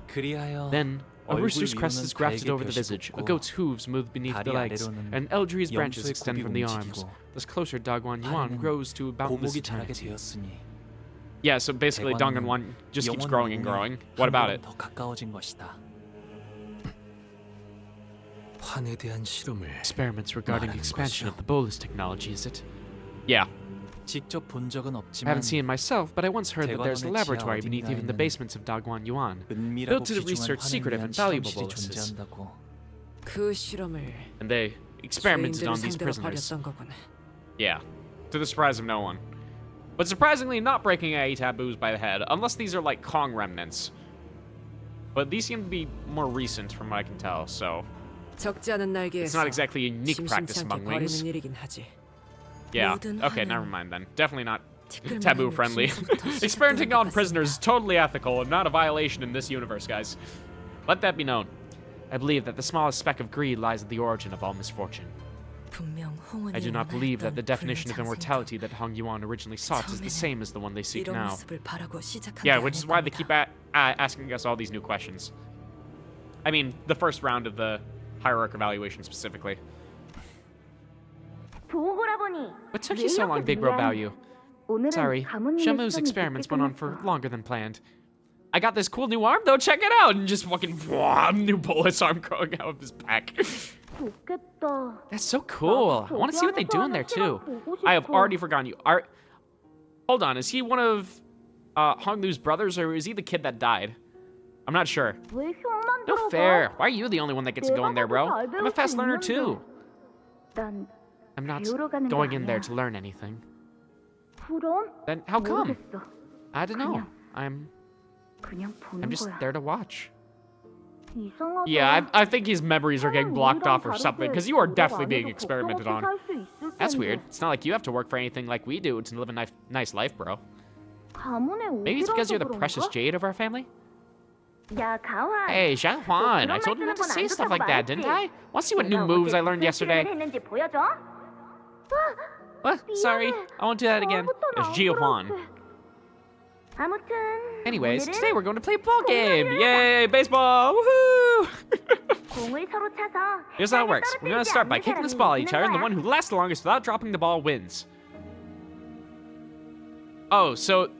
그리하여 Then, a 얼굴 rooster's crest is 위로는 grafted 달개 over the 벼시 visage, a 돋고 goat's hooves move beneath the 다리 legs, 아래로는 and elder tree's branches 염소의 extend 굽이 from the arms. 움직이고 Thus closer Dagwan Yuan 다리는 grows to boundless 고목이 자라게 eternity. 되었으니 Yeah, so basically Danganwan just keeps growing and growing. What about it? 더 가까워진 것이다. 환에 대한 실험을 Experiments regarding expansion of the bolus technology, is it? Yeah. 직접 본 적은 I 없지만 haven't seen it myself, but I once heard that there's a 대관원의 지하 laboratory beneath even the 어딘가에는 basements of Dagwan Yuan, 은밀하고 built to 귀중한 research 환을 secretive 위한 and valuable 실험실이 boluses. 존재한다고. 그 실험을 And they experimented 죄인들을 on these 상대로 prisoners. 벌였던 거군. Yeah. To the surprise of no one. But surprisingly, not breaking any taboos by the head, unless these are like Kong remnants. But these seem to be more recent from what I can tell, so... 적지 않은 It's 날개에서 not exactly a unique practice 심심찮게 among wings. 버리는 일이긴 하지. Yeah, 모든 okay, 환은 never mind then. Definitely not 티끌만한 taboo friendly. 진심부터 Experimenting on 시작되는 것 prisoners is 같습니다. totally ethical and not a violation in this universe, guys. Let that be known. I believe that the smallest speck of greed lies at the origin of all misfortune. 분명 홍은이 I do not believe that the 원하였던 definition of 불의 immortality that Hong Yuan originally sought is the 처음에는 same as the one they seek 이런 now. 모습을 바라고 시작한 Yeah, 게 which is 아닐 why they 겁니다. keep asking us all these new questions. I mean, the first round of the hierarch evaluation specifically. What took you so long, Big Bro Baoyu? Sorry, Shamu's experiments went on for longer than planned. I got this cool new arm though, check it out! And just fucking new bullet's arm growing out of his back. That's so cool. I want to see what they do in there too. I have already forgotten you. Hold on, is he one of Honglu's brothers, or is he the kid that died? I'm not sure. No fair. Why are you the only one that gets to go in there, bro? I'm a fast learner too. I'm not going in there to learn anything. Then how come? I don't know. I'm just there to watch. Yeah, I think his memories are getting blocked off or something, because you are definitely being experimented on. That's weird. It's not like you have to work for anything like we do to live a nice life, bro. Maybe it's because you're the precious jade of our family? Hey, Xiaohuan, I told you not to say stuff like that, didn't I? Want to see what new moves I learned yesterday? What? Sorry, I won't do that again. It's Jiahuan. Anyways, today we're going to play a ball game. Yay, baseball! Woohoo! Here's how it works. We're going to start by kicking this ball at each other, and the one who lasts the longest without dropping the ball wins. Oh, so...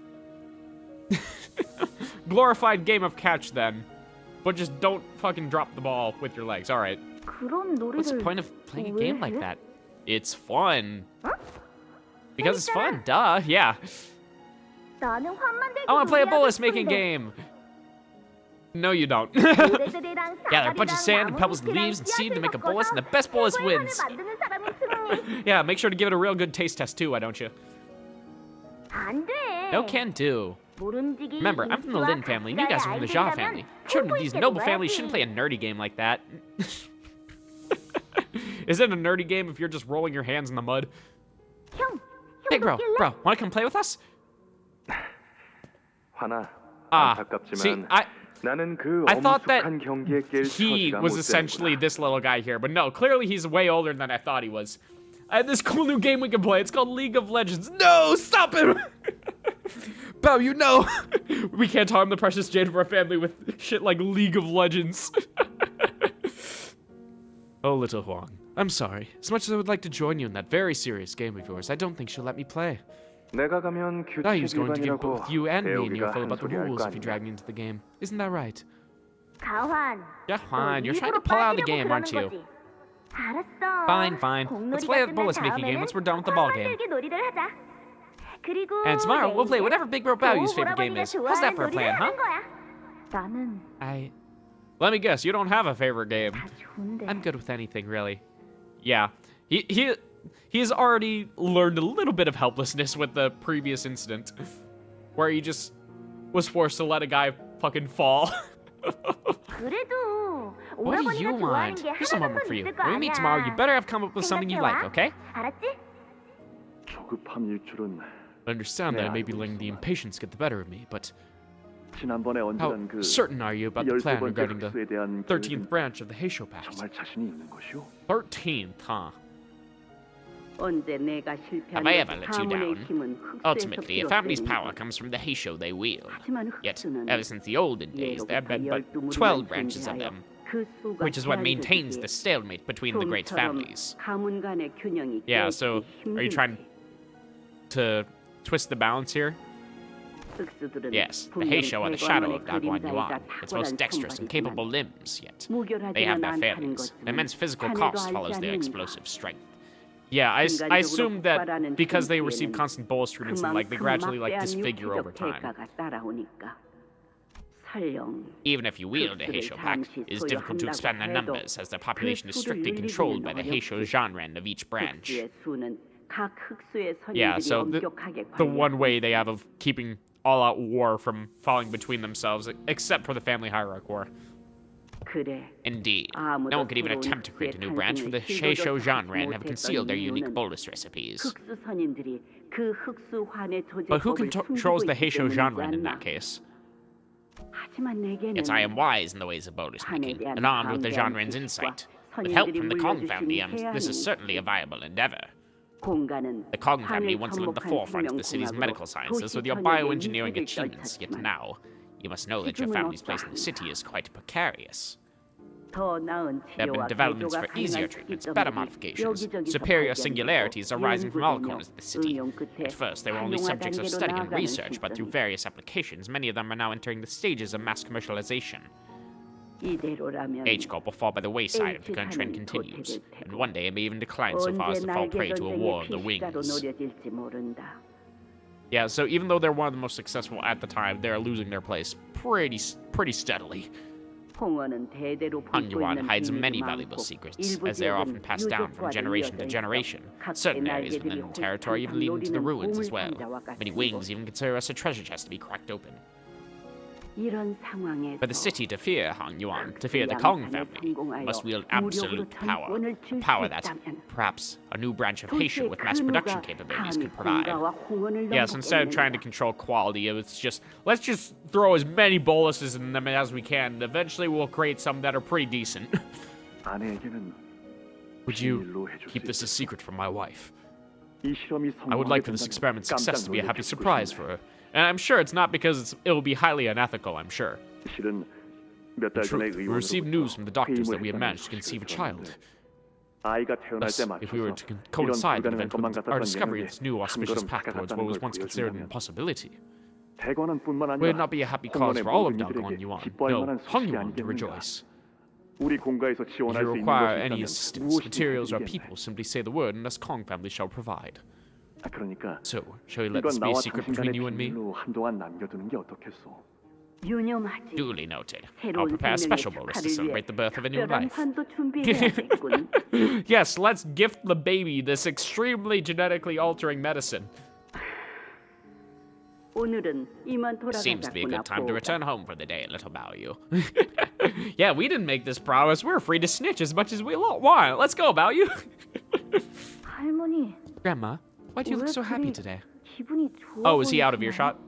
glorified game of catch, then. But just don't fucking drop the ball with your legs. Alright. What's the point of playing a game like that? It's fun. Because it's fun, duh, yeah. I want to play a bolus making game. No, you don't. Gather a bunch of sand and pebbles, leaves, and seed to make a bolus, and the best bolus wins. Yeah, make sure to give it a real good taste test too, why don't you? No can do. Remember, I'm from the Lin family, and you guys are from the Jia family. Children of these noble families shouldn't play a nerdy game like that. Is it a nerdy game if you're just rolling your hands in the mud? Hey, bro, wanna come play with us? 하나, Ah, 안타깝지만 see, I thought that he was essentially this little guy here, but no, clearly he's way older than I thought he was. I have this cool new game we can play. It's called League of Legends. No, stop him! Bao, you know! We can't harm the precious jade of our family with shit like League of Legends. Oh, little Huang. I'm sorry. As much as I would like to join you in that very serious game of yours, I don't think she'll let me play. Dayu's going to give both you and me an earful about the rules if you drag me into the game. Isn't that right? Yeah, Juan, you're trying to pull out of the game, aren't you? Fine, fine. Let's play the bullet sneaky game once we're done with the ball game. And tomorrow, we'll play whatever Big Bro Baoyu's favorite game is. How's that for a plan, huh? Let me guess, you don't have a favorite game. I'm good with anything, really. Yeah. He's already learned a little bit of helplessness with the previous incident. Where he just was forced to let a guy fucking fall. What do you want? Here's some homework for you. When we meet tomorrow, you better have come up with something you like, okay? I understand that I may be letting the impatience get the better of me, but how certain are you about the plan regarding the 13th branch of the Heisho Pact? 13th, huh? Have I ever let you down? Ultimately, a family's power comes from the Heisho they wield. Yet, ever since the olden days, there have been but 12 branches of them, which is what maintains the stalemate between the great families. Yeah, so are you trying to twist the balance here? Yes, the Heisho are the shadow of hongyuan, its most dexterous and capable limbs, yet they have their failings. An immense physical cost follows their explosive strength. Yeah, I assume that because they receive constant bolus treatments and they gradually disfigure over time. Even if you wield a Heisho pact, it is difficult to expand their numbers, as their population is strictly controlled by the Heisho genre of each branch. Yeah, so the one way they have of keeping all-out war from falling between themselves, except for the family hierarchy war. Indeed. No one could even attempt to create a new branch, for the Heisho genre and have concealed their unique bolus recipes. But who controls the Heisho genre in that case? Yet I am wise in the ways of bolus making, and armed with the genre's insight. With help from the Kong family, this is certainly a viable endeavor. The Kong family once led the forefront of the city's medical sciences with your bioengineering achievements, yet now, you must know that your family's place in the city is quite precarious. There have been developments for easier treatments, better modifications. Superior singularities are rising from all corners of the city. At first, they were only subjects of study and research, but through various applications, many of them are now entering the stages of mass commercialization. H-Corp will fall by the wayside if the current trend continues, and one day it may even decline so far as to fall prey to a war of the wings. Yeah, so even though they're one of the most successful at the time, they're losing their place pretty steadily. hongyuan hides many valuable secrets, as they are often passed down from generation to generation. Certain areas within the territory even lead into the ruins as well. Many wings even consider us a treasure chest to be cracked open. For the city to fear hongyuan, to fear the Kong family, must wield absolute power. A power that, perhaps, a new branch of Heisho with mass production capabilities could provide. Yeah, so instead of trying to control quality, it's just, let's just throw as many boluses in them as we can, and eventually we'll create some that are pretty decent. Would you keep this a secret from my wife? I would like for this experiment's success to be a happy surprise for her. And I'm sure it's not because it'll be highly unethical, I'm sure. In truth, we received news from the doctors that we had managed to conceive a child. Thus, if we were to coincide the event with our discovery of this new auspicious path towards what was once considered an impossibility, would it not be a happy cause for all of hongyuan, no, hongyuan, to rejoice? If you require any assistance, materials, or people, simply say the word, and us Kong family shall provide. So, shall we let this be a secret between you and me? Duly noted. I'll prepare a special bolus to celebrate the birth of a new life. Yes, let's gift the baby this extremely genetically altering medicine. Seems to be a good time to return home for the day, little Baoyu. Yeah, we didn't make this prowess. We're free to snitch as much as we want. Let's go, Baoyu. Grandma, why do you look so happy today? Oh, is he out of earshot?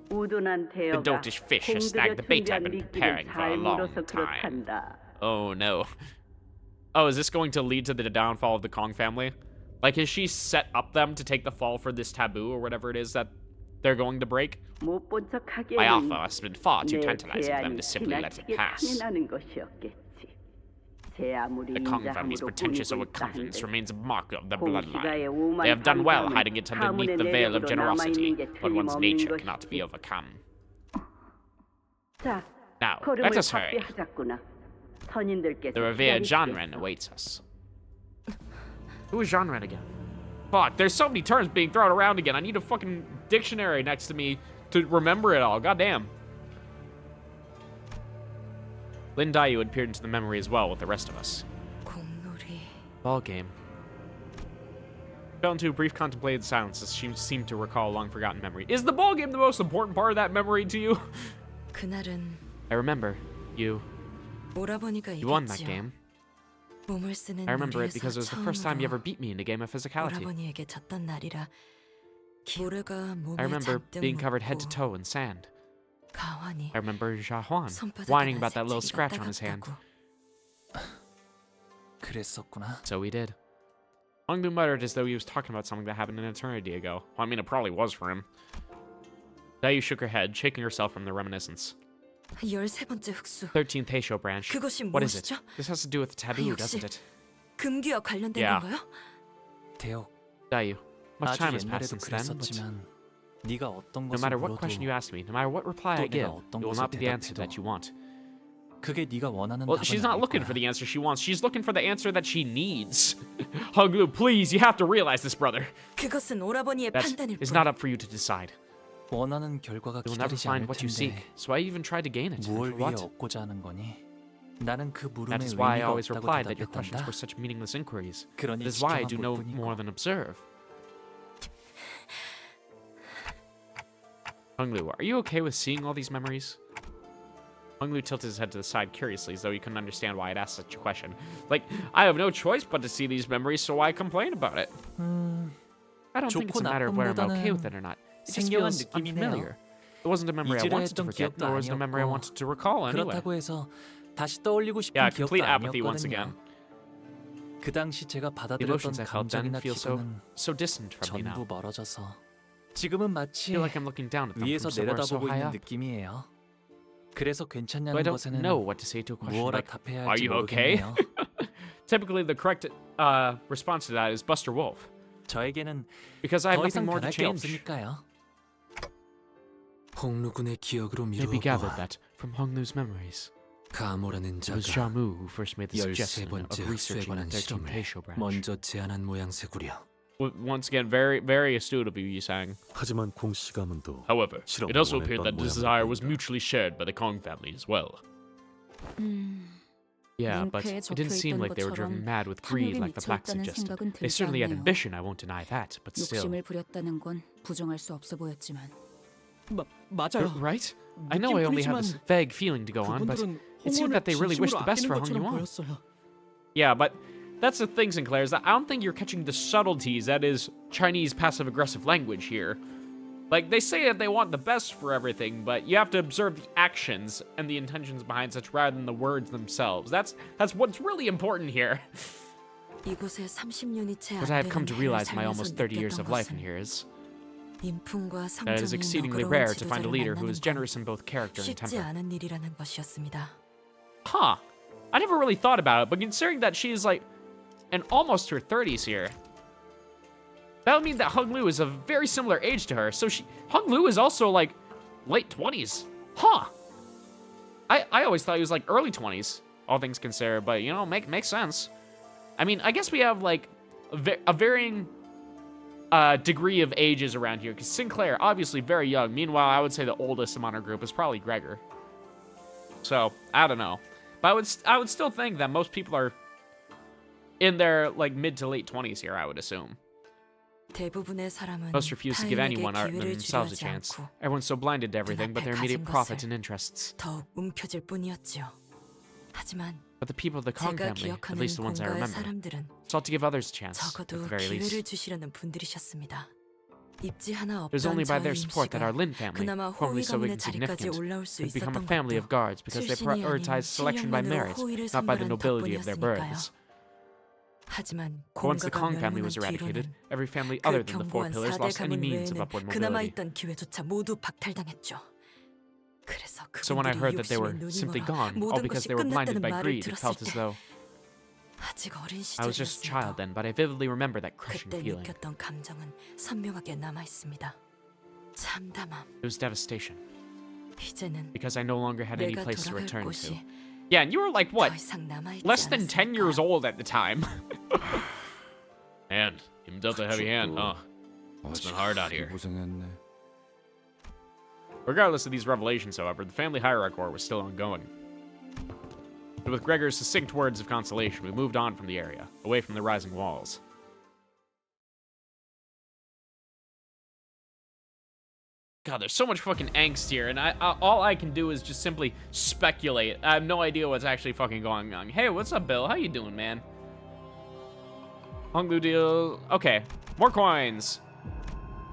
우둔한 The 대어가 doltish fish has snagged the bait I've been preparing for a long 물어서 time. 그렇단다. Oh no. Oh, is this going to lead to the downfall of the Kong family? Like, has she set up them to take the fall for this taboo or whatever it is that they're going to break? 못본 척하기에는 My offer has been far too 내 tantalizing for them 제안이 to simply let it 지나치게 pass. 강인하는 것이었겠지. 제 아무리 The Kong family's 인자함으로 pretentious 보이고 overconfidence 있다 remains a mark of the 공시가의 bloodline. 오만 They have done well 방탕은 hiding it underneath the veil of 가문의 generosity, 내력으로 남아있는 게 but one's nature 틀림없는 cannot be 것이지. overcome. 자, Now, 걸음을 let us hurry. 확대하자꾸나. 선인들께서 The revered Jean 기다리시겠어. Ren awaits us. Who is Jean Ren again? Fuck, there's so many terms being thrown around again. I need a fucking dictionary next to me to remember it all. Goddamn. Lin Daiyu had peered into the memory as well with the rest of us. Ball game. Fell into a brief contemplated silence as she seemed to recall a long-forgotten memory. Is the ball game the most important part of that memory to you? 그날은 I remember. You 오라버니가 won that 이겼지요. game. 몸을 쓰는 I remember it 놀이에서 because it was the first time you ever 처음으로 beat me in a game of physicality. 오라버니에게 졌던 날이라 모래가 몸에 I remember 잔뜩 being covered head to 묻고 toe in sand. 가환이 I remember Jahuan 손바닥에 whining 난 about that little 색칠이가 scratch on his hand. 따갑다고. 그랬었구나. So we did. Hongdu muttered as though he was talking about something that happened an eternity ago. Well, I mean, it probably was for him. Daiyu shook her head, shaking herself from the reminiscence. 13번째 흑수. 13th Heisho branch. 그것이 What is it? 무엇이죠? This has to do with the taboo, 역시 doesn't it? 금기와 관련된 Yeah. 건가요? 대혁, Daiyu, much 아주 time has passed 옛날에도 since then, but 그랬었지만 네가 어떤 no 것을 matter what 물어도 question you ask me, no matter what reply I 또 give, 내가 어떤 it will 것을 not be the answer 대답해도 that you want. 그게 네가 원하는 Well, 답은 she's not 아닐 looking 거야. for the answer she wants. She's looking for the answer that she needs. Honglu, please, you have to realize this, brother. 그것은 오라버니의 That 판단일 is 뿐. not up for you to decide. 원하는 결과가 You will never 기다리지 find 않을 what you seek, 텐데 so I even tried to gain it. And 무엇을 for 위해 what? 얻고자 하는 거니? 나는 그 That 물음에 is why I 의미가 always 없다고 replied that your questions 대답했단다. were such meaningless inquiries. 그러니 That is why I do 지켜만 no 볼 뿐이고. more than observe. Honglu, are you okay with seeing all these memories? Honglu tilted his head to the side curiously, as though he couldn't understand why I'd asked such a question. Like, I have no choice but to see these memories, so why complain about it? I don't think it's a matter of whether I'm okay with it or not. It just 생경한 feels 느낌이네요. unfamiliar. It wasn't a memory I 잊으려 wanted to 했던 forget, 기억도 nor was it a memory I 아니었고, wanted to recall anyway. 그렇다고 해서 다시 떠올리고 싶은 Yeah, 기억도 complete apathy once 아니었거든요. again. 그 당시 제가 The 받아들였던 emotions I felt then 감정이나 feel so 기분은 distant from me 전부 now. 멀어져서 지금은 I 마치 feel like I'm looking down at them 위에서 from somewhere so 내려다보고 high 있는 up. 느낌이에요. 그래서 So I 괜찮냐는 don't 것에는 know what to say to a question 무엇라 like, 답해야 are 할지 you okay? 모르겠네요. Typically, the correct response to that is Buster Wolf. 저에게는 Because I have 더 nothing 이상 more to 변할 게 change. 없으니까요. 홍루군의 기억으로 Maybe gathered 미루어 that from Honglu's memories. 가모라는 It was 자가 Jamu who first made the suggestion of 13번째 흑수에 researching 관한 the 13th 실험을 Heisho branch. 먼저 제안한 모양새구려. Once again, very, very astute of you, Yisang. 하지만 공씨 가문도 However, 실험을 it also appeared that 원했던 the desire was 모양새구리다. mutually shared by the Kong family as well. Yeah, but 링크에 it didn't seem like they were driven 적혀있던 mad with greed 탐욕에 like the plaque 미쳐있다는 suggested. 생각은 They 들지 certainly had 않네요. ambition, I won't deny that, but still. 욕심을 부렸다는 건 부정할 수 없어 보였지만 맞아요. Right? I know I only have this vague feeling to go on, but it seemed that they really wished the best for hongyuan. Yeah, but that's the thing, Sinclair, is that I don't think you're catching the subtleties that is Chinese passive-aggressive language here. Like, they say that they want the best for everything, but you have to observe the actions and the intentions behind such rather than the words themselves. That's what's really important here. 이곳에 30년이 채 What I have come to 안 realize 되는 in my 해를 almost 살면서 30 years of 느꼈던 life in 것은 here is 인품과 that it is 성정이 exceedingly 너그러운 rare to find a 지도자를 leader who is 만나는 건 generous in both character and 쉽지 temper. 않은 일이라는 것이었습니다. Huh. I never really thought about it, but considering that she's like in almost her 30s here, that would mean that Honglu is a very similar age to her. So Honglu is also like late 20s. Huh. I always thought he was like early 20s, all things considered, but you know, makes sense. I mean, I guess we have like a varying degree of ages around here, because Sinclair, obviously very young. Meanwhile, I would say the oldest among our group is probably Gregor. So, I don't know. But I would still think that most people are in their like mid to late 20s here, I would assume. 대부분의 사람은 Most refuse to give 타인에게 anyone 기회를 themselves a 주려하지 chance. 않고 Everyone's so blinded to everything but their immediate 가진 profits 것을 and interests. 더욱 움켜쥘 뿐이었지요. 하지만 But the people of the Kong 제가 family, at 기억하는 least the ones I 공가의 remember, 사람들은 sought to give others a chance, at 적어도 the very 기회를 least. 주시려는 분들이셨습니다. 입지 하나 It was 없던 only by their 저희 support that our 임씨가 Lin family, 그나마 formerly 호위 so 가문의 자리까지 insignificant, 올라올 수 could become a 있었던 family of 것도 guards because they 출신이 아닌 prioritized selection by 실력만으로 merit, 호위를 not by the 선발한 nobility of their 덕분이었으니까요. births. 하지만 But once the 공가가 Kong family was 멸망한 eradicated, 뒤로는 every family 그 other than the four 견고한 pillars 4대 lost any 가문 means of 외에는 upward 그나마 mobility. 있던 기회조차 모두 박탈당했죠. 그래서 So when I heard 그분들이 that they were 욕심에 눈이 simply 멀어 gone, all 모든 because 것이 they were blinded 끝났다는 by 말을 greed, it 들었을 felt as 때 though 아직 어린 I was just a child 시절이었습니다. then, but I vividly remember that crushing 그때 feeling. 느꼈던 감정은 선명하게 남아 있습니다. 참담함. It was devastation, 이제는 because I no longer had any 내가 place to 돌아갈 return to. 곳이 Yeah, and you were like, what, 더 이상 남아있지 less than 10 years 않았으니까. old at the time. And him dealt a heavy hand, huh? It's been hard out here. 고생했네. Regardless of these revelations, however, the family hierarchy war was still ongoing. But with Gregor's succinct words of consolation, we moved on from the area, away from the rising walls. God, there's so much fucking angst here, and all I can do is just simply speculate. I have no idea what's actually fucking going on. Hey, what's up, Bill? How you doing, man? Honglu deal. Okay, more coins.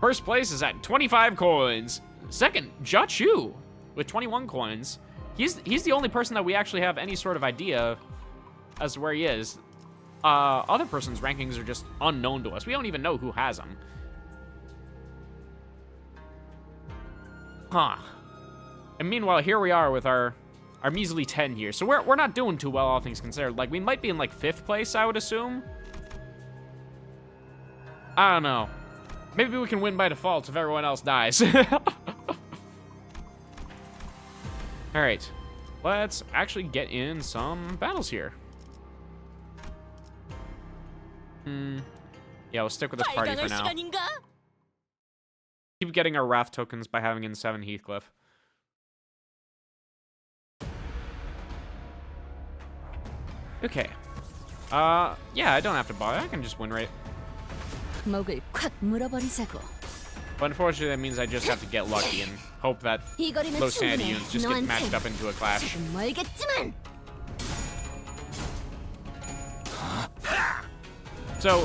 First place is at 25 coins. Second, Jia Chu with 21 coins. He's the only person that we actually have any sort of idea as to where he is. Other person's rankings are just unknown to us. We don't even know who has them. Huh. And meanwhile, here we are with our measly 10 here. So we're not doing too well, all things considered. Like, we might be in, like, 5th place, I would assume. I don't know. Maybe we can win by default if everyone else dies. Alright. Let's actually get in some battles here. Yeah, we'll stick with this party for now. Keep getting our Wrath tokens by having in 7 Heathcliff. Okay. Yeah, I don't have to buy. I can just win rate. 목을 콱 물어버리자고. But unfortunately, that means I just have to get lucky and hope that 이 거리는 low sanity 충분해. units just get matched up into a clash. 조금 멀겠지만. So,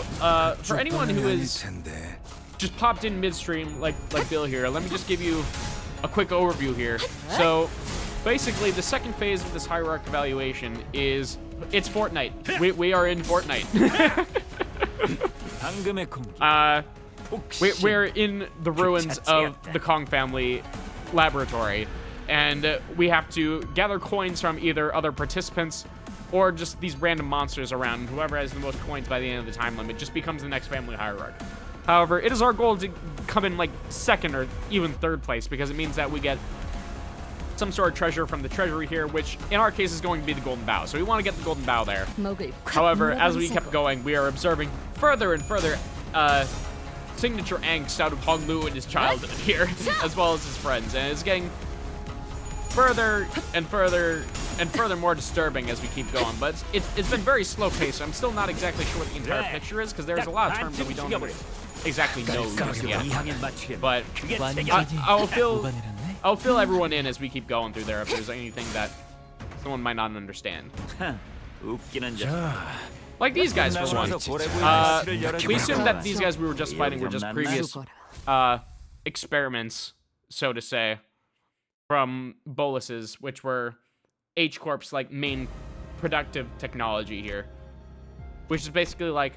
for anyone who is just popped in midstream, like Bill here, let me just give you a quick overview here. So, basically, the second phase of this hierarch evaluation is it's Fortnite. We are in Fortnite. We're in the ruins of the Kong family laboratory, and we have to gather coins from either other participants or just these random monsters around. Whoever has the most coins by the end of the time limit just becomes the next family hierarch. However, it is our goal to come in like 2nd or even 3rd place, because it means that we get some sort of treasure from the treasury here, which in our case is going to be the golden bow. So we want to get the golden bow there. However, as we kept going, we are observing further and further signature angst out of Honglu and his childhood here, as well as his friends, and it's getting further and further and further more disturbing as we keep going. But it's been very slow paced. I'm still not exactly sure what the entire picture is, because there's a lot of terms that we don't exactly know just yet. But I'll fill everyone in as we keep going through there if there's anything that someone might not understand. Like these guys, for one. We assume that these guys we were just fighting were just previous experiments, so to say, from Bolus's, which were H-Corp's like main productive technology here, which is basically like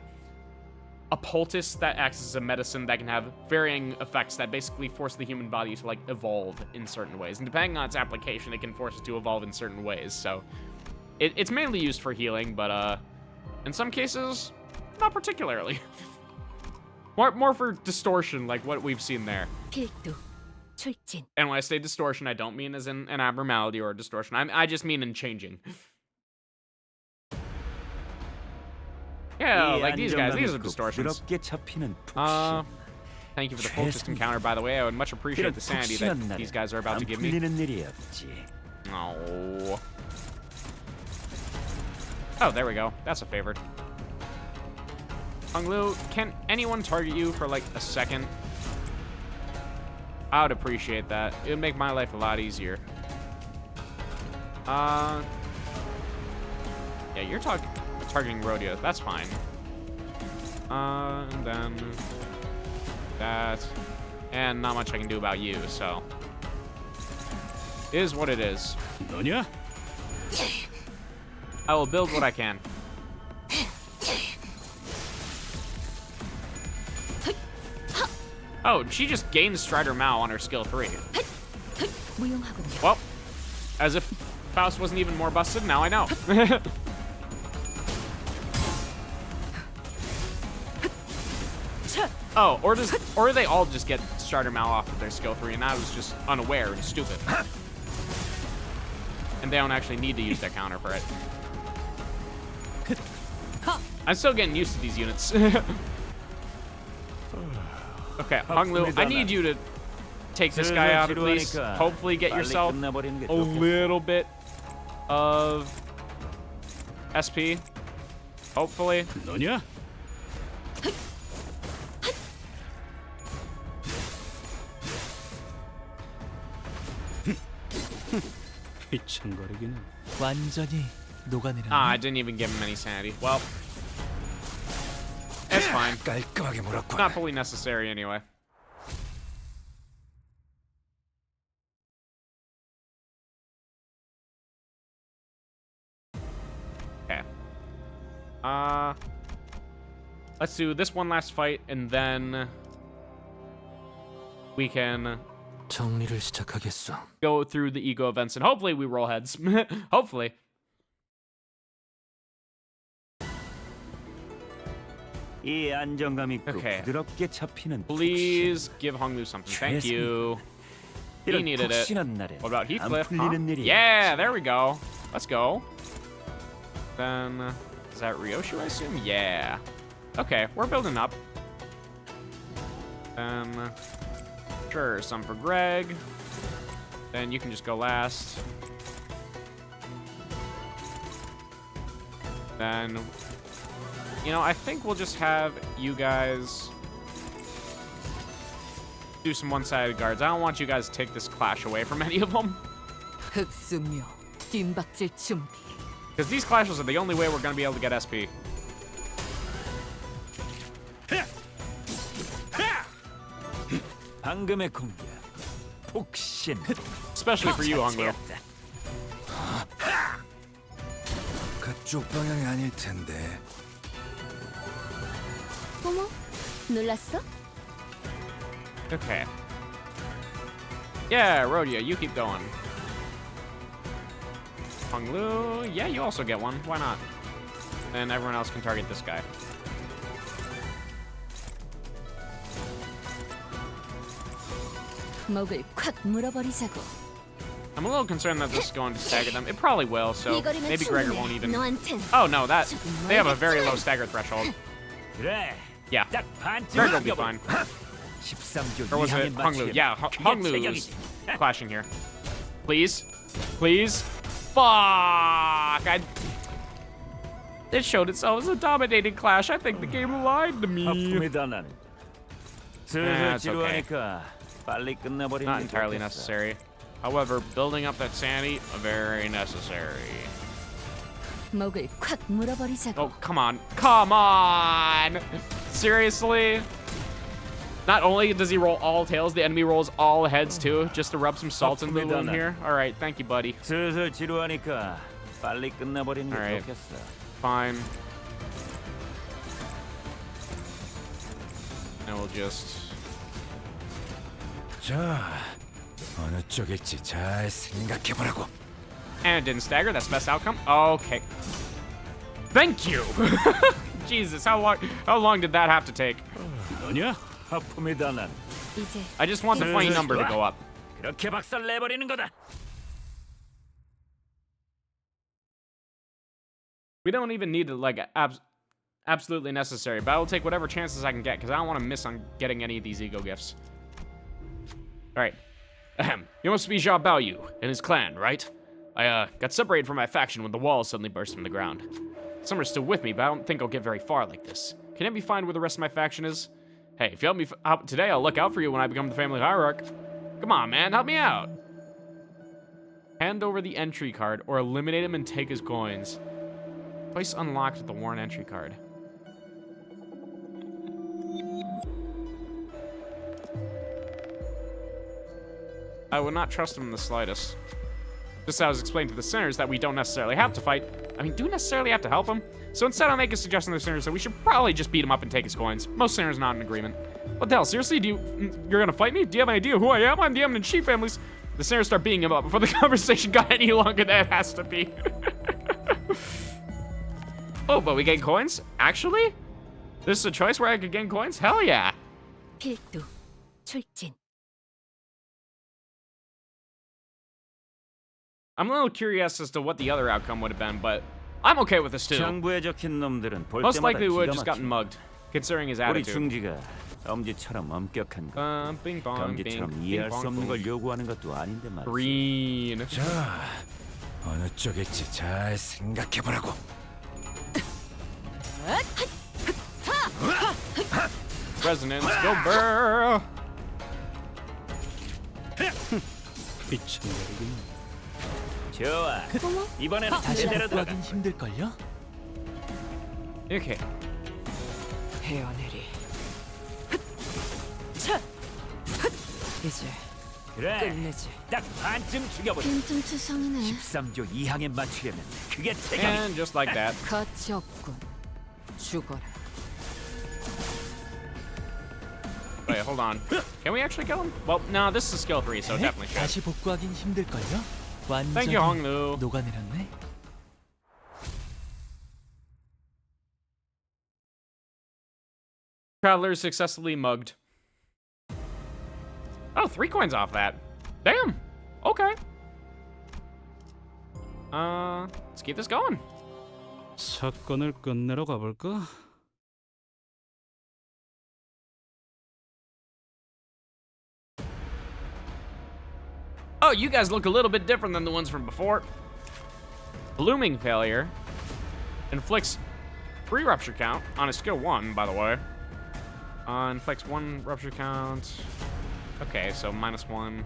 a poultice that acts as a medicine that can have varying effects that basically force the human body to like evolve in certain ways, and depending on its application, it can force it to evolve in certain ways. So it's mainly used for healing, but in some cases, not particularly. more for distortion, like what we've seen there. And when I say distortion, I don't mean as in an abnormality or a distortion. I just mean in changing. Yeah, like these guys. These are distortions. Thank you for the focused encounter, by the way. I would much appreciate the sanity that these guys are about to give me. Oh. Oh, there we go. That's a favor. Honglu, can anyone target you for like a second? I would appreciate that. It would make my life a lot easier. Yeah, you're targeting Rodeo. That's fine. And then that. And not much I can do about you, so. It is what it is. 너냐? I will build what I can. Oh, she just gained Strider Mao on her skill 3. 무용하군요. Well, as if Faust wasn't even more busted, now I know. Oh, or do they all just get Strider Mao off of their skill 3 and I was just unaware and stupid. And they don't actually need to use their counter for it. I'm still getting used to these units. Okay, Honglu, I need you to take this guy out at least. Hopefully get yourself a little bit of SP. Hopefully. 너냐? 휘청거리기는 완전히 녹아내려. Ah, I didn't even give him any sanity. Well, it's fine. 깔끔하게 몰았군. Not fully necessary anyway. Okay. Let's do this one last fight, and then we can 정리를 시작하겠어. go through the ego events, and hopefully we roll heads. Hopefully. 이 안정감 있고 Okay. 부드럽게 잡히는 Please give Honglu something. Thank you. He 이런 needed it. 푹신한 날에 What about 안 Heathcliff? Huh? 풀리는 일이 Yeah, there we go. Let's go. Then, is that Ryoshu, I assume? Yeah. Okay, we're building up. Sure, some for Greg. Then you can just go last. Then, you know, I think we'll just have you guys do some one-sided guards. I don't want you guys to take this clash away from any of them. 흑수묘, 뒷박질 준비. Because these clashes are the only way we're going to be able to get SP. 방금의 공격 폭신. Especially for you, Honglu. 그쪽 방향이 아닐 텐데. 어머, 놀랐어? Okay. Yeah, Rhodia, you keep going. Honglu, yeah, you also get one. Why not? And everyone else can target this guy. 목을 콱 물어버리자고. I'm a little concerned that this is going to stagger them. It probably will, so maybe Gregor won't even... 너한텐 Oh, no, that... They have a very low stagger threshold. 그래. Yeah. 딱 반쯤 Gregor will be fine. 13조 Or was it 이상의 Honglu? 맞추기는 Yeah, 그게 Honglu 체격이지. is clashing here. Please? Please? Fuck! It showed itself as a dominating clash. I think the game lied to me. 아픔이다 나는. 슬슬 That's okay. 지루하니까 빨리 끝내버리는 Not 게 entirely 좋겠어. necessary. However, building up that sanity, very necessary. 목을 콱 물어버리자고. Oh, come on. Come on! Seriously? Not only does he roll all tails, the enemy rolls all heads too, just to rub some salt in the wound here. Alright, thank you, buddy. 슬슬 지루하니까 빨리 끝내버리는 게 Alright. 좋겠어. Fine. And we'll just... 자, 어느 쪽일지 잘 생각해보라고. And it didn't stagger, that's best outcome. Okay. Thank you! Jesus, how long did that have to take? 너냐? 아픔이다 난. 이제 I just want the funny number to go up. 그렇게 박살 내버리는 거다. We don't even need to, like, absolutely necessary, but I will take whatever chances I can get, because I don't want to miss on getting any of these ego gifts. Alright. Ahem. You must be Jia Baoyu and his clan, right? I, got separated from my faction when the walls suddenly burst from the ground. Some are still with me, but I don't think I'll get very far like this. Can it be find where the rest of my faction is? Hey, if you help me out today, I'll look out for you when I become the family hierarch. Come on, man, help me out. Hand over the entry card, or eliminate him and take his coins. Twice unlocked with the worn entry card. I would not trust him in the slightest. Just as I was explaining to the sinners that we don't necessarily have to fight. I mean, do we necessarily have to help him? So instead I'll make a suggestion to the sinners that we should probably just beat him up and take his coins. Most sinners are not in agreement. What the hell, seriously? You're gonna fight me? Do you have an idea who I am? I'm the eminent sheep families. The sinners start beating him up before the conversation got any longer than it has to be. Oh, but we gain coins? Actually? This is a choice where I could gain coins? Hell yeah. 필두, 출진. I'm a little curious as to what the other outcome would have been, but I'm okay with this too. 장부에 적힌 놈들은 볼 Most 때마다 likely we would 기가 have just gotten 막혀. mugged, considering his 우리 attitude. 중지가 엄지처럼 엄격한 거. Bing bong, 엄지처럼 bing, 이해할 bing 수 없는 bong, 걸 요구하는 것도 아닌데 말이지. Green. 자, 어느 쪽일지 잘 생각해보라고. Resonance, go burr. 좋아. 이번에는 다시 제대로 들어가. 복구하긴 힘들걸요? Okay. 헤어내리. 이제 그래. 끝내지. 딱 반쯤 죽여버려. 빈틈투성이네. 13조 2항에 맞추려면 그게 태경이. And just like that. 가치 없군. 죽어라. Wait, hold on. Can we actually kill him? Well, no, this is skill 3, so 네? definitely should. 다시 복구하긴 힘들걸요? 완전히 Thank you, Honglu. 녹아내렸네. Traveler successfully mugged. Oh, 3 coins off that. Damn. Okay. Let's keep this going. 사건을 끝내러 가볼까? Oh, you guys look a little bit different than the ones from before. Blooming failure inflicts 3 rupture count on a skill 1, by the way. Inflicts 1 rupture count. Okay, so -1.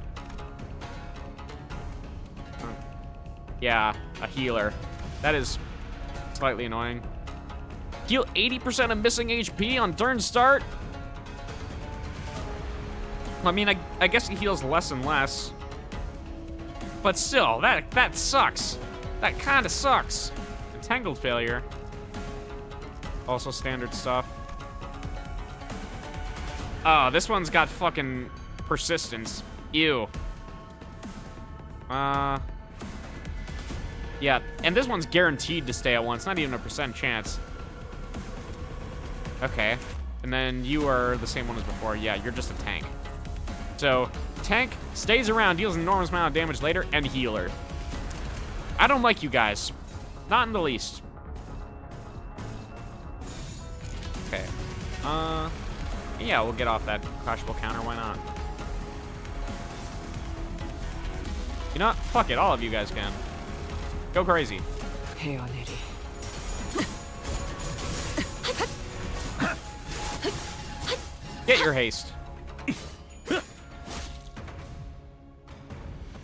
Yeah, a healer. That is slightly annoying. Heal 80% of missing HP on turn start? I mean, I guess he heals less and less. But still, that sucks. That kind of sucks. Entangled failure. Also standard stuff. Oh, this one's got fucking persistence. Ew. Yeah, and this one's guaranteed to stay at 1. It's not even a % chance. Okay. And then you are the same one as before. Yeah, you're just a tank. So, tank stays around, deals an enormous amount of damage later, and healer. I don't like you guys. Not in the least. Okay. Yeah, we'll get off that clashable counter, why not? You know what? Fuck it, all of you guys can. Go crazy. 헤어내리. Get your haste.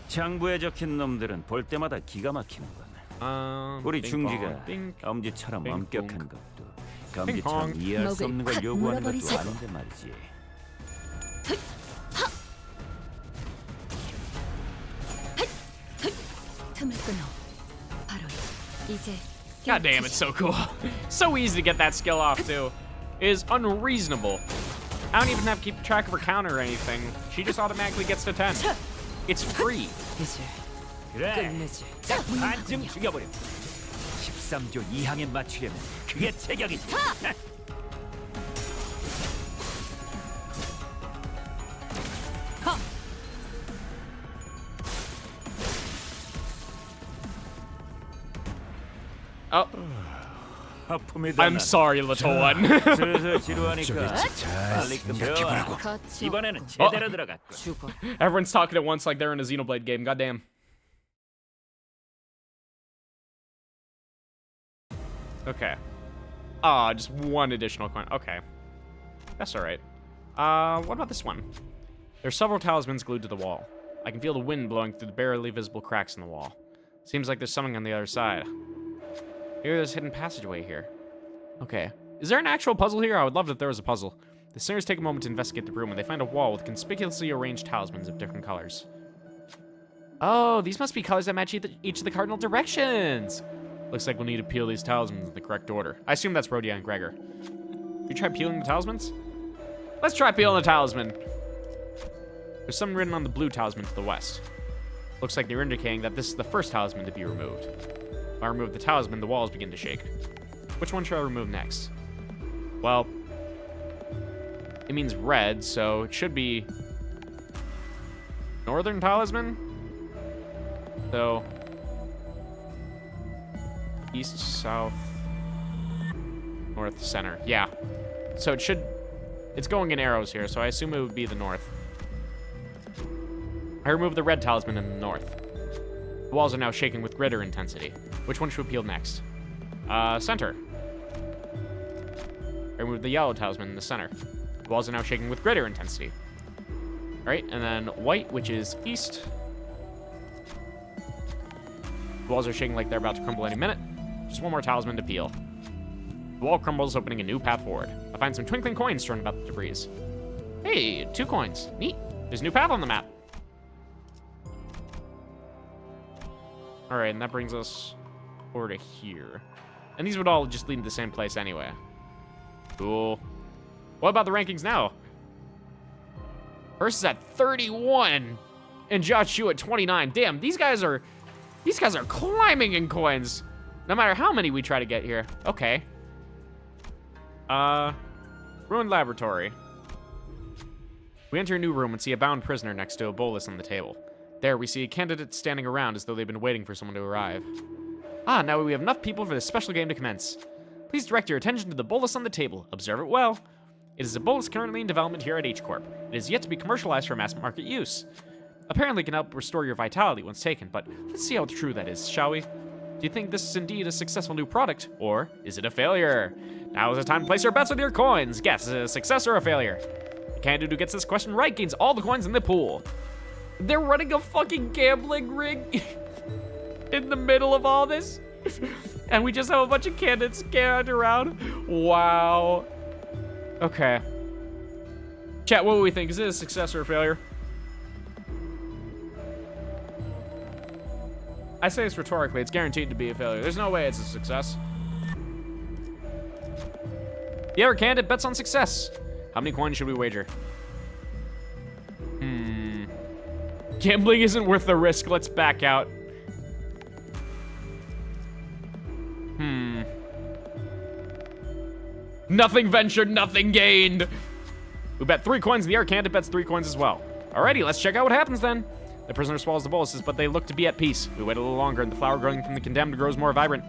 장부에 적힌 놈들은 볼 때마다 기가 막히는군. 우리 중지가 엄지처럼 엄격한 것도 검지처럼 이해할 수 없는 걸 요구하는 것도 아닌데 말이지. 틈을 끊어. 바로 이제. God damn, it's so cool. So easy to get that skill off, too. It is unreasonable. I don't even have to keep track of her counter or anything. She just automatically gets to 10. It's free. 이제 그래. 끝내지. 딱 반쯤 죽여버려. 13조 2항에 맞추려면 그게 태경이지. Oh. I'm sorry, little one. 슬슬 지루하니까 빨리 끝내보라고. 이번에는 제대로 들어갔고. 죽어. Everyone's talking at once like they're in a Xenoblade game. Goddamn. Okay. Just 1 additional coin. Okay. That's alright. What about this one? There's several talismans glued to the wall. I can feel the wind blowing through the barely visible cracks in the wall. Seems like there's something on the other side. Maybe there's a hidden passageway here. Okay. Is there an actual puzzle here? I would love it if there was a puzzle. The sinners take a moment to investigate the room and they find a wall with conspicuously arranged talismans of different colors. Oh, these must be colors that match each of the cardinal directions. Looks like we'll need to peel these talismans in the correct order. I assume that's Rhodia and Gregor. You try peeling the talismans? Let's try peeling the talisman. There's something written on the blue talisman to the west. Looks like they're indicating that this is the first talisman to be removed. If I remove the talisman, the walls begin to shake. Which one should I remove next? Well, it means red, so it should be northern talisman. So, east, south, north, center. Yeah. So it's going in arrows here, so I assume it would be the north. I removed the red talisman in the north. The walls are now shaking with greater intensity. Which one should we peel next? Center. I removed the yellow talisman in the center. The walls are now shaking with greater intensity. All right, and then white, which is east. The walls are shaking like they're about to crumble any minute. Just one more talisman to peel. The wall crumbles, opening a new path forward. I find some twinkling coins strewn about the debris. Hey, 2 coins. Neat. There's a new path on the map. All right, and that brings us over to here. And these would all just lead to the same place anyway. Cool. What about the rankings now? First is at 31, and Josh Yu at 29. Damn, these guys are climbing in coins. No matter how many we try to get here. Okay. Ruined laboratory. We enter a new room and see a bound prisoner next to a bolus on the table. There, we see a candidate standing around as though they've been waiting for someone to arrive. Ah, now we have enough people for this special game to commence. Please direct your attention to the bolus on the table. Observe it well. It is a bolus currently in development here at H-Corp. It is yet to be commercialized for mass market use. Apparently it can help restore your vitality once taken, but let's see how true that is, shall we? Do you think this is indeed a successful new product, or is it a failure? Now is the time to place your bets with your coins. Guess, is it a success or a failure? The candidate who gets this question right gains all the coins in the pool. They're running a fucking gambling ring in the middle of all this? And we just have a bunch of candidates scattered around? Wow. Okay. Chat, what do we think? Is it a success or a failure? I say this rhetorically. It's guaranteed to be a failure. There's no way it's a success. The other candidate bets on success. How many coins should we wager? Gambling isn't worth the risk. Let's back out. Nothing ventured, nothing gained. We bet 3 coins. The other candidate bets 3 coins as well. Alrighty, let's check out what happens then. The prisoner swallows the boluses, but they look to be at peace. We wait a little longer, and the flower growing from the condemned grows more vibrant.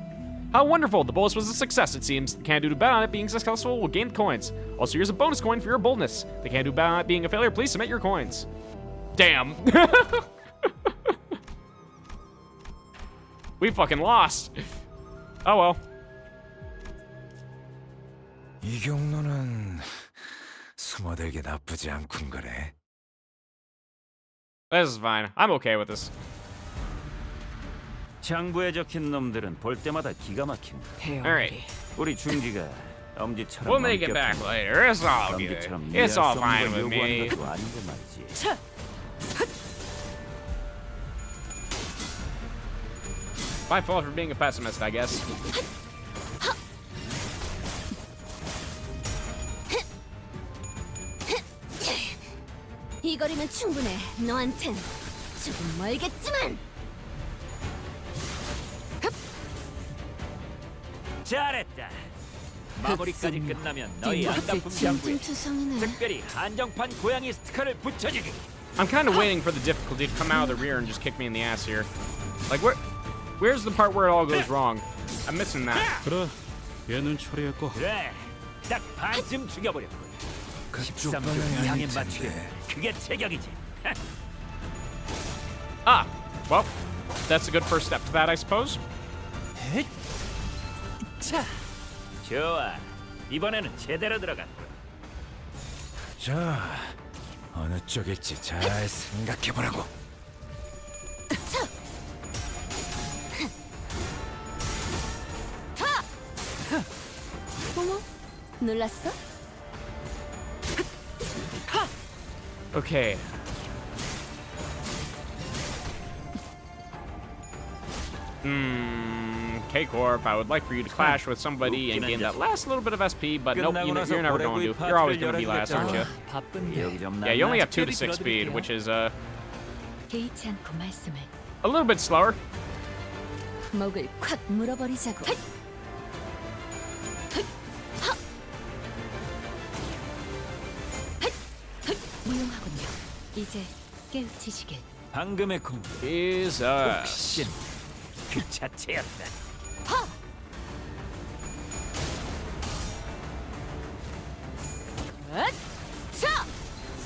How wonderful! The bolus was a success, it seems. The candidate who bet on it being successful will gain the coins. Also, here's a bonus coin for your boldness. The candidate who bet on it being a failure, please submit your coins. Damn. We fucking lost. Oh well. 이 경로는 숨어들기 나쁘지 않군 거래. This is fine. I'm okay with this. 장부에 적힌 놈들은 볼 때마다 기가 막힌다. Alright. 우리 중지가 엄지처럼 We'll make it back later. It's all good. It's all fine with me. My fault for being a pessimist, I guess. 이 거리면 충분해. 너한텐 조금 멀겠지만. 잘했다. 마무리까지 끝나면 너희 안단품 장부에 특별히 한정판 고양이 스티커를 붙여주기. I'm kind of waiting for the difficulty to come out of the rear and just kick me in the ass here. Like, where's the part where it all goes wrong? I'm missing that. 그래, 얘는 처리했고. 그래, 딱 반쯤 죽여버렸군. 13조 이상에 맞추게. 그게 제격이지. Ah, well, that's a good first step to that, I suppose. 자, 좋아. 이번에는 제대로 들어갔군. 자, 어느 쪽일지 잘 생각해보라고. 어머, 놀랐어? Okay. K-Corp, I would like for you to clash with somebody and gain that last little bit of SP, but nope, you're never going to. You're always going to be last, aren't you? Yeah, you only have 2 to 6 speed, which is a little bit slower. 목을 콱 물어버리자고. 무용하군요. 이제 깨우치시길. 방금의 공격. Jesus. 그 자체였다.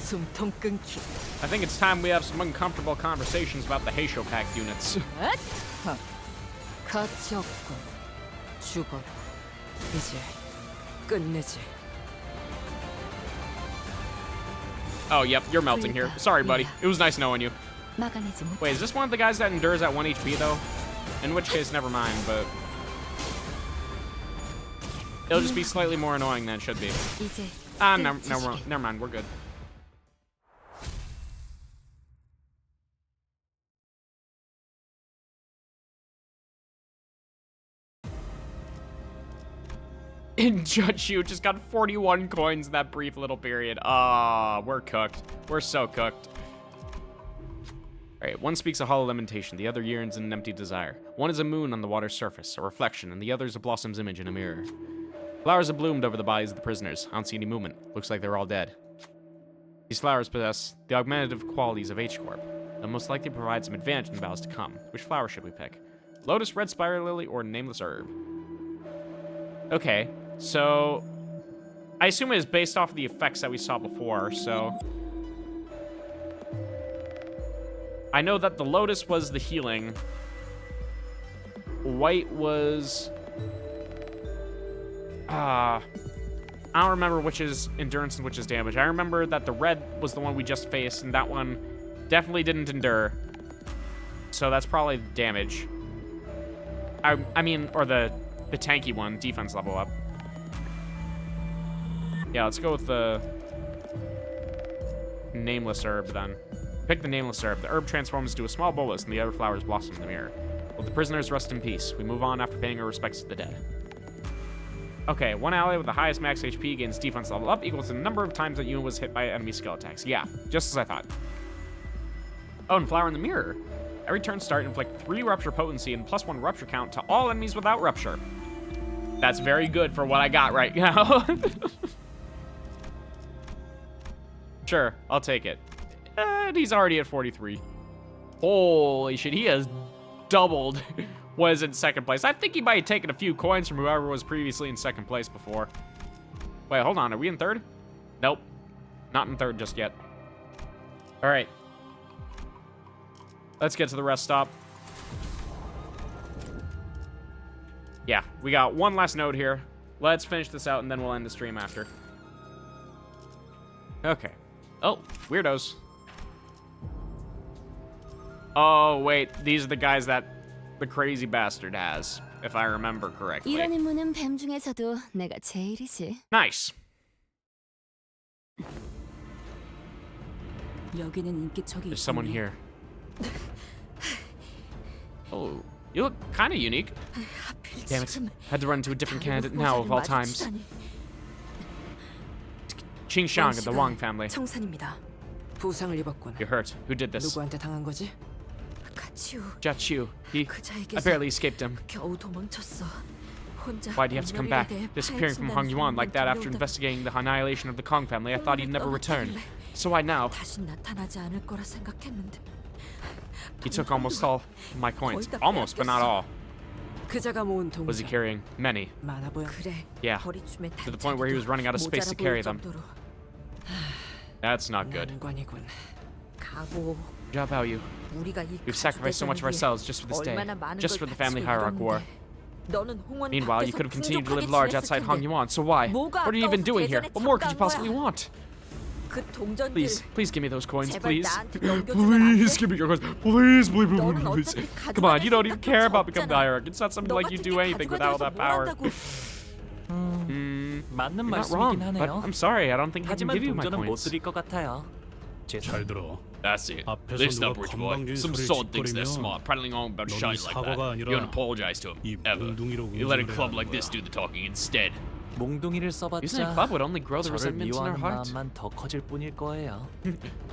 숨통 끊기. I think it's time we have some uncomfortable conversations about the Heisho Pack units. 가치 없군. 죽어라. 이제 끝내지. Oh, yep, you're melting here. Sorry, buddy. It was nice knowing you. Wait, is this one of the guys that endures at 1 HP, though? In which case, never mind, but... it'll just be slightly more annoying than it should be. Ah, never mind, we're good. And Judge Yu just got 41 coins in that brief little period. Ah, we're cooked. We're so cooked. Alright, one speaks a hollow lamentation, the other yearns in an empty desire. One is a moon on the water's surface, a reflection, and the other is a blossom's image in a mirror. Flowers have bloomed over the bodies of the prisoners. I don't see any movement. Looks like they're all dead. These flowers possess the augmentative qualities of H-Corp. They'll most likely provide some advantage in the battles to come. Which flower should we pick? Lotus, red spiral lily, or nameless herb? Okay. So, I assume it is based off of the effects that we saw before, so... I know that the Lotus was the healing. White was... I don't remember which is endurance and which is damage. I remember that the red was the one we just faced, and that one definitely didn't endure. So that's probably damage. I mean, or the tanky one, defense level up. Yeah, let's go with the nameless herb then. Pick the nameless herb. The herb transforms into a small bolus and the other flowers blossom in the mirror. Let the prisoners rest in peace. We move on after paying our respects to the dead. Okay, one ally with the highest max HP gains defense level up equals to the number of times that unit was hit by enemy skill attacks. Yeah, just as I thought. Oh, and flower in the mirror. Every turn start, inflict 3 rupture potency and +1 rupture count to all enemies without rupture. That's very good for what I got right now. Sure, I'll take it. And he's already at 43. Holy shit, he has doubled what is in second place. I think he might have taken a few coins from whoever was previously in second place before. Wait, hold on, are we in third? Nope, not in third just yet. All right. Let's get to the rest stop. Yeah, we got one last node here. Let's finish this out and then we'll end the stream after. Okay. Oh, weirdos. Oh, wait. These are the guys that the crazy bastard has, if I remember correctly. 이런 임무는 뱀 중에서도 내가 제일이지. Nice. There's someone here. Oh, you look kind of unique. Damn it. Had to run into a different candidate now of all times. Qing Shang of the Wang family. You're hurt. Who did this? Jiaqiu. I barely escaped him. Why'd he have to come back? Disappearing from hongyuan like that after investigating the annihilation of the Kong family, I thought he'd never return. So why now? He took almost all my coins. Almost, but not all. Was he carrying many? Yeah, to the point where he was running out of space to carry them. That's not good. Job how you. We've sacrificed so much of ourselves just for this day, just for the family hierarch war. Meanwhile, you could have continued to live large outside hongyuan, so why? What are you even doing here? What more could you possibly want? Please give me those coins, please. Please give me your coins. Please. Come on, you don't even care about becoming the hierarch. It's not something like you do anything without that power. You're not wrong, but I'm sorry, I don't think I can give you my coins. 잘 들어. That's it. 앞에서 Listen 누가 up, rich boy. 건방진 Some 소리 sod thinks they're 짓거리면 smart, prattling on about 너는 shit like 사과가 that. 아니라 You don't apologize to him, 이 ever. 몽둥이로 You let a 응징을 club 해야 like 하는 this 거야. do the talking instead. 몽둥이를 Using a 써봤자 club would only grow the 저를 resentment in her 미워하는 heart. 마음만 더 커질 뿐일 거예요.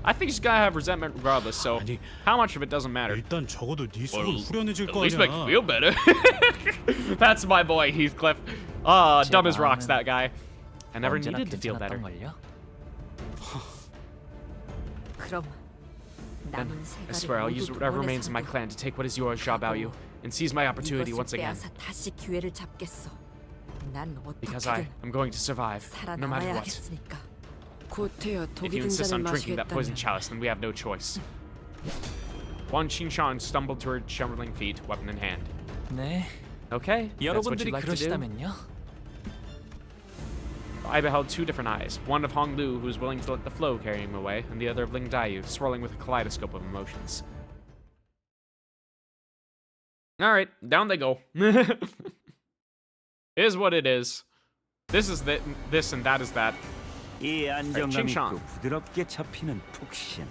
I think she's gotta have resentment regardless, so 아니, how much of it doesn't matter. 일단 적어도 네 속은 Well, 후련해질 at 거 least make you 아니야. feel better. That's my boy, Heathcliff. Dumb as rocks, that guy. I never 언제나 needed to feel better. 괜찮았던걸요? 그럼 Then, 남은 I 세가를 swear I'll use 모두 whatever 동원해서라도 remains of my clan to take what is yours, Xiaobaoyu, and seize my opportunity 이것을 once again. 빼앗아 다시 기회를 잡겠어. 난 Because 어떻게든 I'm going to survive, no matter what. 살아남아야겠으니까. 곧해야 If 독이 you 든 insist 잔을 on drinking that poison 마시겠다면 chalice, then we have no choice. Wang Qingshan stumbled to her trembling feet, weapon in hand. 네, Okay, that's what 여러분들이 you'd like to do. 그러시다면요. I beheld two different eyes, one of Hong Lu, who was willing to let the flow carry him away, and the other of Ling Daiyu, swirling with a kaleidoscope of emotions. Alright, down they go. Is what it is. This is this and that is that. 이 안정감 칭찬. 있고 부드럽게 잡히는 푹신.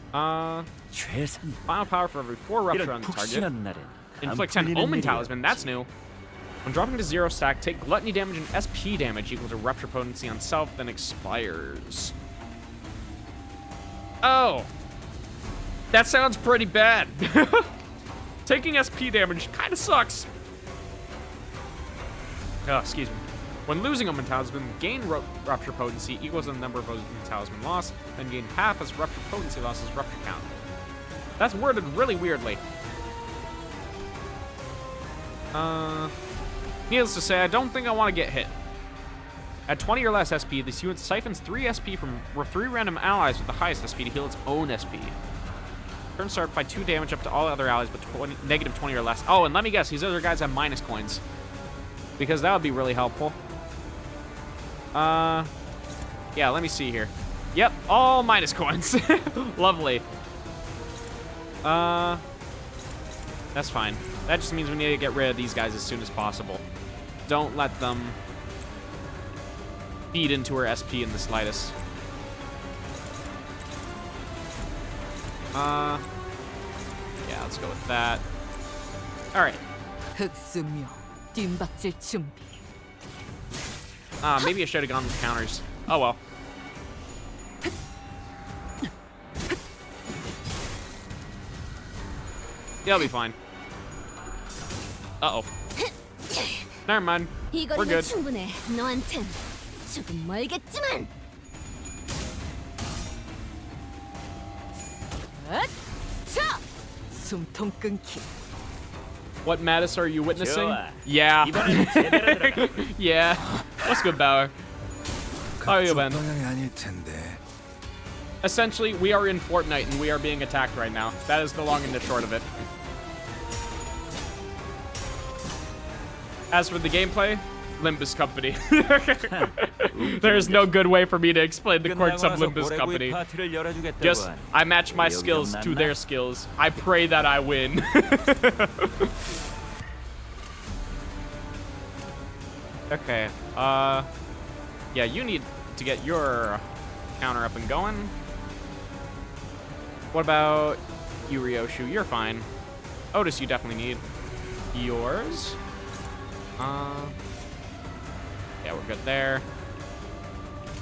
최선. Final power for every 4 rupture 이런 on the target. 푹신한 날엔 Inflict 10 Omen Talisman, that's new. When dropping to 0 stack, take Gluttony damage and SP damage equal to Rupture potency on self, then expires. Oh! That sounds pretty bad. Taking SP damage kinda sucks. Oh, excuse me. When losing Omen Talisman, gain Rupture potency equals the number of Omen Talisman lost, then gain half as Rupture potency loss as Rupture count. That's worded really weirdly. Needless to say, I don't think I want to get hit. At 20 or less SP, this unit siphons 3 SP from 3 random allies with the highest SP to heal its own SP. Turn start by 2 damage up to all other allies, but negative 20 or less. Oh, and let me guess, these other guys have minus coins. Because that would be really helpful. Yeah, let me see here. Yep, all minus coins. Lovely. That's fine. That just means we need to get rid of these guys as soon as possible. Don't let them feed into her SP in the slightest. Yeah, let's go with that. Alright. 흑수묘, 뒷박질 준비. Maybe I should have gone with counters. Oh well. Yeah, I'll be fine. Uh-oh. Never mind. 이 We're 거리는 good. 충분해. 너한텐 조금 멀겠지만. 자, 숨통 끊기. What madness are you witnessing? 좋아. Yeah. 이번엔 제대로 들어가. Yeah. What's good, Bauer? How are you, Ben? Essentially, we are in Fortnite and we are being attacked right now. That is the long and the short of it. As for the gameplay, Limbus Company. There is no good way for me to explain the quirks of Limbus Company. Just, I match my skills to their skills. I pray that I win. Okay, yeah, you need to get your counter up and going. What about you, Ryoshu? You're fine. Otis, you definitely need yours. Yeah, we're good there.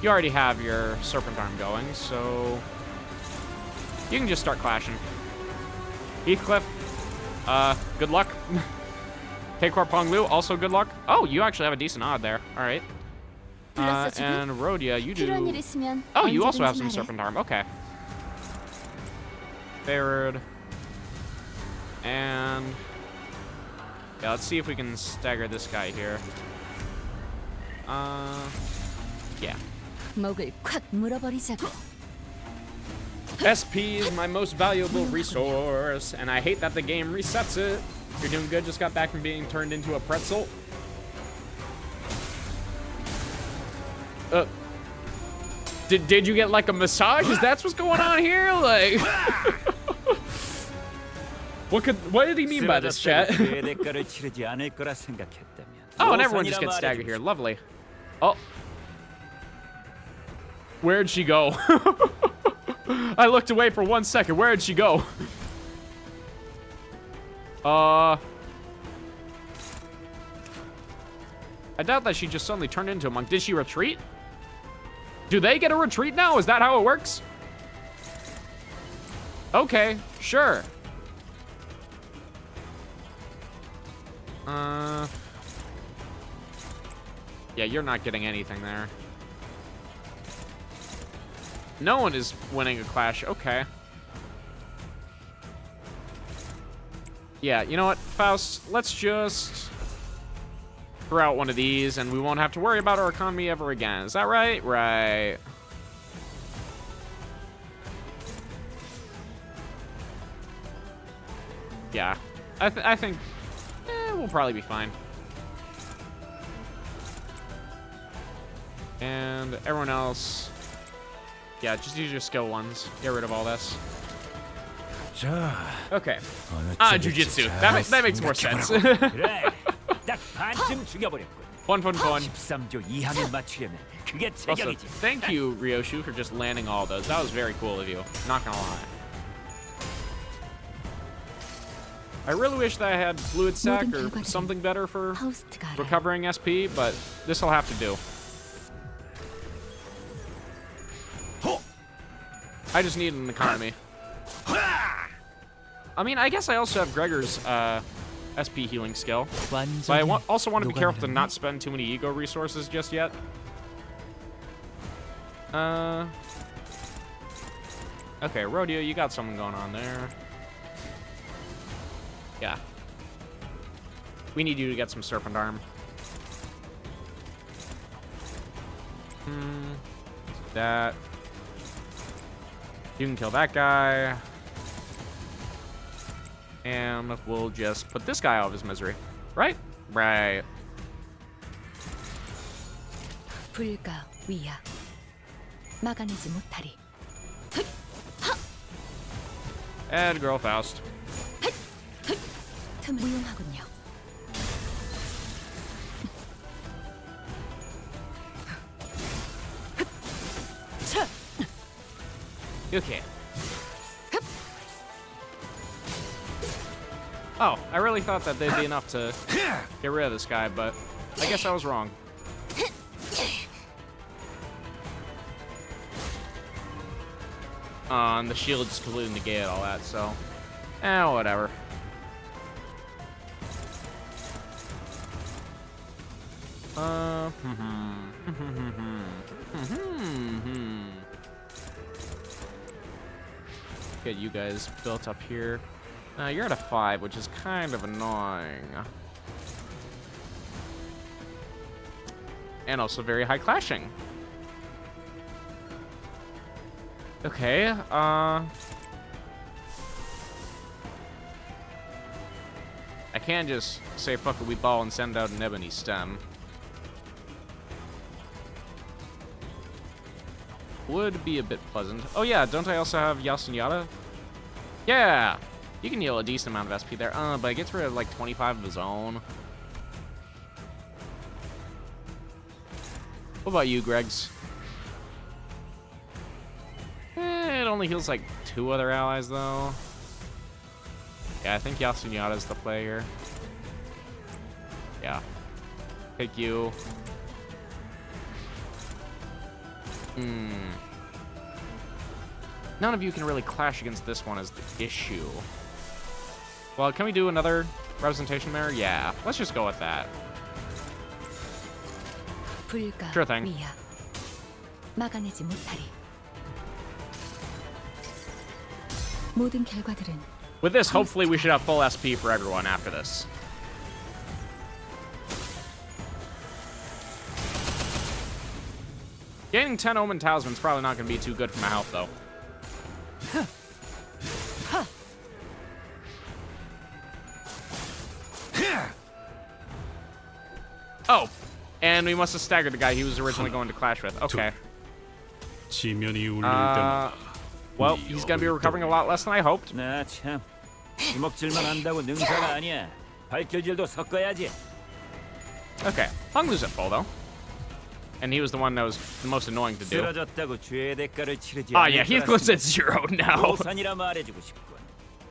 You already have your Serpent Arm going, so you can just start clashing. Heathcliff, good luck. K-Corp Ponglu, also good luck. Oh, you actually have a decent odd there. All right. And Rhodia, you do. 필요한 일 있으면 Oh, you also have some 언제든지 말해. Serpent Arm. Okay. Favored. And yeah, let's see if we can stagger this guy here. Yeah. 목을 콱 물어버리자고. SP is my most valuable resource, and I hate that the game resets it. You're doing good, just got back from being turned into a pretzel. Did you get like a massage? Is that what's going on here? Like, what did he mean by this, chat? Oh, and everyone just gets staggered here. Lovely. Oh. Where'd she go? I looked away for 1 second. Where did she go? I doubt that she just suddenly turned into a monk. Did she retreat? Do they get a retreat now? Is that how it works? Okay, sure. Yeah, you're not getting anything there. No one is winning a clash. Okay. Yeah, you know what, Faust? Let's just throw out one of these, and we won't have to worry about our economy ever again. Is that right? Right. Yeah. I think we'll probably be fine. And everyone else, yeah, just use your skill ones. Get rid of all this. Okay. Jujitsu. That makes more sense. Fun. Also, thank you, Ryoshu, for just landing all those. That was very cool of you. Not gonna lie. I really wish that I had Fluid Sac or something better for recovering SP, but this'll have to do. I just need an economy. I mean, I guess I also have Gregor's SP healing skill, but I also want to be careful to not spend too many ego resources just yet. Okay, Rodeo, you got something going on there. Yeah. We need you to get some Serpent Arm. That. You can kill that guy. And we'll just put this guy out of his misery. Right? Right. 불가위야. 막아내지 못하리. And girl Faust. 무용하군요. Okay. Oh, I really thought that they'd be enough to get rid of this guy, but I guess I was wrong. And the shield just completely negated all that, so... whatever. Get you guys built up here. You're at a 5, which is kind of annoying. And also very high clashing. Okay, I can just say fuck it, we ball and send out an ebony stem. Would be a bit pleasant. Oh yeah, don't I also have Yasunyata? Yeah! You can heal a decent amount of SP there. But it gets rid of like 25 of his own. What about you, Gregs? It only heals like 2 other allies though. Yeah, I think Yasunyata's the play here. Yeah. Take you. None of you can really clash against this one is the issue. Well, can we do another representation there? Yeah, let's just go with that. Sure thing. With this, hopefully we should have full SP for everyone after this. Gaining 10 Omen Talisman's probably not going to be too good for my health, though. Oh, and we must have staggered the guy he was originally going to clash with. Okay. Well, he's going to be recovering a lot less than I hoped. Okay, Hung Lu's at full, though. And he was the one that was the most annoying to do. 쓰러졌다고 죄의 대가를 치르지 Ah, yeah, Heathcliff's at 0 now. 도산이라 말해주고 싶군.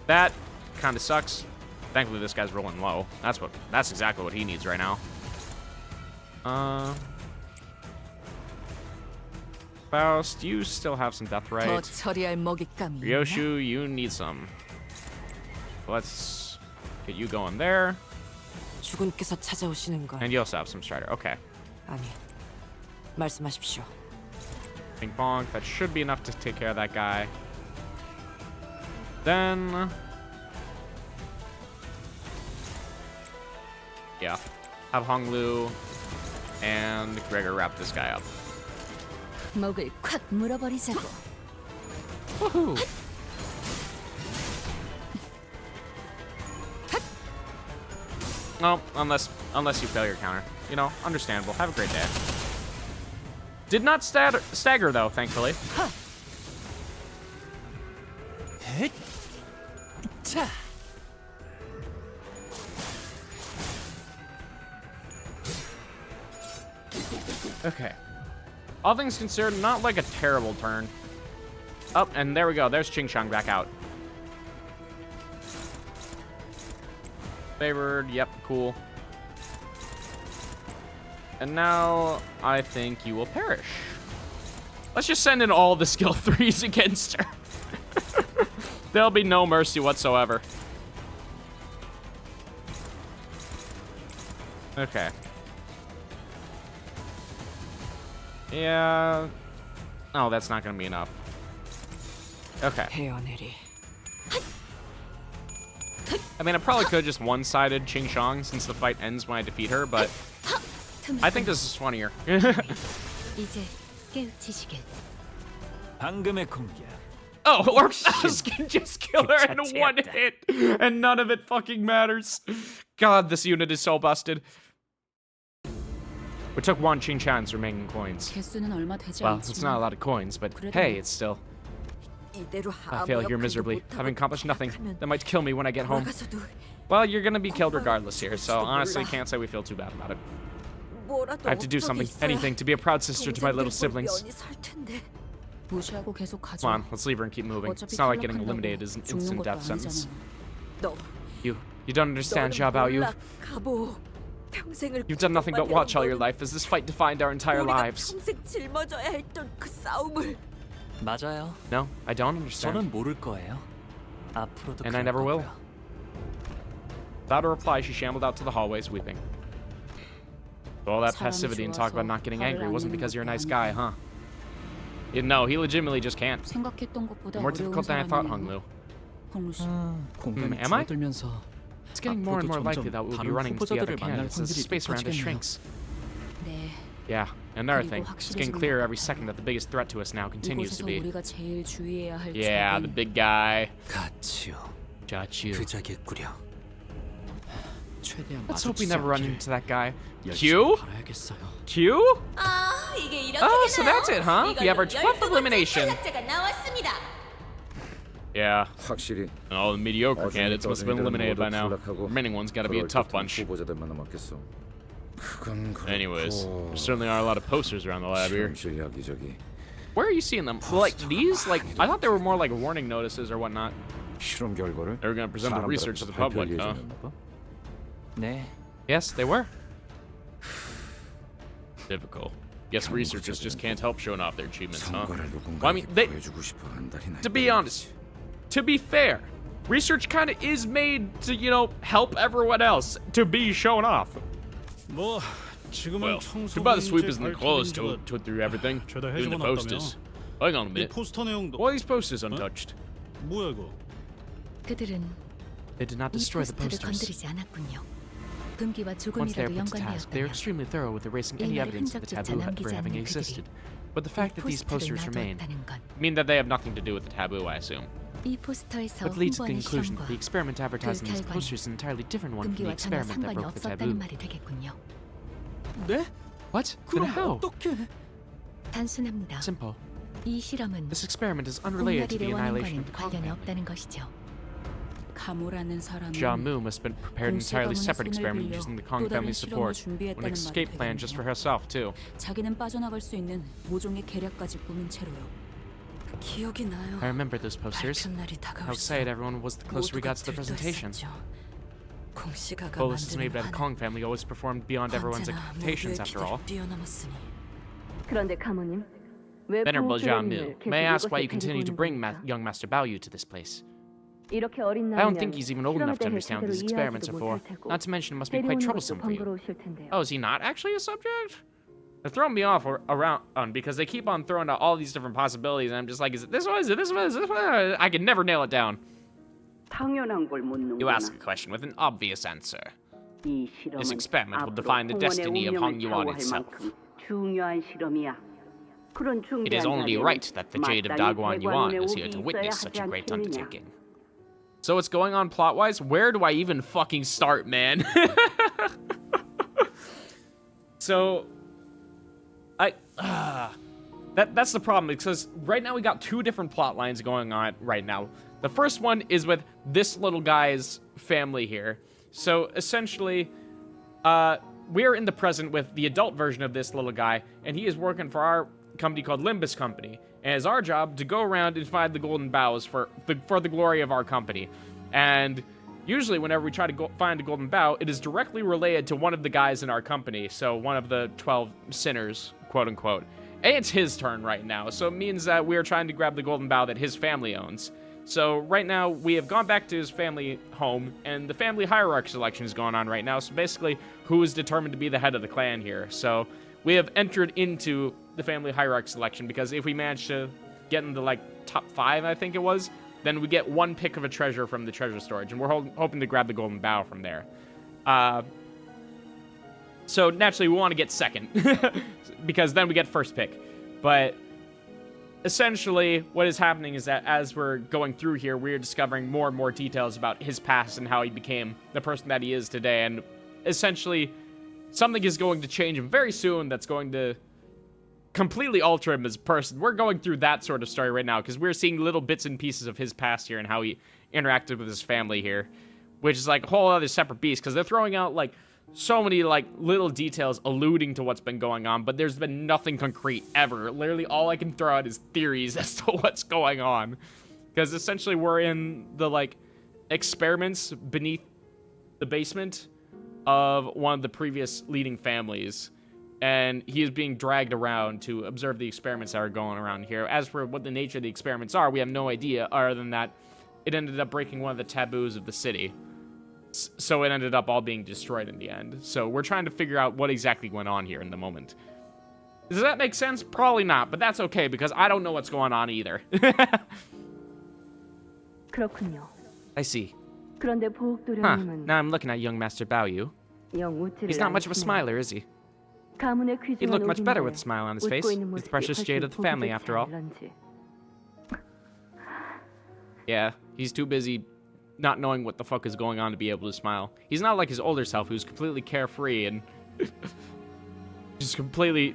That kind of sucks. Thankfully, this guy's rolling low. That's exactly what he needs right now. Faust, you still have some death 더 right. 처리할 먹잇감이 있나? Ryoshu, you need some. Let's get you going there. 주군께서 찾아오시는 걸. And you also have some strider. Okay. 아니, 말씀하십시오. Ping pong. That should be enough to take care of that guy. Then, yeah, have Honglu and Gregor wrap this guy up. 목을 콱 물어버리자고. Woohoo! No, unless you fail your counter. You know, understandable. Have a great day. Did not stagger though, thankfully. Okay. All things considered, not like a terrible turn. Oh, and there we go. There's Ching Chong back out. Favored, yep, cool. And now I think you will perish. Let's just send in all the skill 3s against her. There'll be no mercy whatsoever. Okay. Yeah. Oh, that's not gonna be enough. Okay. I mean, I probably could have just one-sided Ching Chong since the fight ends when I defeat her, but I think this is funnier. 이제 깨우치시길. 방금의 공격. Oh, Orcus can just kill her in one hit, and none of it fucking matters. God, this unit is so busted. We took one Ching Chan's remaining coins. Well, it's not a lot of coins, but hey, it's still... I fail here miserably, having accomplished nothing. That might kill me when I get home. Well, you're gonna be killed regardless here, so honestly, can't say we feel too bad about it. I have to do something, anything, to be a proud sister to my little siblings. Come on, let's leave her and keep moving. It's not like getting eliminated is an instant death sentence. You don't understand, Jia Baoyu. You've done nothing but watch all your life as this fight defined our entire lives. 맞아요. No, I don't understand. 저는 모를 거예요. 앞으로도 And I never will. Without a reply, she shambled out to the hallways, weeping. All that passivity and talk about not getting angry wasn't because you're a nice guy, huh? No, he legitimately just can't. More difficult than I thought, Honglu. Am I? It's getting more and more likely that we'll be running into the other candidates as the space around us shrinks. Yeah, another thing. It's getting clearer every second that the biggest threat to us now continues to be... Yeah, the big guy. Got you. Let's hope we never run into that guy. Q? Q? Oh, so that's it, huh? We have our 12th elimination. Yeah. And all the mediocre candidates must have been eliminated by now. The remaining one's gotta be a tough bunch. Anyways, there certainly are a lot of posters around the lab here. Where are you seeing them? Like these? Like, I thought they were more like warning notices or whatnot. They were gonna present the research to the public, huh? Yes, they were. Difficult. Guess researchers just can't help showing off their achievements, huh? Well, I mean, to be honest, to be fair, research kind of is made to, you know, help everyone else to be shown off. Well, too bad the sweep isn't closed to through everything, even the posters. Hang on a minute. Why are these posters untouched? They did not destroy the posters. Once they are put to task, they are extremely thorough with erasing any evidence of the taboo ever having existed. But the fact that these posters remain mean that they have nothing to do with the taboo, I assume. Which leads to the conclusion that the experiment advertised in these posters is an entirely different one from the experiment that broke the taboo. What? Then how? Simple. This experiment is unrelated to the annihilation of the Company. Mu must have been prepared an entirely separate experiment using the Kong family's support. An escape plan just for herself, too. 자기는 빠져나갈 수 있는 모종의 계략까지 꾸민 채로요. 기억이 나요. I remember those posters. How excited everyone was the closer we got to the presentation. Bonuses made by the Kong family always performed beyond everyone's expectations, after all. 그런데 가모님, Venerable Mu, may I ask why you continue to bring young Master Baoyu to this place? I don't think he's even old enough to understand what these experiments are for. Not to mention, it must be quite troublesome for you. Oh, is he not actually a subject? They're throwing me off around because they keep on throwing out all these different possibilities, and I'm just like, is it this one? Is it this one? Is it this one? I can never nail it down. You ask a question with an obvious answer. This experiment will define the destiny of hongyuan itself. It is only right that the Jade of Daguan Yuan is here to witness such a great undertaking. So what's going on plot-wise? Where do I even fucking start, man? So, that's the problem, because right now we got two different plot lines going on right now. The first one is with this little guy's family here. So essentially, we're in the present with the adult version of this little guy, and he is working for our company called Limbus Company. And it's our job to go around and find the golden bows for the glory of our company. And usually whenever we try to find a golden bow, it is directly related to one of the guys in our company. So one of the 12 sinners, quote unquote. And it's his turn right now. So it means that we're trying to grab the golden bow that his family owns. So right now we have gone back to his family home, and the family hierarchy selection is going on right now. So basically, who is determined to be the head of the clan here? So we have entered into the family hierarchy selection, because if we manage to get in the like top 5, I think it was, then we get one pick of a treasure from the treasure storage, and we're hoping to grab the golden bow from there. So naturally we want to get second because then we get first pick. But essentially what is happening is that as we're going through here, we're discovering more and more details about his past and how he became the person that he is today. And essentially something is going to change him very soon that's going to completely alter him as a person. We're going through that sort of story right now because we're seeing little bits and pieces of his past here and how he interacted with his family here, which is like a whole other separate beast, because they're throwing out like so many like little details alluding to what's been going on, but there's been nothing concrete ever. Literally all I can throw out is theories as to what's going on, because essentially we're in the like experiments beneath the basement of one of the previous leading families, and he is being dragged around to observe the experiments that are going around here. As for what the nature of the experiments are, we have no idea, other than that it ended up breaking one of the taboos of the city. So it ended up all being destroyed in the end. So we're trying to figure out what exactly went on here in the moment. Does that make sense? Probably not, but that's okay, because I don't know what's going on either. 그렇군요. I see. 그런데 보옥도련님은 Now I'm looking at young Master Baoyu. He's not much of a smiler, is he? He'd look much better with a smile on his face. He's the precious jade of the family, after all. Yeah, he's too busy not knowing what the fuck is going on to be able to smile. He's not like his older self, who's completely carefree and just completely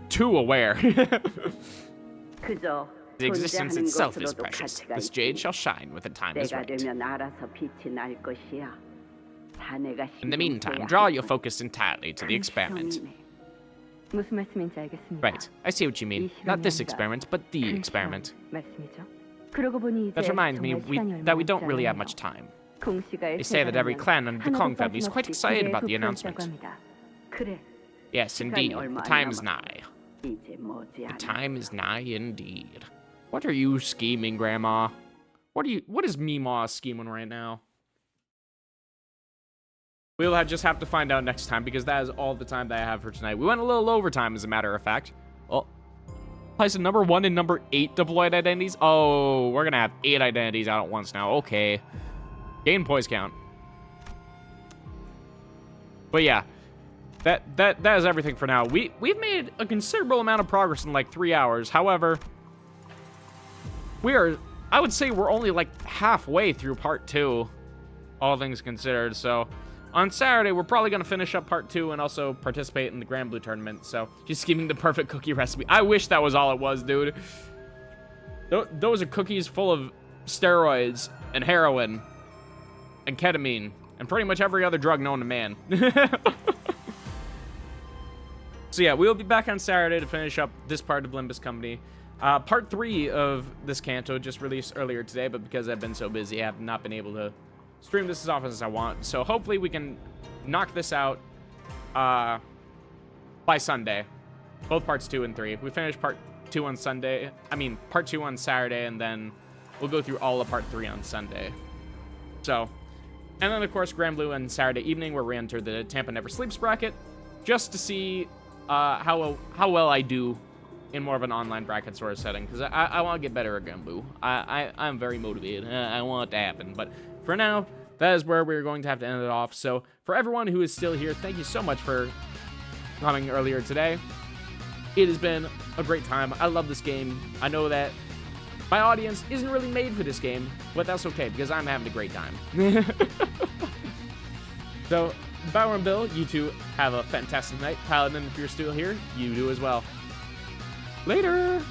too aware. 그저 The existence itself is precious. This jade shall shine when the time is right. In the meantime, draw your focus entirely to the experiment. 무슨 말씀인지 알겠습니다. Right, I see what you mean. Not this experiment, but the experiment. 말씀이죠. 그러고 보니 That 이제 reminds me that we don't really have much time. They say that every clan under the Kong family is quite excited about the announcement. Yes, indeed. The time is nigh. The time is nigh indeed. What are you scheming, Grandma? What is Meemaw scheming right now? We'll just have to find out next time, because that is all the time that I have for tonight. We went a little overtime, as a matter of fact. Oh. Place of number 1 and number 8 deployed identities. Oh, we're gonna have 8 identities out at once now. Okay. Gain poise count. But yeah, that is everything for now. We've made a considerable amount of progress in like 3 hours. However, I would say we're only like halfway through part 2, all things considered. So on Saturday, we're probably going to finish up part 2 and also participate in the Grand Blue Tournament. So, just scheming the perfect cookie recipe. I wish that was all it was, dude. Those are cookies full of steroids and heroin and ketamine, and pretty much every other drug known to man. So yeah, we'll be back on Saturday to finish up this part of Limbus Company. Part 3 of this canto just released earlier today, but because I've been so busy, I have not been able to stream this as often as I want. So hopefully we can knock this out by Sunday. Both parts 2 and 3. We finish part 2 on Sunday. I mean, part 2 on Saturday, and then we'll go through all of part 3 on Sunday. So, and then of course Grand Blue on Saturday evening, where we enter the Tampa Never Sleeps bracket, just to see how well I do in more of an online bracket sort of setting, because I want to get better at Grand Blue. I'm very motivated. I want it to happen, but for now, that is where we're going to have to end it off. So for everyone who is still here, thank you so much for coming earlier today. It has been a great time. I love this game. I know that my audience isn't really made for this game, but that's okay, because I'm having a great time. So, Bauer and Bill, you two have a fantastic night. Paladin, if you're still here, you do as well. Later!